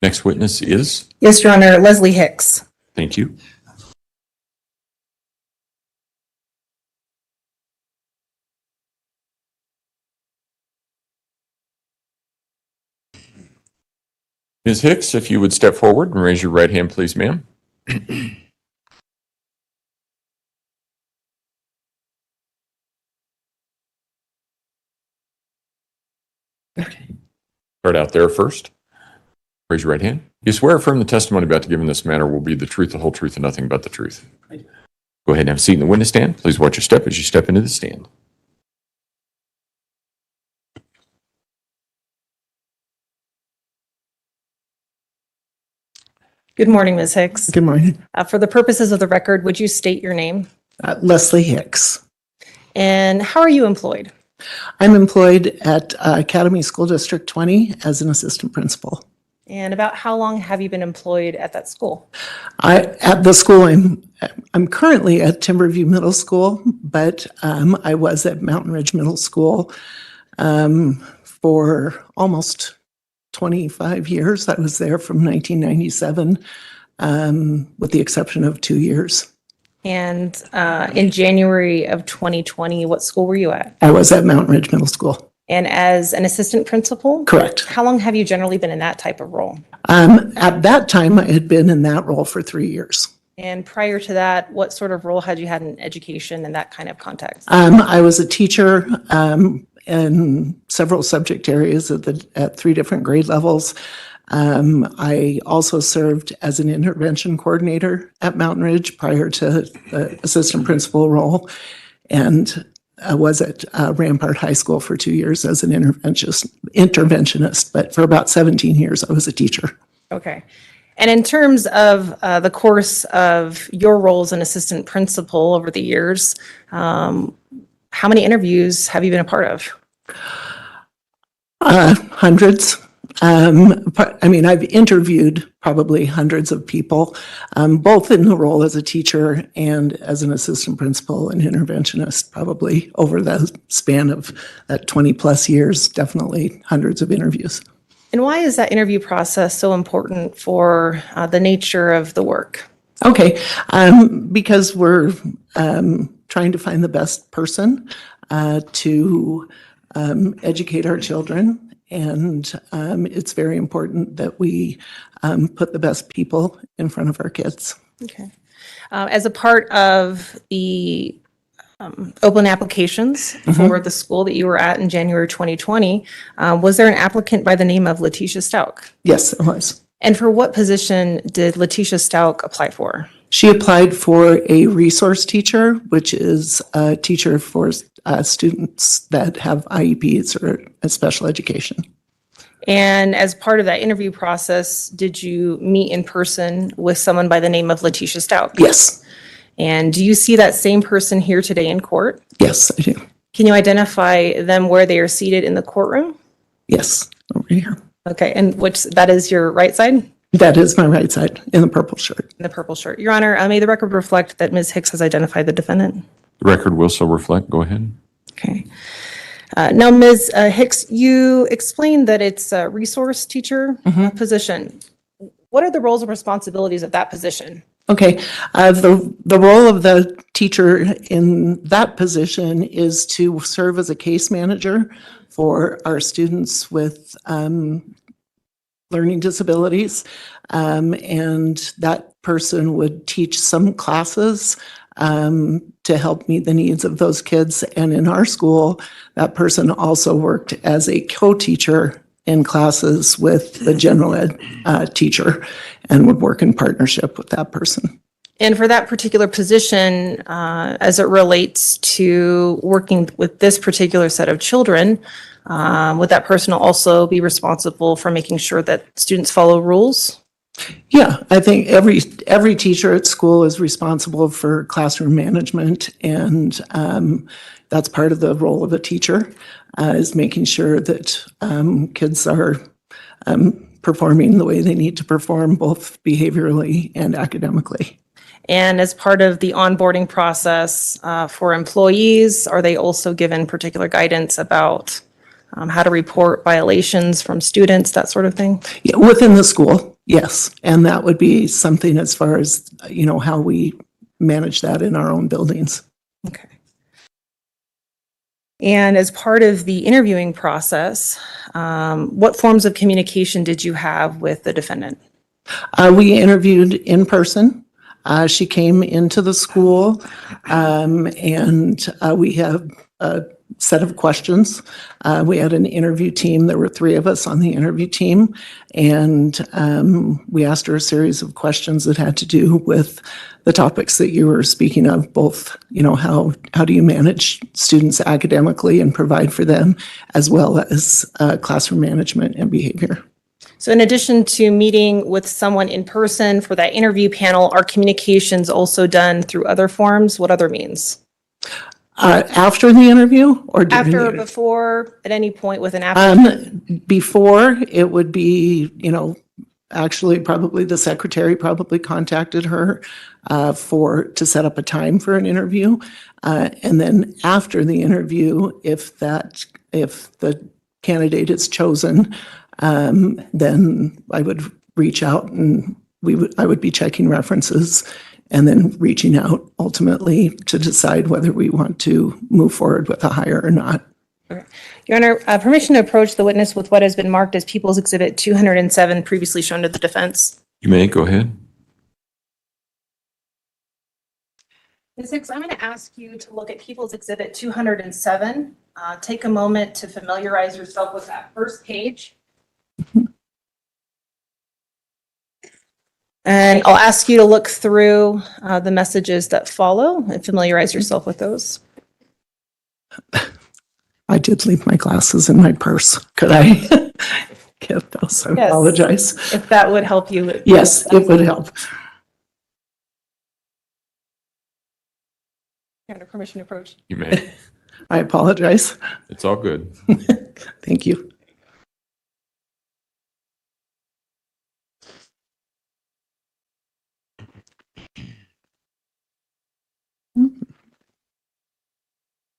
Next witness is? Yes, Your Honor, Leslie Hicks. Thank you. Ms. Hicks, if you would step forward and raise your right hand, please, ma'am. Start out there first. Raise your right hand. You swear or affirm the testimony about to give in this matter will be the truth, the whole truth, and nothing but the truth. Go ahead and have a seat in the witness stand. Please watch your step as you step into the stand. Good morning, Ms. Hicks. Good morning. For the purposes of the record, would you state your name? Leslie Hicks. And how are you employed? I'm employed at Academy School District 20 as an assistant principal. And about how long have you been employed at that school? At the school, I'm currently at Timberview Middle School, but I was at Mountain Ridge Middle School for almost 25 years. I was there from 1997, with the exception of 2 years. And in January of 2020, what school were you at? I was at Mountain Ridge Middle School. And as an assistant principal? Correct. How long have you generally been in that type of role? At that time, I had been in that role for 3 years. And prior to that, what sort of role had you had in education and that kind of context? I was a teacher in several subject areas at 3 different grade levels. I also served as an intervention coordinator at Mountain Ridge prior to the assistant principal role, and I was at Rampart High School for 2 years as an interventionist, but for about 17 years, I was a teacher. Okay. And in terms of the course of your role as an assistant principal over the years, how many interviews have you been a part of? Hundreds. I've interviewed probably hundreds of people, both in the role as a teacher and as an assistant principal and interventionist, probably over the span of that 20 plus years, definitely hundreds of interviews. And why is that interview process so important for the nature of the work? Okay, because we're trying to find the best person to educate our children. And it's very important that we put the best people in front of our kids. Okay. As a part of the open applications for the school that you were at in January 2020, was there an applicant by the name of Letecia Stauch? Yes, it was. And for what position did Letecia Stauch apply for? She applied for a resource teacher, which is a teacher for students that have IEPs or special education. And as part of that interview process, did you meet in person with someone by the name of Letecia Stauch? Yes. And do you see that same person here today in court? Yes, I do. Can you identify them where they are seated in the courtroom? Yes, over here. Okay, and that is your right side? That is my right side in the purple shirt. In the purple shirt. Your Honor, may the record reflect that Ms. Hicks has identified the defendant? The record will so reflect. Go ahead. Okay. Now, Ms. Hicks, you explained that it's a resource teacher position. What are the roles and responsibilities of that position? Okay, the role of the teacher in that position is to serve as a case manager for our students with learning disabilities, and that person would teach some classes to help meet the needs of those kids. And in our school, that person also worked as a co-teacher in classes with the general ed teacher and would work in partnership with that person. And for that particular position, as it relates to working with this particular set of children, would that person also be responsible for making sure that students follow rules? Yeah, I think every teacher at school is responsible for classroom management, and that's part of the role of a teacher, is making sure that kids are performing the way they need to perform, both behaviorally and academically. And as part of the onboarding process for employees, are they also given particular guidance about how to report violations from students, that sort of thing? Yeah, within the school, yes. And that would be something as far as, how we manage that in our own buildings. Okay. And as part of the interviewing process, what forms of communication did you have with the defendant? We interviewed in person. She came into the school, and we have a set of questions. We had an interview team. There were 3 of us on the interview team, and we asked her a series of questions that had to do with the topics that you were speaking of, both, how do you manage students academically and provide for them, as well as classroom management and behavior. So in addition to meeting with someone in person for that interview panel, are communications also done through other forms? What other means? After the interview or during the After or interview? before, at any point with an after? Before, it would be, actually probably the secretary probably contacted her to set up a time for an interview. And then after the interview, if the candidate is chosen, then I would reach out and I would be checking references and then reaching out ultimately to decide whether we want to move forward with a hire or not. Your Honor, permission to approach the witness with what has been marked as People's Exhibit 207 previously shown to the defense. You may go ahead. Ms. Hicks, I'm going to ask you to look at People's Exhibit 207. Take a moment to familiarize yourself with that first page. And I'll ask you to look through the messages that follow and familiarize yourself with those. I did leave my glasses in my purse. Could I get those? I Yes. apologize. If that would help you. Yes, it would help. Under permission to approach. You may. I apologize. It's all good. Thank you.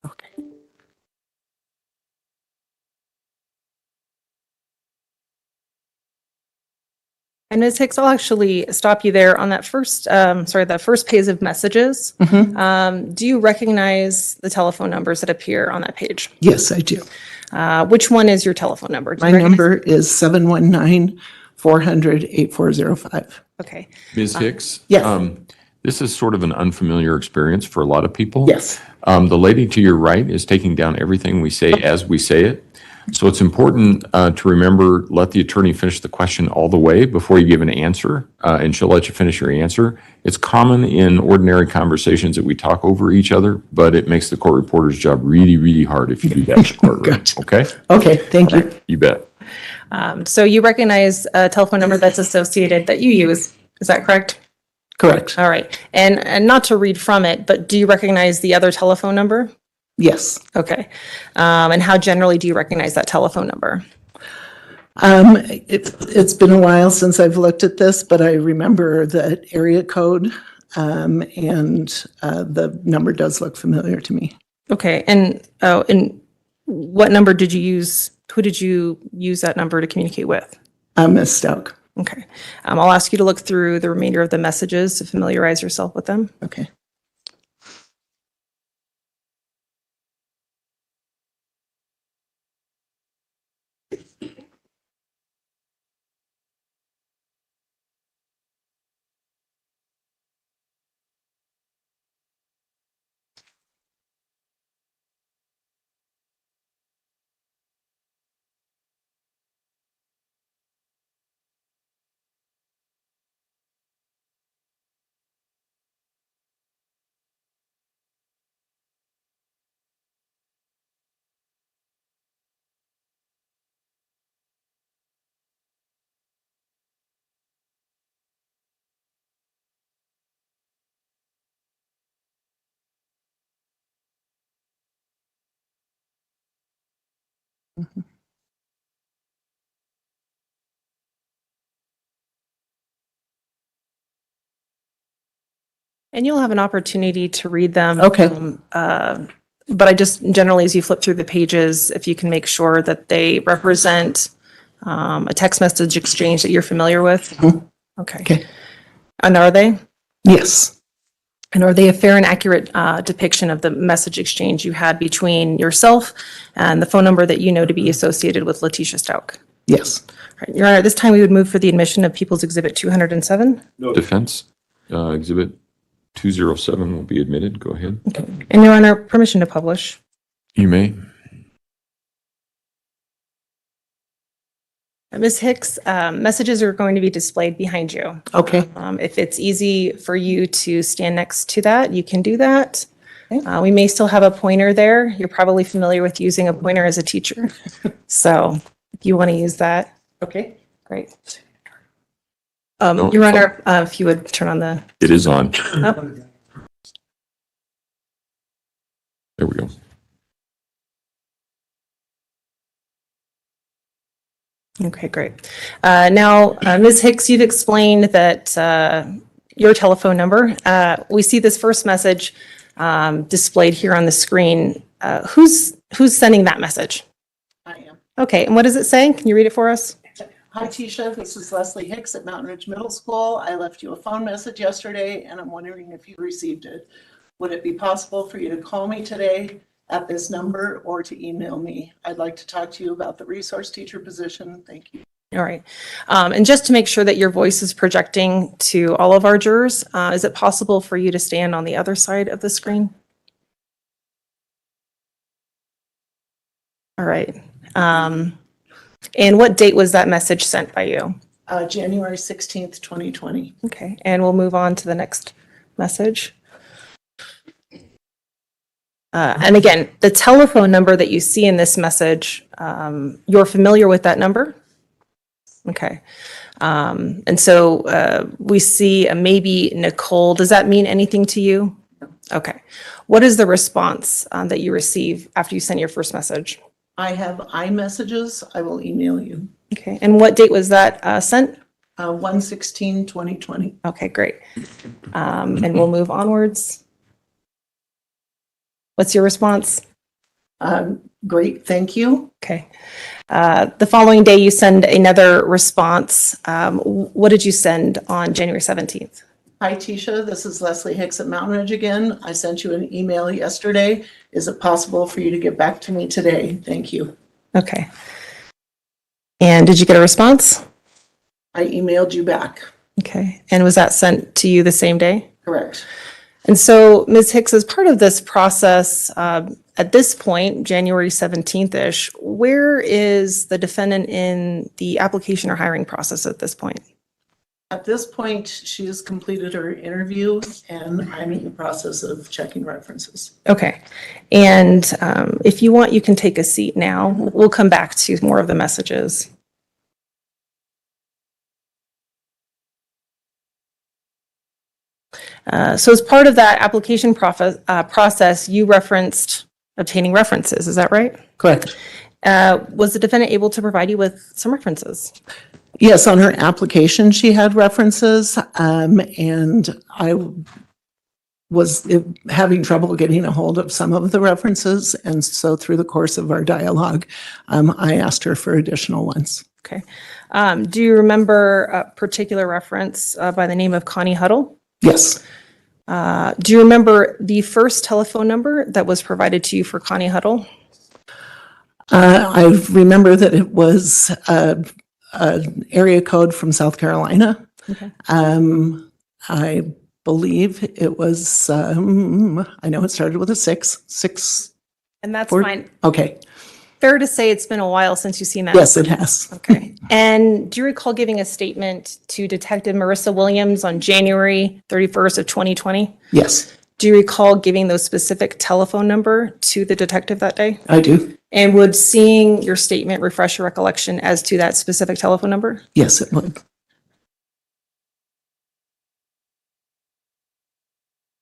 Okay. And Ms. Hicks, I'll actually stop you there on that first, that first page of messages. Do you recognize the telephone numbers that appear on that page? Yes, I do. Which one is your telephone number? Do My you recognize- number is 719-400-8405. Okay. Ms. Hicks? Yes. This is sort of an unfamiliar experience for a lot of people. Yes. The lady to your right is taking down everything we say as we say it. So it's important to remember, let the attorney finish the question all the way before you give an answer, and she'll let you finish your answer. It's common in ordinary conversations that we talk over each other, but it makes the court reporter's job really, really hard if you do that in the courtroom. Okay? Okay, thank you. You bet. So you recognize a telephone number that's associated that you use, is that correct? Correct. All right. And not to read from it, but do you recognize the other telephone number? Yes. Okay. And how generally do you recognize that telephone number? It's been a while since I've looked at this, but I remember that area code, and the number does look familiar to me. Okay. And what number did you use? Who did you use that number to communicate with? Ms. Stauch. Okay. I'll ask you to look through the remainder of the messages to familiarize yourself with them. Okay. And you'll have an opportunity to read them. Okay. But I just generally, as you flip through the pages, if you can make sure that they represent a text message exchange that you're familiar with. Okay. Okay. And are they? Yes. And are they a fair and accurate depiction of the message exchange you had between yourself and the phone number that you know to be associated with Letecia Stauch? Yes. All right, Your Honor, at this time we would move for the admission of People's Exhibit 207. Defense, Exhibit 207 will be admitted. Go ahead. Okay. And Your Honor, permission to publish. You may. Ms. Hicks, messages are going to be displayed behind you. Okay. If it's easy for you to stand next to that, you can do that. We may still have a pointer there. You're probably familiar with using a pointer as a teacher. So if you want to use that. Okay. Great. Your Honor, if you would turn on the. It is on. Oh. There we go. Okay, great. Now, Ms. Hicks, you've explained that your telephone number. We see this first message displayed here on the screen. Who's sending that message? I am. Okay, and what is it saying? Can you read it for us? Hi, Tisha. This is Leslie Hicks at Mountain Ridge Middle School. I left you a phone message yesterday, and I'm wondering if you received it. Would it be possible for you to call me today at this number or to email me? I'd like to talk to you about the resource teacher position. Thank you. All right. And just to make sure that your voice is projecting to all of our jurors, is it possible for you to stand on the other side of the screen? All right. And what date was that message sent by you? January 16th, 2020. Okay, and we'll move on to the next message. And again, the telephone number that you see in this message, you're familiar with that number? Okay. And so we see a maybe Nicole. Does that mean anything to you? Okay. What is the response that you receive after you send your first message? I have iMessages. I will email you. Okay. And what date was that sent? 1/16/2020. Okay, great. And we'll move onwards. What's your response? Great, thank you. Okay. The following day, you send another response. What did you send on January 17th? Hi, Tisha. This is Leslie Hicks at Mountain Ridge again. I sent you an email yesterday. Is it possible for you to get back to me today? Thank you. Okay. And did you get a response? I emailed you back. Okay. And was that sent to you the same day? Correct. And so, Ms. Hicks, as part of this process, at this point, January 17th-ish, where is the defendant in the application or hiring process at this point? At this point, she has completed her interview and I'm in the process of checking references. Okay. And if you want, you can take a seat now. We'll come back to more of the messages. So as part of that application process, you referenced obtaining references. Is that right? Correct. Was the defendant able to provide you with some references? Yes, on her application, she had references, and I was having trouble getting a hold of some of the references. And so through the course of our dialogue, I asked her for additional ones. Okay. Do you remember a particular reference by the name of Connie Huddle? Yes. Do you remember the first telephone number that was provided to you for Connie Huddle? I remember that it was an area code from South Carolina. Okay. I believe it was, I know it started with a six. And that's 4. fine. Okay. Fair to say it's been a while since you've seen that? Yes, it has. Okay. And do you recall giving a statement to Detective Marissa Williams on January 31st of 2020? Yes, Do you recall giving those specific telephone number to the detective that day? I do. And would seeing your statement refresh your recollection as to that specific telephone number? Yes, it would.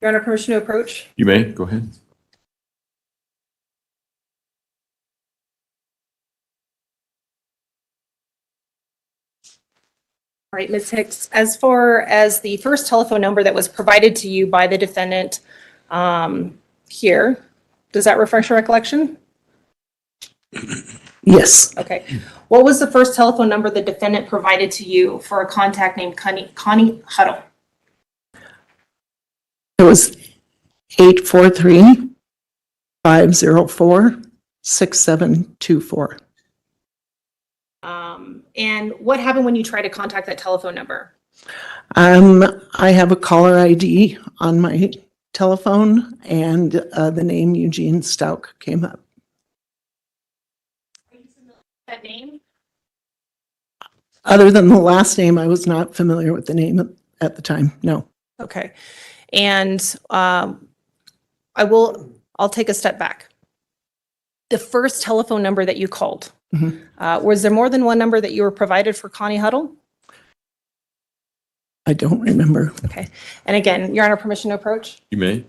Your Honor, permission to approach? You may. Go ahead. All right, Ms. Hicks, as far as the first telephone number that was provided to you by the defendant here, does that refresh your recollection? Yes. Okay. What was the first telephone number the defendant provided to you for a contact named Connie Huddle? It was 843-504-6724. And what happened when you tried to contact that telephone number? I have a caller ID on my telephone, and the name Eugene Stauch came up. That name? Other than the last name, I was not familiar with the name at the time, no. Okay. And I'll take a step back. The first telephone number that you called, was there more than one number that you were provided for Connie Huddle? I don't remember. Okay. And again, Your Honor, permission to approach? You may.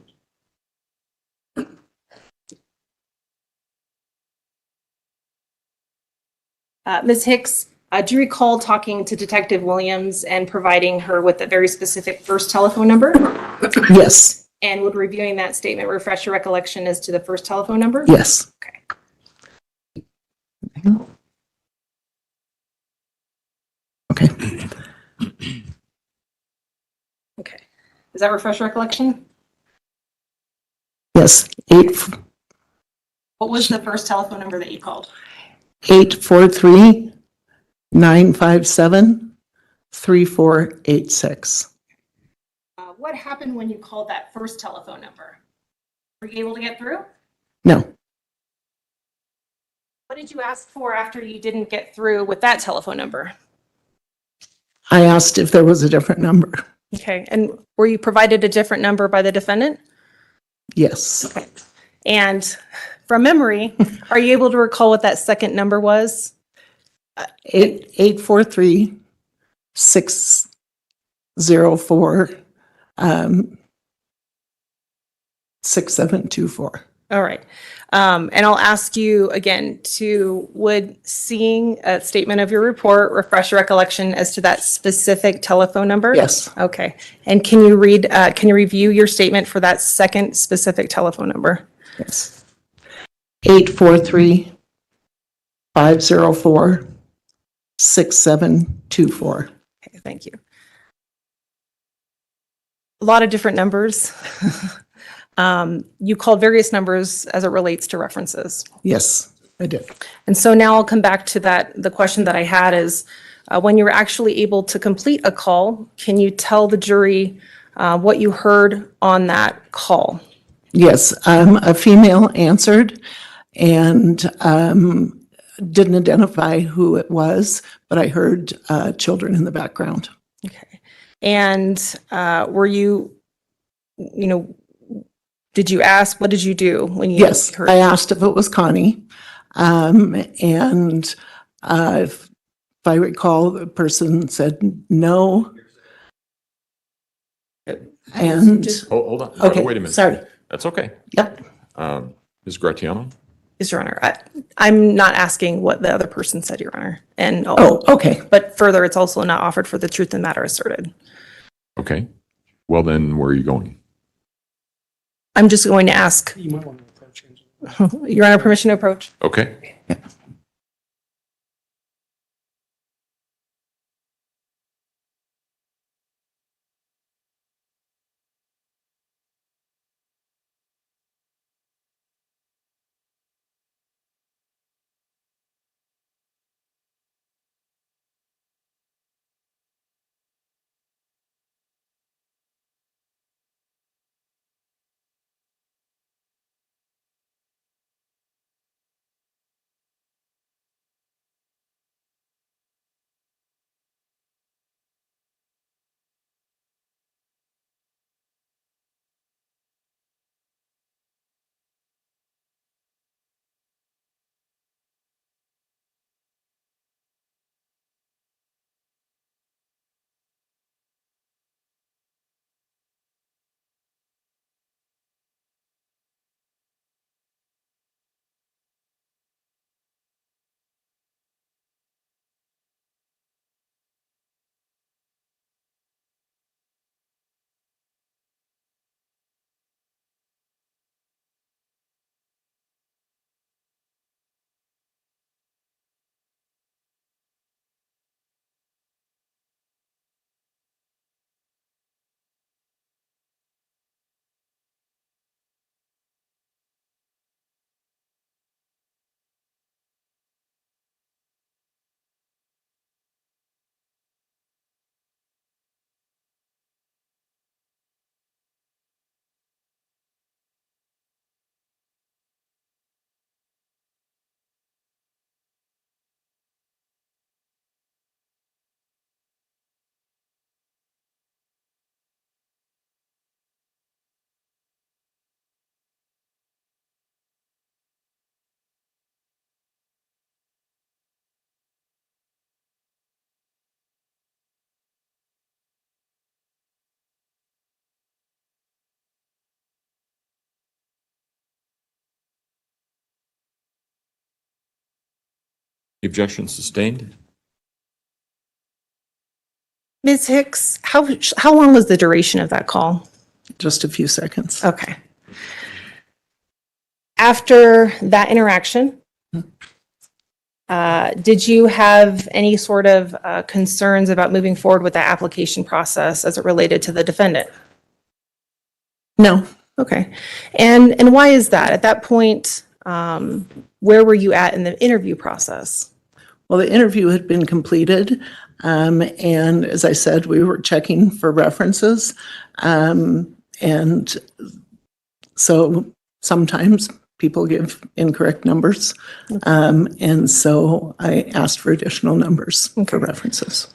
Ms. Hicks, do you recall talking to Detective Williams and providing her with a very specific first telephone number? Yes, And would reviewing that statement refresh your recollection as to the first telephone number? yes. Okay. Okay. Okay. Does that refresh your recollection? Yes, What was the first telephone number that you called? 843-957-3486. What happened when you called that first telephone number? Were you able to get through? No, What did you ask for after you didn't get through with that telephone number? I asked if there was a different number. Okay. And were you provided a different number by the defendant? Yes. Okay. And from memory, are you able to recall what that second number was? 843-604 6724. All right. And I'll ask you again would seeing a statement of your report refresh your recollection as to that specific telephone number? Yes. Okay. And can you review your statement for that second specific telephone number? Yes. 843-504-6724. Okay, thank you. A lot of different numbers. You called various numbers as it relates to references. Yes, I did. And so now I'll come back to the question that I had is, when you were actually able to complete a call, can you tell the jury what you heard on that call? Yes, a female answered and didn't identify who it was, but I heard children in the background. Okay. And were you did you ask, what did you do when you Yes, heard? I asked if it was Connie. And if I recall, the person said no. And, Hold on. okay, Wait a minute. sorry. That's okay. Yep. Ms. Gratiano? Yes, Your Honor. I'm not asking what the other person said, Your Honor. And okay. But further, it's also not offered for the truth of the matter asserted. Okay. Well, then where are you going? I'm just going to ask, You might want to approach. Your Honor, permission to approach? Okay. The objection sustained. Ms. Hicks, how long was the duration of that call? Just a few seconds. Okay. After that interaction, did you have any sort of concerns about moving forward with the application process as it related to the defendant? No. Okay. And why is that? At that point, where were you at in the interview process? Well, the interview had been completed, and as I said, we were checking for references. And so sometimes people give incorrect numbers. And so I asked for additional numbers for references.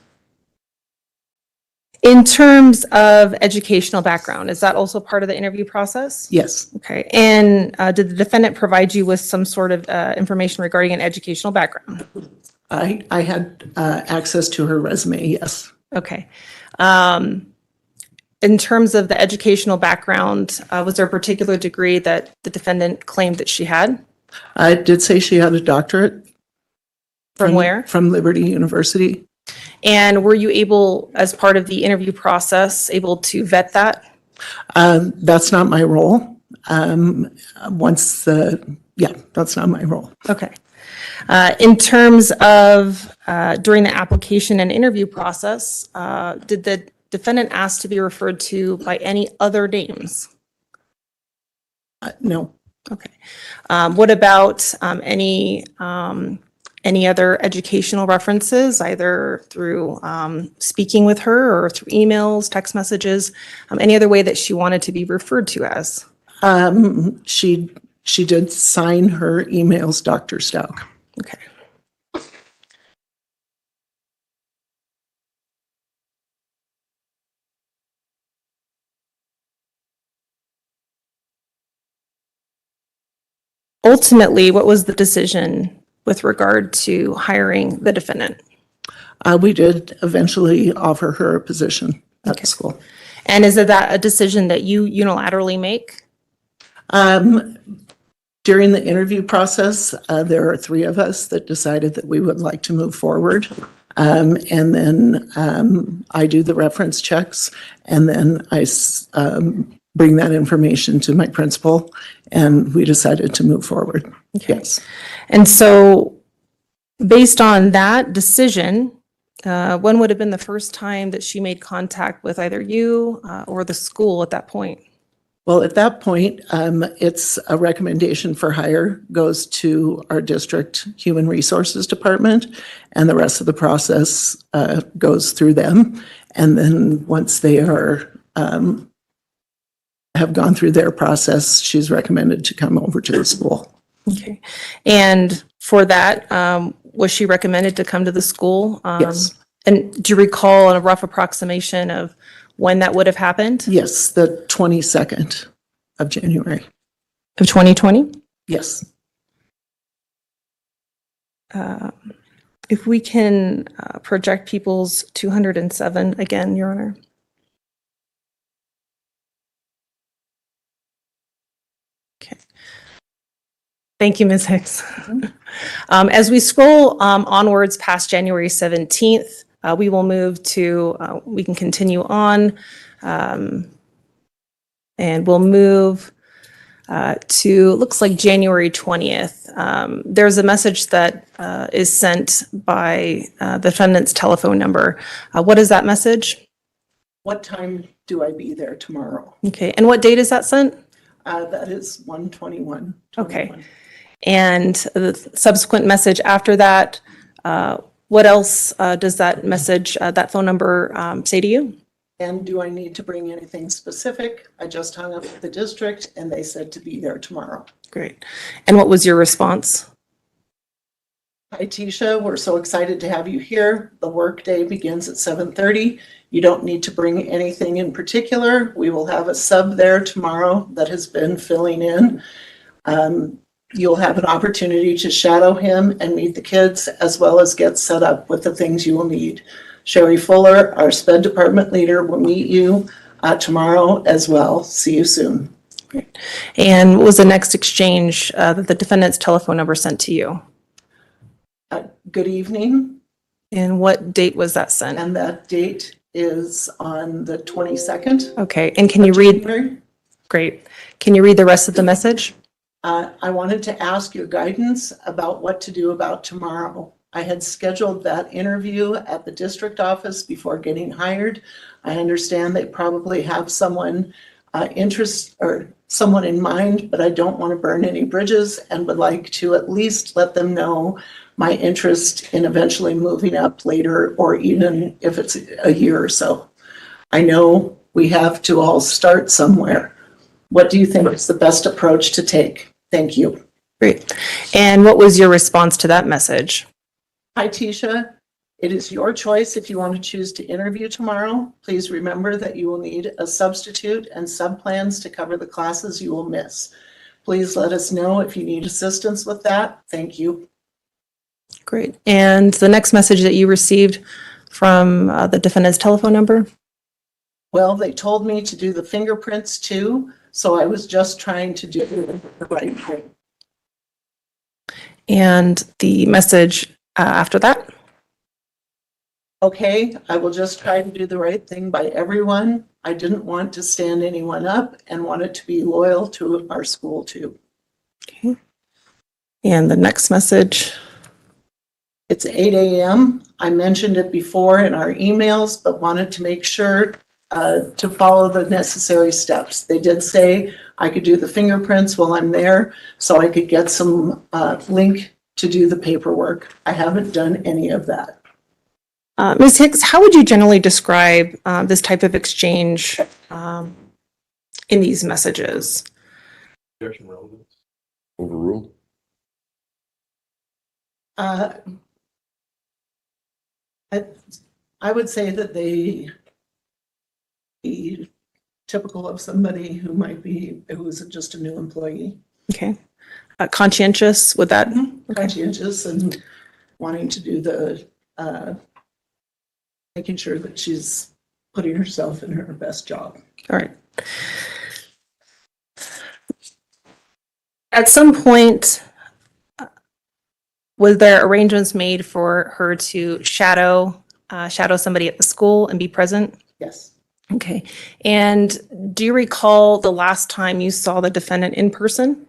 In terms of educational background, is that also part of the interview process? Yes. Okay. And did the defendant provide you with some sort of information regarding an educational background? I had access to her resume, yes. Okay. In terms of the educational background, was there a particular degree that the defendant claimed that she had? I did say she had a doctorate. From where? From Liberty University. And were you able, as part of the interview process, able to vet that? That's not my role. That's not my role. Okay. In terms of during the application and interview process, did the defendant ask to be referred to by any other names? No. Okay. What about any other educational references, either through speaking with her or through emails, text messages, any other way that she wanted to be referred to as? She did sign her emails, Dr. Stauch. Okay. Ultimately, what was the decision with regard to hiring the defendant? We did eventually offer her a position at the school. And is that a decision that you unilaterally make? During the interview process, there are three of us that decided that we would like to move forward. And then I do the reference checks, and then I bring that information to my principal, and we decided to move forward. Okay. Yes. And so based on that decision, when would have been the first time that she made contact with either you or the school at that point? Well, at that point, it's a recommendation for hire goes to our district human resources department, and the rest of the process goes through them. And then once they are have gone through their process, she's recommended to come over to the school. Okay. And for that, was she recommended to come to the school? Yes. And do you recall a rough approximation of when that would have happened? Yes, the 22nd of January. Of 2020? Yes. If we can project people's 207 again, Your Honor. Okay. Thank you, Ms. Hicks. As we scroll onwards past January 17th, we will move to, we can continue on, and we'll move to, looks like January 20th. There's a message that is sent by the defendant's telephone number. What is that message? What time do I be there tomorrow? Okay, and what date is that sent? That is 1/21. Okay. And the subsequent message after that, what else does that message, that phone number say to you? And do I need to bring anything specific? I just hung up with the district and they said to be there tomorrow. Great. And what was your response? Hi, Tisha. We're so excited to have you here. The workday begins at 7:30. You don't need to bring anything in particular. We will have a sub there tomorrow that has been filling in. You'll have an opportunity to shadow him and meet the kids, as well as get set up with the things you will need. Sherry Fuller, our SPED department leader, will meet you tomorrow as well. See you soon. Great. And what was the next exchange that the defendant's telephone number sent to you? good evening. And what date was that sent? And that date is on the 22nd. Okay, and can you read? January. Great. Can you read the rest of the message? I wanted to ask your guidance about what to do about tomorrow. I had scheduled that interview at the district office before getting hired. I understand they probably have someone someone in mind, but I don't want to burn any bridges and would like to at least let them know my interest in eventually moving up later, or even if it's a year or so. I know we have to all start somewhere. What do you think is the best approach to take? Thank you. Great. And what was your response to that message? Hi, Tisha. It is your choice if you want to choose to interview tomorrow. Please remember that you will need a substitute and sub-plans to cover the classes you will miss. Please let us know if you need assistance with that. Thank you. Great. And the next message that you received from the defendant's telephone number? Well, they told me to do the fingerprints too, so I was just trying to do the right thing. And the message after that? Okay, I will just try to do the right thing by everyone. I didn't want to stand anyone up and wanted to be loyal to our school too. Okay. And the next message? It's 8 a.m. I mentioned it before in our emails, but wanted to make sure to follow the necessary steps. They did say I could do the fingerprints while I'm there, so I could get some link to do the paperwork. I haven't done any of that. Ms. Hicks, how would you generally describe this type of exchange in these messages? Overruled. I would say that they be typical of somebody who might be, who's just a new employee. Okay. Conscientious, would that? Conscientious and wanting to do the, making sure that she's putting herself in her best job. All right. At some point, was there arrangements made for her to shadow somebody at the school and be present? Yes. Okay. And do you recall the last time you saw the defendant in person?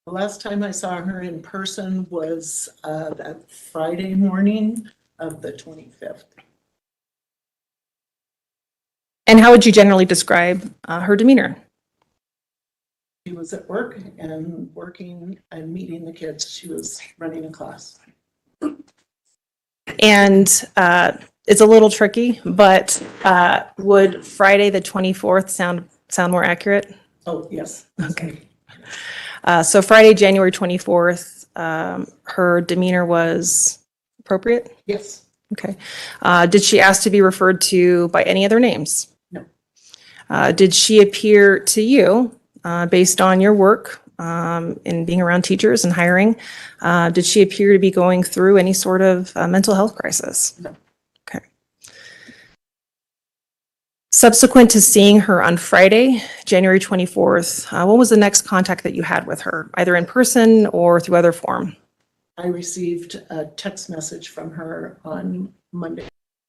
The last time I saw her in person was that Friday morning of the 25th. And how would you generally describe her demeanor? She was at work and working and meeting the kids. She was running a class. And it's a little tricky, but would Friday the 24th sound more accurate? Oh, yes. Okay. So Friday, January 24th, her demeanor was appropriate? Yes. Okay. Did she ask to be referred to by any other names? No. Did she appear to you, based on your work in being around teachers and hiring, did she appear to be going through any sort of mental health crisis? No. Okay. Subsequent to seeing her on Friday, January 24th, what was the next contact that you had with her, either in person or through other form? I received a text message from her on Monday,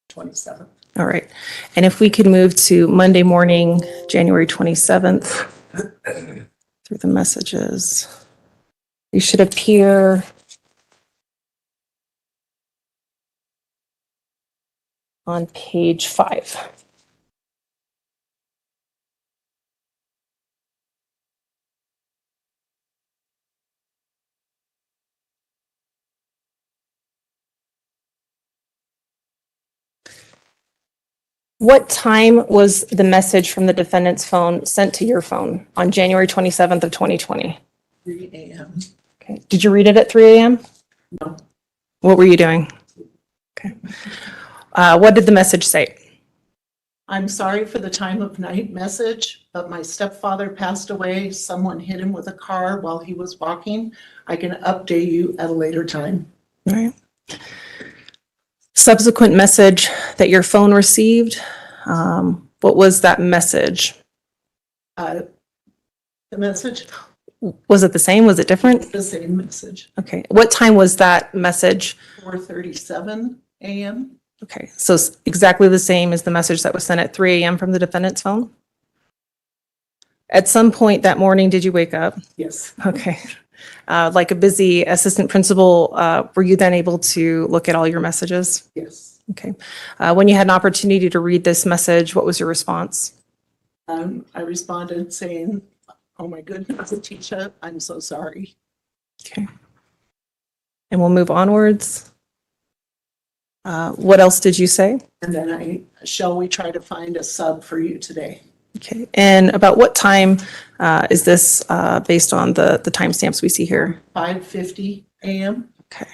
27th. All right. And if we could move to Monday morning, January 27th, through the messages. You should appear on page 5. What time was the message from the defendant's phone sent to your phone on January 27th of 2020? 3 a.m. Okay. Did you read it at 3 a.m.? No. What were you doing? Okay. What did the message say? I'm sorry for the time of night message, but my stepfather passed away. Someone hit him with a car while he was walking. I can update you at a later time. All right. Subsequent message that your phone received, what was that message? The message, Was it the same? Was it different? The same message, Okay. What time was that message? 4:37 a.m. Okay. So it's exactly the same as the message that was sent at 3 a.m. from the defendant's phone? At some point that morning, did you wake up? Yes. Okay. Like a busy assistant principal, were you then able to look at all your messages? Yes. Okay. When you had an opportunity to read this message, what was your response? I responded saying, "Oh my goodness, Letecia, I'm so sorry." Okay. And we'll move onwards. What else did you say? And then shall we try to find a sub for you today? Okay. And about what time is this based on the timestamps we see here? 5:50 a.m. Okay.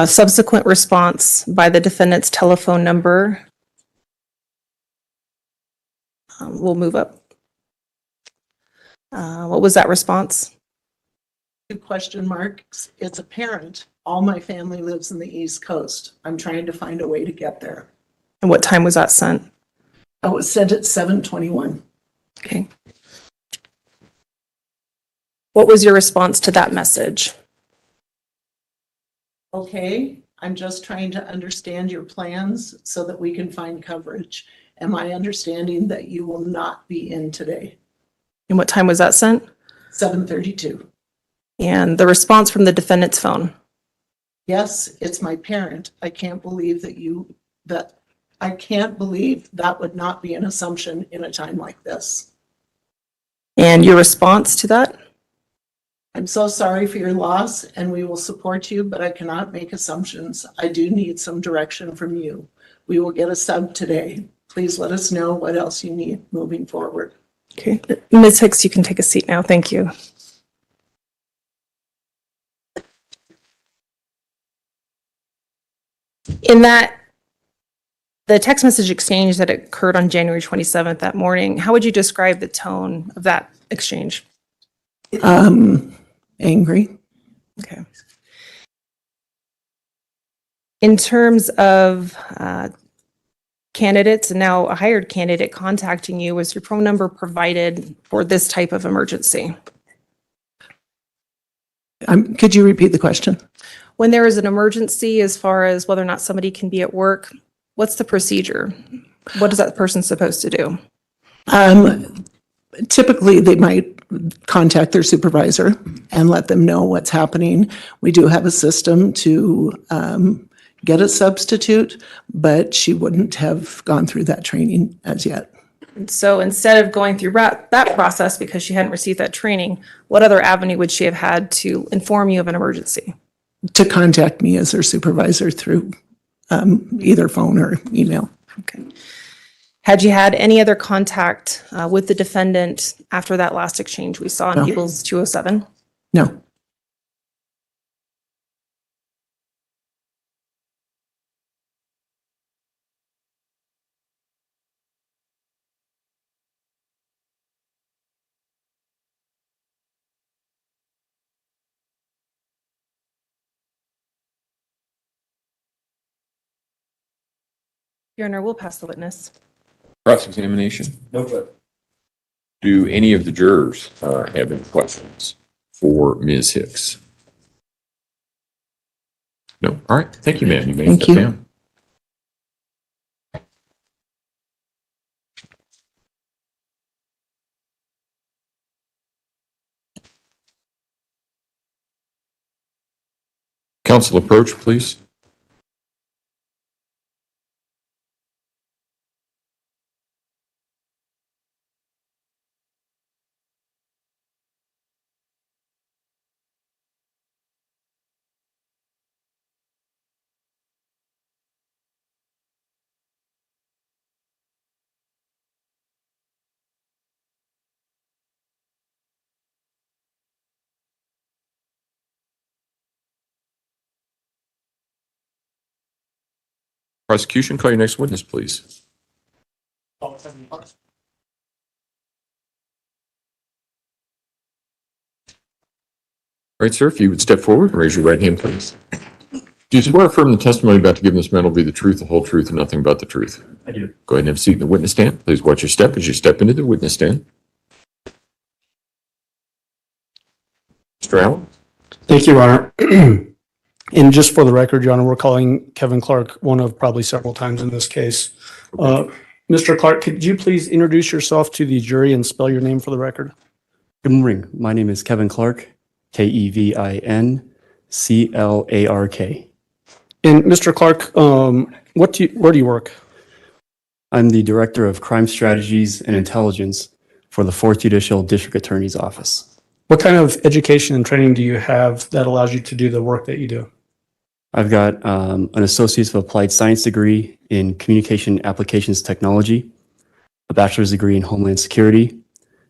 Subsequent response by the defendant's telephone number. We'll move up. What was that response? 2 question marks. It's a parent. All my family lives in the East Coast. I'm trying to find a way to get there. And what time was that sent? I was sent at 7:21. Okay. What was your response to that message? Okay, I'm just trying to understand your plans so that we can find coverage. Am I understanding that you will not be in today? And what time was that sent? 7:32. And the response from the defendant's phone? Yes, it's my parent. I can't believe that would not be an assumption in a time like this. And your response to that? I'm so sorry for your loss and we will support you, but I cannot make assumptions. I do need some direction from you. We will get a sub today. Please let us know what else you need moving forward. Okay. Ms. Hicks, you can take a seat now. Thank you. In the text message exchange that occurred on January 27th that morning, how would you describe the tone of that exchange? Angry. Okay. In terms of candidates and now a hired candidate contacting you, was your phone number provided for this type of emergency? Could you repeat the question? When there is an emergency, as far as whether or not somebody can be at work, what's the procedure? What is that person supposed to do? Typically, they might contact their supervisor and let them know what's happening. We do have a system to get a substitute, but she wouldn't have gone through that training as yet. So instead of going through that process because she hadn't received that training, what other avenue would she have had to inform you of an emergency? To contact me as their supervisor through either phone or email. Okay. Had you had any other contact with the defendant after that last exchange we saw in No. Eagles 207? No. Your Honor, we'll pass the witness. Cross-examination? No. Do any of the jurors have any questions for Ms. Hicks? No? All right. Thank you, ma'am. You may Thank step you. down. Counsel approach, please. Prosecution, call your next witness, please. All right, sir, if you would step forward and raise your right hand, please. Do you swear or affirm the testimony about to give in this matter will be the truth, the whole truth, and nothing but the truth? I do. Go ahead and have a seat in the witness stand. Please watch your step as you step into the witness stand. Mr. Allen? Thank you, Your Honor. And just for the record, Your Honor, we're calling Kevin Clark one of probably several times in this case. Mr. Clark, could you please introduce yourself to the jury and spell your name for the record? Good morning. My name is Kevin Clark, Kevinclark. And Mr. Clark, where do you work? I'm the Director of Crime Strategies and Intelligence for the 4th Judicial District Attorney's Office. What kind of education and training do you have that allows you to do the work that you do? I've got an Associate's of Applied Science degree in Communication Applications Technology, a bachelor's degree in Homeland Security,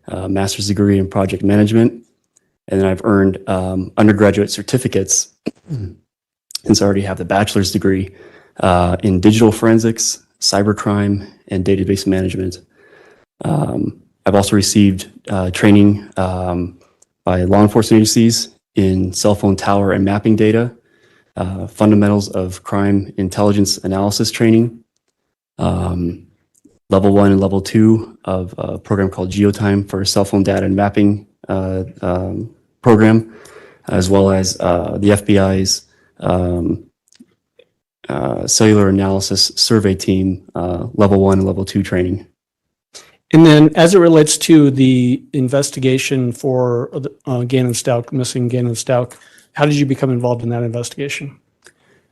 a master's degree in Project Management, and then I've earned undergraduate certificates, since I already have the bachelor's degree, in digital forensics, cybercrime, and database management. I've also received training by law enforcement agencies in cell phone tower and mapping data, fundamentals of crime intelligence analysis training, level 1 and level 2 of a program called GeoTime for cell phone data and mapping program, as well as the FBI's cellular analysis survey team, level 1 and level 2 training. And then as it relates to the investigation for Gannon Stauch, missing Gannon Stauch, how did you become involved in that investigation?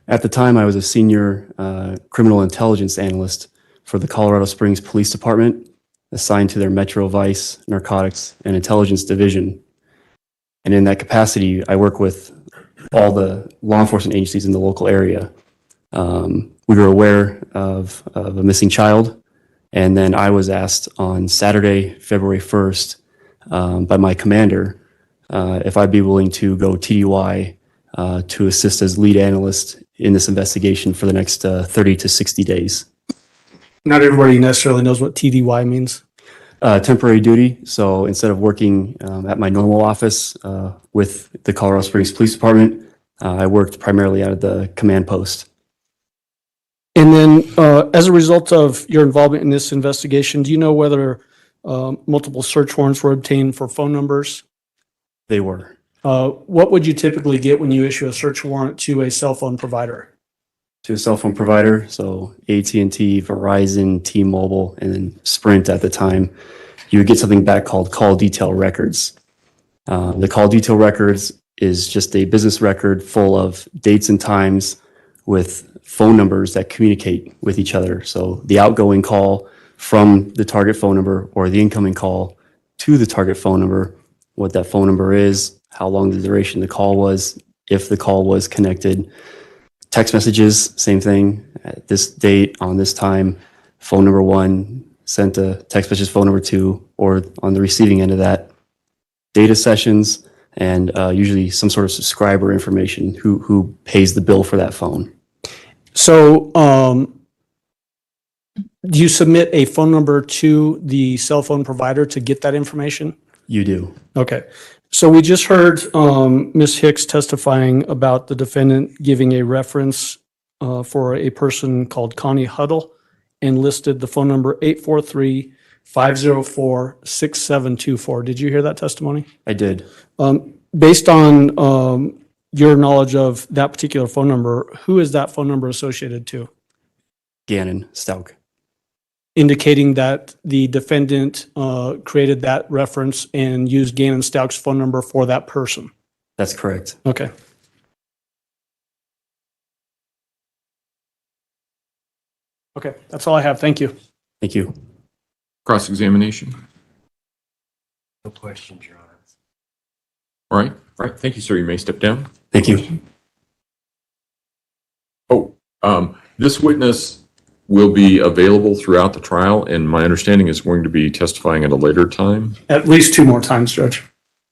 At the time, I was a senior criminal intelligence analyst for the Colorado Springs Police Department, assigned to their Metro Vice, Narcotics, and Intelligence Division. And in that capacity, I work with all the law enforcement agencies in the local area. We were aware of a missing child, and then I was asked on Saturday, February 1st, by my commander, if I'd be willing to go TDY to assist as lead analyst in this investigation for the next 30 to 60 days. Not everybody necessarily knows what TDY means. Temporary duty. So instead of working at my normal office with the Colorado Springs Police Department, I worked primarily out of the command post. And then as a result of your involvement in this investigation, do you know whether multiple search warrants were obtained for phone numbers? They were. What would you typically get when you issue a search warrant to a cell phone provider? To a cell phone provider, so AT&T, Verizon, T-Mobile, and then Sprint at the time, you would get something back called call detail records. The call detail records is just a business record full of dates and times with phone numbers that communicate with each other. So the outgoing call from the target phone number or the incoming call to the target phone number, what that phone number is, how long the duration the call was, if the call was connected. Text messages, same thing. At this date, on this time, phone number 1 sent a text message, phone number 2, or on the receiving end of that. Data sessions, and usually some sort of subscriber information, who pays the bill for that phone. So do you submit a phone number to the cell phone provider to get that information? You do. Okay. So we just heard Ms. Hicks testifying about the defendant giving a reference for a person called Connie Huddle and listed the phone number 843-504-6724. Did you hear that testimony? I did. Based on your knowledge of that particular phone number, who is that phone number associated to? Gannon Stauch. Indicating that the defendant created that reference and used Gannon Stauch's phone number for that person. That's correct. Okay. Okay, that's all I have. Thank you. Thank you. Cross-examination. No questions, Your Honor. All right. All right. Thank you, sir. You may step down. Thank you. Oh, this witness will be available throughout the trial, and my understanding is going to be testifying at a later time. At least 2 more times, Judge.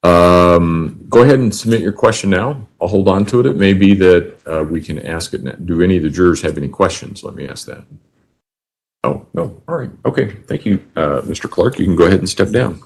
Go ahead and submit your question now. I'll hold on to it. It may be that we can ask it now. Do any of the jurors have any questions? Let me ask that. Oh, no. All right. Okay. Thank you, Mr. Clark. You can go ahead and step down.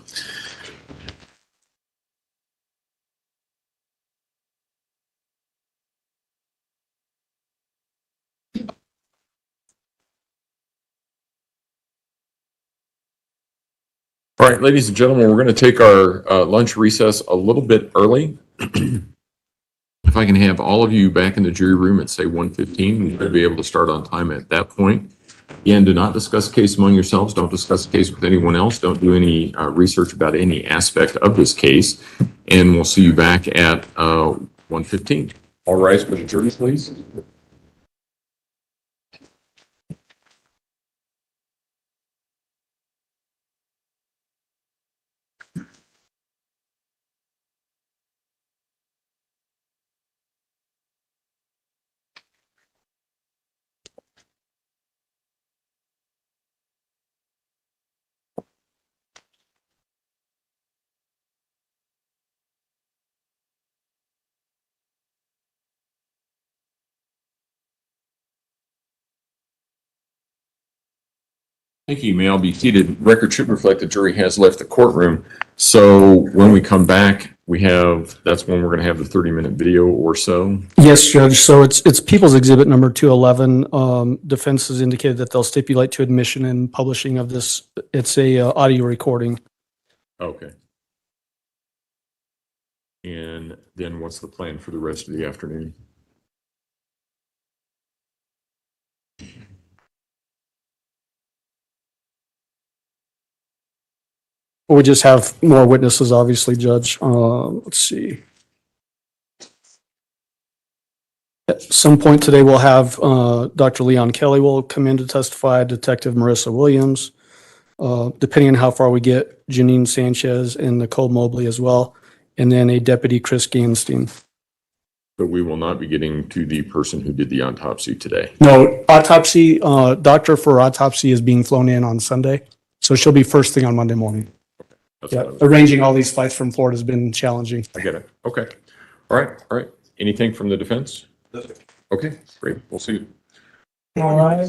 All right, ladies and gentlemen, we're going to take our lunch recess a little bit early. If I can have all of you back in the jury room at, say, 1:15, we'll be able to start on time at that point. Again, do not discuss the case among yourselves. Don't discuss the case with anyone else. Don't do any research about any aspect of this case. And we'll see you back at 1:15. All rise for the jury, please. Thank you. You may all be seated. Record should reflect the jury has left the courtroom. So when we come back, that's when we're going to have the 30-minute video or so. Yes, Judge. So it's People's Exhibit number 211. Defense has indicated that they'll stipulate to admission and publishing of this. It's a audio recording. Okay. And then what's the plan for the rest of the afternoon? We just have more witnesses, obviously, Judge. Let's see. At some point today, we'll have Dr. Leon Kelly will come in to testify, Detective Marissa Williams. Depending on how far we get, Janine Sanchez and Nicole Mobley as well, and then a Deputy Chris Ganstein. But we will not be getting to the person who did the autopsy today. No, autopsy, doctor for autopsy is being flown in on Sunday, so she'll be first thing on Monday morning. That's Yeah, what I was- arranging all these flights from Florida has been challenging. I get it. Okay. All right. Anything from the defense? Okay, great. We'll see you. All right.